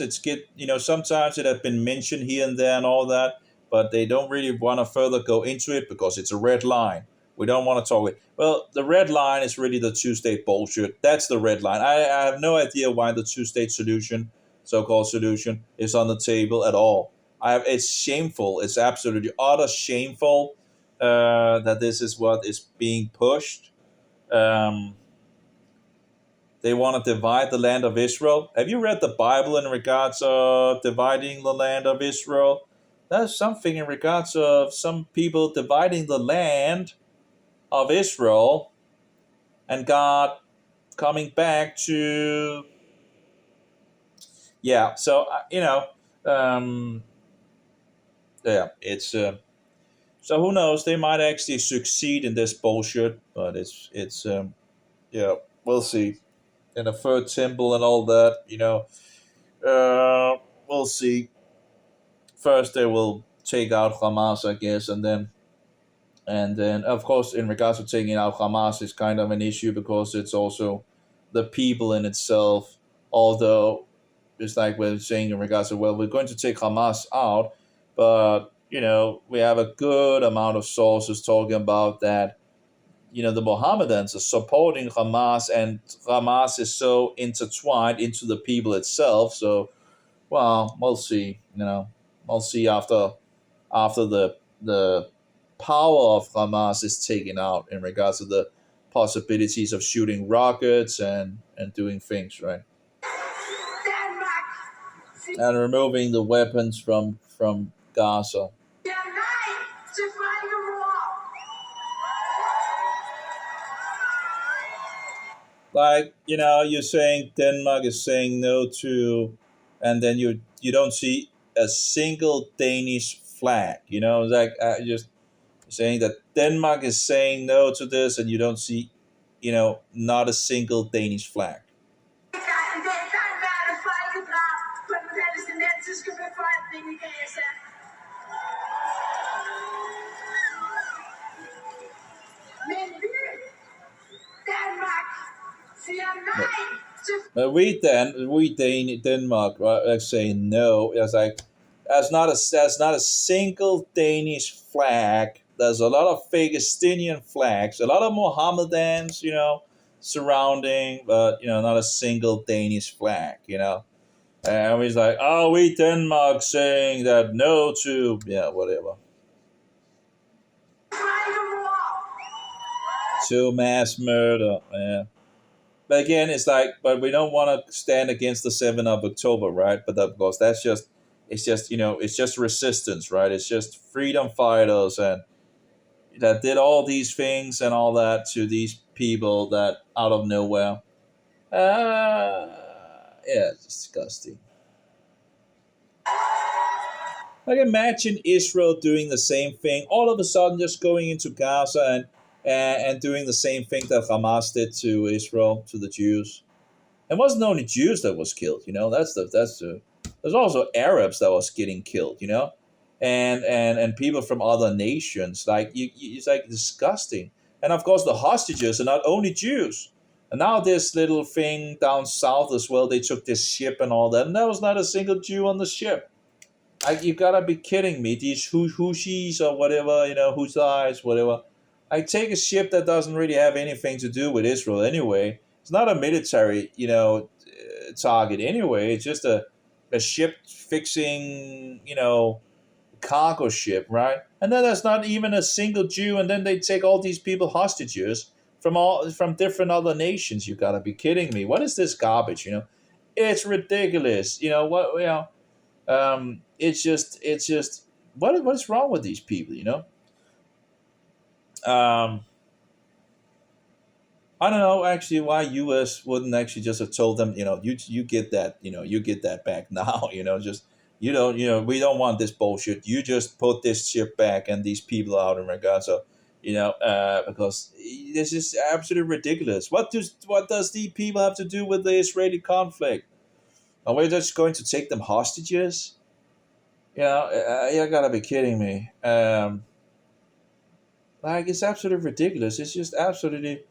Speaker 1: sometimes it has been mentioned here and there and all that, but they don't really want to further go into it because it's a red line. We don't want to talk it. Well, the red line is really the two-state bullshit. That's the red line. I have no idea why the two-state solution, so-called solution, is on the table at all. It's shameful. It's absolutely utter shameful that this is what is being pushed. They want to divide the land of Israel. Have you read the Bible in regards of dividing the land of Israel? There's something in regards of some people dividing the land of Israel and God coming back to... Yeah, so, yeah, it's... so who knows? They might actually succeed in this bullshit, but it's yeah, we'll see. In a third temple and all that, we'll see. First, they will take out Hamas, I guess, and then, of course, in regards to taking out Hamas, is kind of an issue because it's also the people in itself. Although, it's like we're saying in regards to, well, we're going to take Hamas out, but we have a good amount of sources talking about that. The Mohammedans are supporting Hamas, and Hamas is so intertwined into the people itself. So, well, we'll see. We'll see after the power of Hamas is taken out in regards to the possibilities of shooting rockets and doing things, right? And removing the weapons from Gaza. Like, you're saying Denmark is saying no to, and then you don't see a single Danish flag. Like just saying that Denmark is saying no to this, and you don't see, not a single Danish flag. But we Denmark, right, like saying no. It's like There's not a single Danish flag. There's a lot of Phagistinian flags, a lot of Mohammedans, surrounding, but not a single Danish flag. And he's like, "Oh, we Denmark saying that no to whatever to mass murder." Yeah. But again, it's like, but we don't want to stand against the 7th of October, right? But of course, it's just resistance, right? It's just freedom fighters and that did all these things and all that to these people that out of nowhere. Yeah, it's disgusting. Like imagine Israel doing the same thing, all of a sudden just going into Gaza and doing the same thing that Hamas did to Israel, to the Jews. It wasn't only Jews that was killed, there's also Arabs that was getting killed, and people from other nations. Like it's like disgusting. And of course, the hostages are not only Jews. And now this little thing down south as well, they took this ship and all that, and there was not a single Jew on the ship. You gotta be kidding me. These Hushis or whatever, Houthis, whatever. I take a ship that doesn't really have anything to do with Israel anyway. It's not a military, target anyway. It's just a ship fixing, cargo ship, right? And then there's not even a single Jew, and then they take all these people hostages from different other nations. You gotta be kidding me. What is this garbage? It's ridiculous. It's just what is wrong with these people? I don't know actually why U.S. wouldn't actually just have told them, you get that, you get that back now, just we don't want this bullshit. You just put this ship back and these people out in regard. So, because this is absolutely ridiculous. What does these people have to do with the Israeli conflict? Are we just going to take them hostages? You gotta be kidding me. Like it's absolutely ridiculous. It's just absolutely.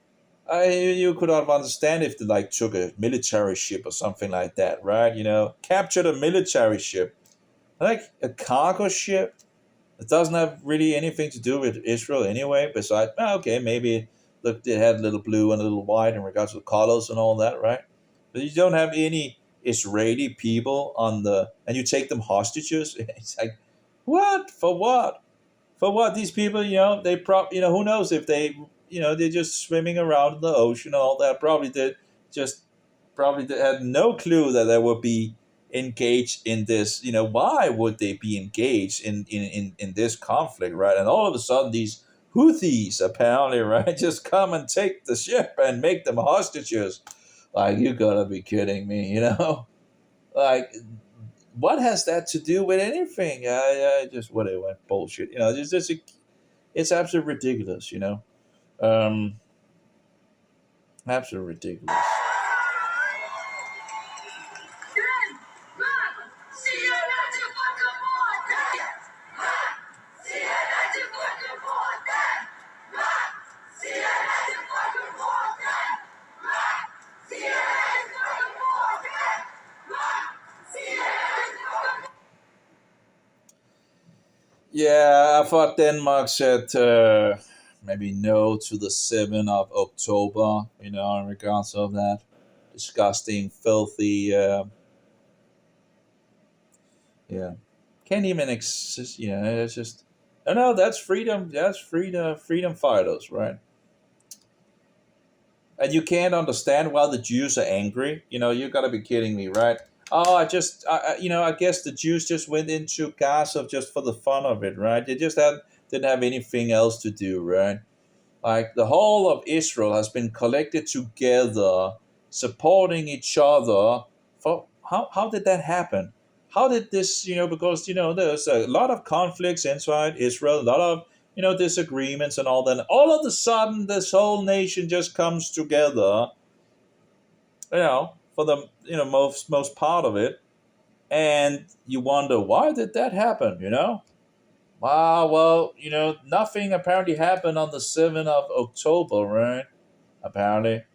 Speaker 1: You could have understand if they like took a military ship or something like that, right? Captured a military ship, like a cargo ship. It doesn't have really anything to do with Israel anyway. Besides, okay, maybe look, they had a little blue and a little white in regards to the colors and all that, right? But you don't have any Israeli people and you take them hostages. It's like, what for? What for? What these people? Who knows if they're just swimming around in the ocean and all that. Probably had no clue that they would be engaged in this. Why would they be engaged in this conflict, right? And all of a sudden, these Houthis apparently, right, just come and take the ship and make them hostages. Like, you gotta be kidding me, Like, what has that to do with anything? Just whatever bullshit. It's absolutely ridiculous. Um, Absolutely ridiculous. Yeah, I thought Denmark said maybe no to the 7th of October, in regards of that. Disgusting, filthy, yeah. Can't even exist, it's just, no, that's freedom, freedom fighters, right? And you can't understand why the Jews are angry. You gotta be kidding me, right? Oh, I guess the Jews just went into Gaza just for the fun of it, right? They just didn't have anything else to do, right? Like the whole of Israel has been collected together, supporting each other. For how did that happen? How did this, because there's a lot of conflicts inside Israel, a lot of disagreements and all that. All of a sudden, this whole nation just comes together, for the most part of it, and you wonder why did that happen, Wow, well, nothing apparently happened on the 7th of October, right? Apparently,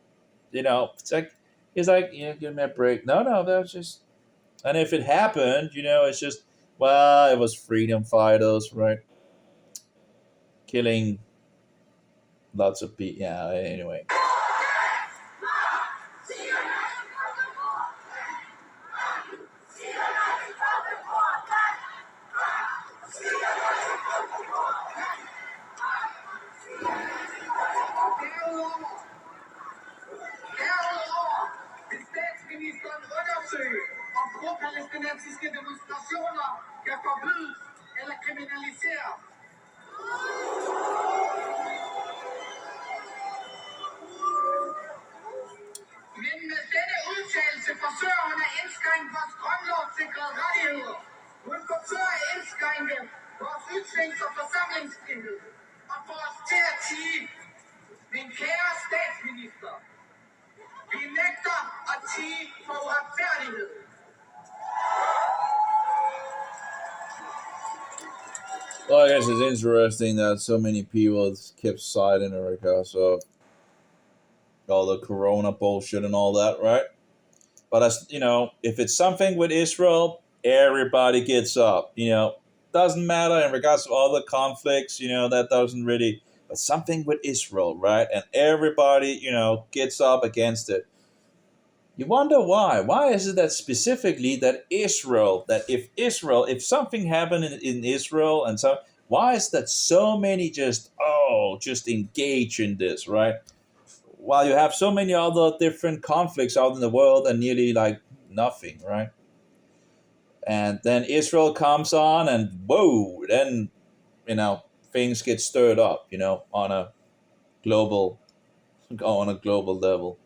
Speaker 1: it's like, give me a break. No, that's just, and if it happened, it's just Well, it was freedom fighters, right? Killing lots of people. Yeah, anyway.
Speaker 2: Derudover vil statsministeren undersøge, om pro-palæstinensiske demonstrationer kan forbydes eller kriminaliseres. Men med denne udtalelse forsøger hun at indskrænke vores grundlovssikrede rettigheder. Hun forsøger at indskrænke vores ytrings- og forsamlingsfrihed og få os til at sige, min kære statsminister, vi nægter at tie for uretfærdighed.
Speaker 1: Well, I guess it's interesting that so many people kept silent in regards of all the corona bullshit and all that, right? But as you know, if it's something with Israel, everybody gets up. Doesn't matter in regards to other conflicts. That doesn't really. But something with Israel, right? And everybody, gets up against it. You wonder why? Why is it that specifically that if something happened in Israel and so, why is that so many just engage in this, right? While you have so many other different conflicts out in the world and nearly like nothing, right? And then Israel comes on and whoa, then, things get stirred up, on a global, level.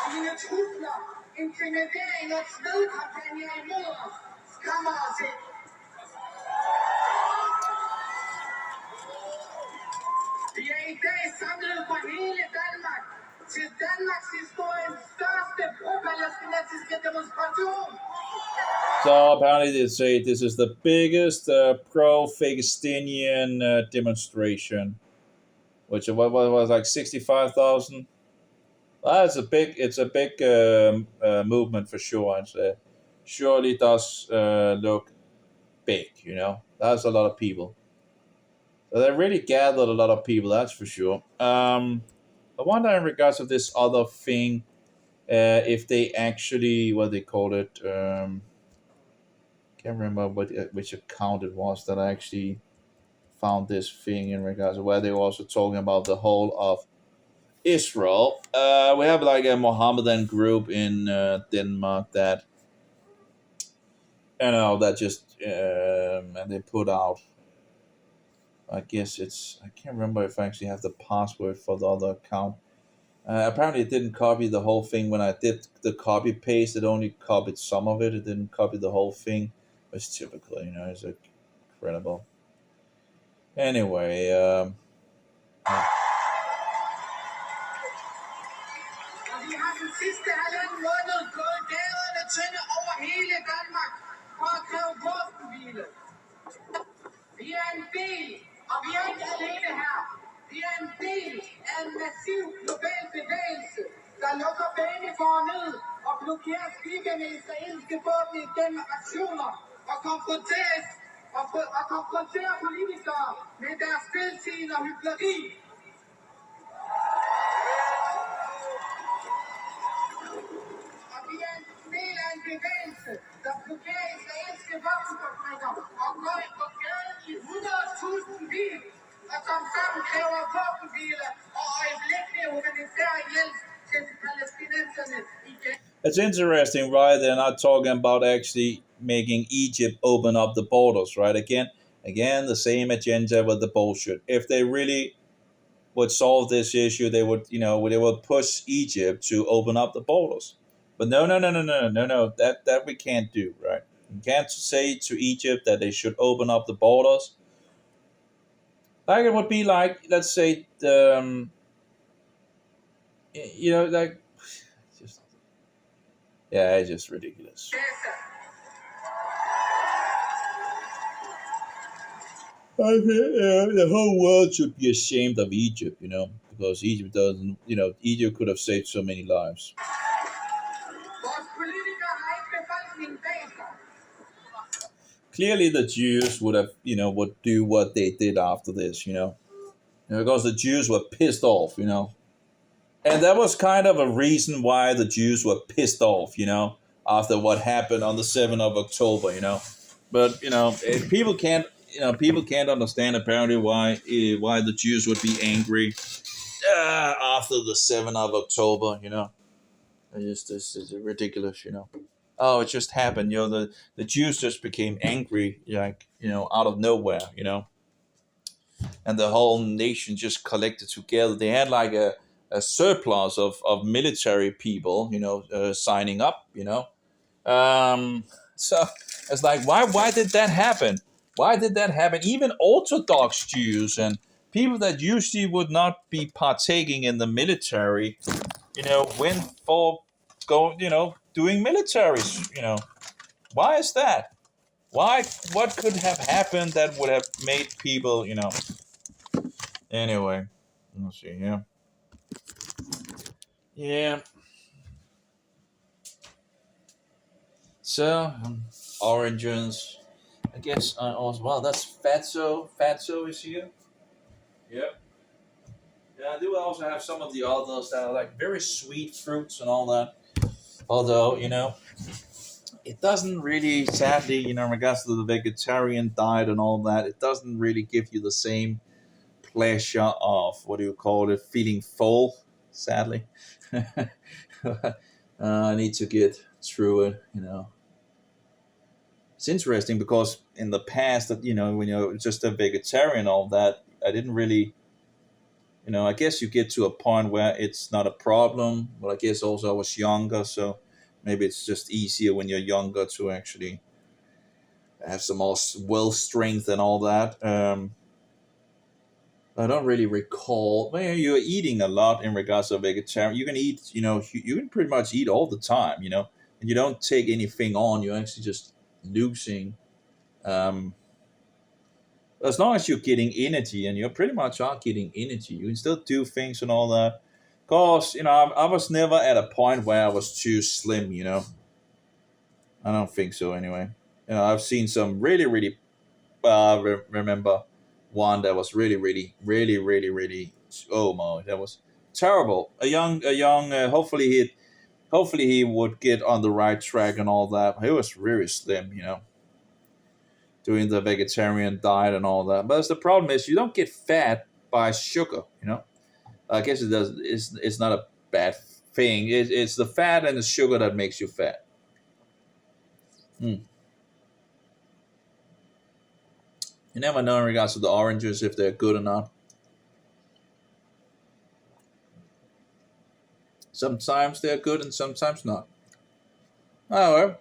Speaker 2: Dine trusler, intimidering og svedkampagner imod os skræmmer os ikke. Vi er i dag samlet for hele Danmark til Danmarks historiens største pro-palæstinensiske demonstration.
Speaker 1: So apparently they say this is the biggest pro-Palestinian demonstration, which was like 65,000. It's a big movement for sure, and surely does look big. That's a lot of people. So they really gathered a lot of people. That's for sure. I wonder in regards of this other thing, if they actually what they called it. Can't remember which account it was that I actually found this thing in regards to where they were also talking about the whole of Israel. We have like a Mohammedan group in Denmark that that just and they put out. I guess I can't remember if I actually have the password for the other account. Apparently, it didn't copy the whole thing when I did the copy paste. It only copied some of it. It didn't copy the whole thing. It's typical, it's incredible. Anyway,
Speaker 2: Og vi har den sidste halvanden måned gået gaderne tynde over hele Danmark for at kræve våbenhvile. Vi er en del, og vi er ikke alene her. Vi er en del af en massiv global bevægelse, der lukker banegård ned og blokerer skibe med israelske våben igennem aktioner og konfronterer politikere med deres stiltiende og hykleri. Og vi er en del af en bevægelse, der blokerer israelske våbenfabrikker og går på gaden i 100.000 vis, og som sammen kræver våbenhvile og øjeblikkelig humanitær hjælp til palæstinenserne igen.
Speaker 1: It's interesting, right? They're not talking about actually making Egypt open up the borders, right? Again, the same agenda with the bullshit. If they really would solve this issue, they would, they would push Egypt to open up the borders. But no. That we can't do, right? We can't say to Egypt that they should open up the borders. Like it would be like, let's say, like, just it's just ridiculous. I think the whole world should be ashamed of Egypt, because Egypt doesn't, Egypt could have saved so many lives. clearly the Jews would have, would do what they did after this, because the Jews were pissed off, and that was kind of a reason why the Jews were pissed off, after what happened on the 7th of October, But people can't understand apparently why the Jews would be angry after the 7th of October, This is ridiculous, Oh, it just happened, the Jews just became angry, out of nowhere, and the whole nation just collected together. They had like a surplus of military people, signing up, So it's like, why did that happen? Why did that happen? Even Orthodox Jews and people that usually would not be partaking in the military, went for doing militaries, Why is that? Why? What could have happened that would have made people, Anyway, let's see here. Yeah. So, oranges. I guess I also. Wow, that's Fatso. Fatso is here. Yep. Yeah, I do also have some of the others that are like very sweet fruits and all that. Although, it doesn't really, sadly, in regards to the vegetarian diet and all that, it doesn't really give you the same pleasure of, what do you call it, feeling full, sadly. I need to get through it, It's interesting because in the past, that when you're just a vegetarian and all that, I didn't really, I guess you get to a point where it's not a problem. But I guess also I was younger, so maybe it's just easier when you're younger to actually have some more will strength and all that. I don't really recall. Well, you're eating a lot in regards to vegetarian. You can eat, you can pretty much eat all the time, and you don't take anything on. You're actually just losing. As long as you're getting energy, and you pretty much are getting energy, you can still do things and all that. Cause I was never at a point where I was too slim. I don't think so. Anyway, I've seen some really, really. Remember one that was really, really, really, really, really. Oh my, that was terrible. A young. Hopefully he would get on the right track and all that. He was really slim, doing the vegetarian diet and all that. But the problem is you don't get fat by sugar, I guess it does. It's not a bad thing. It's the fat and the sugar that makes you fat. You never know in regards to the oranges if they're good or not. Sometimes they're good and sometimes not. However,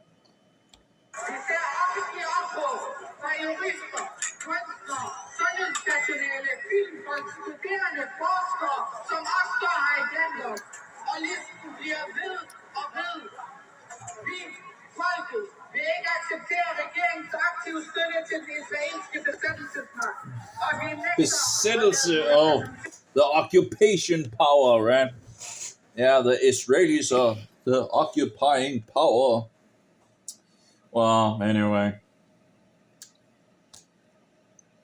Speaker 1: besættelse, oh, the occupation power, right? Yeah, the Israelis are the occupying power. Well, anyway.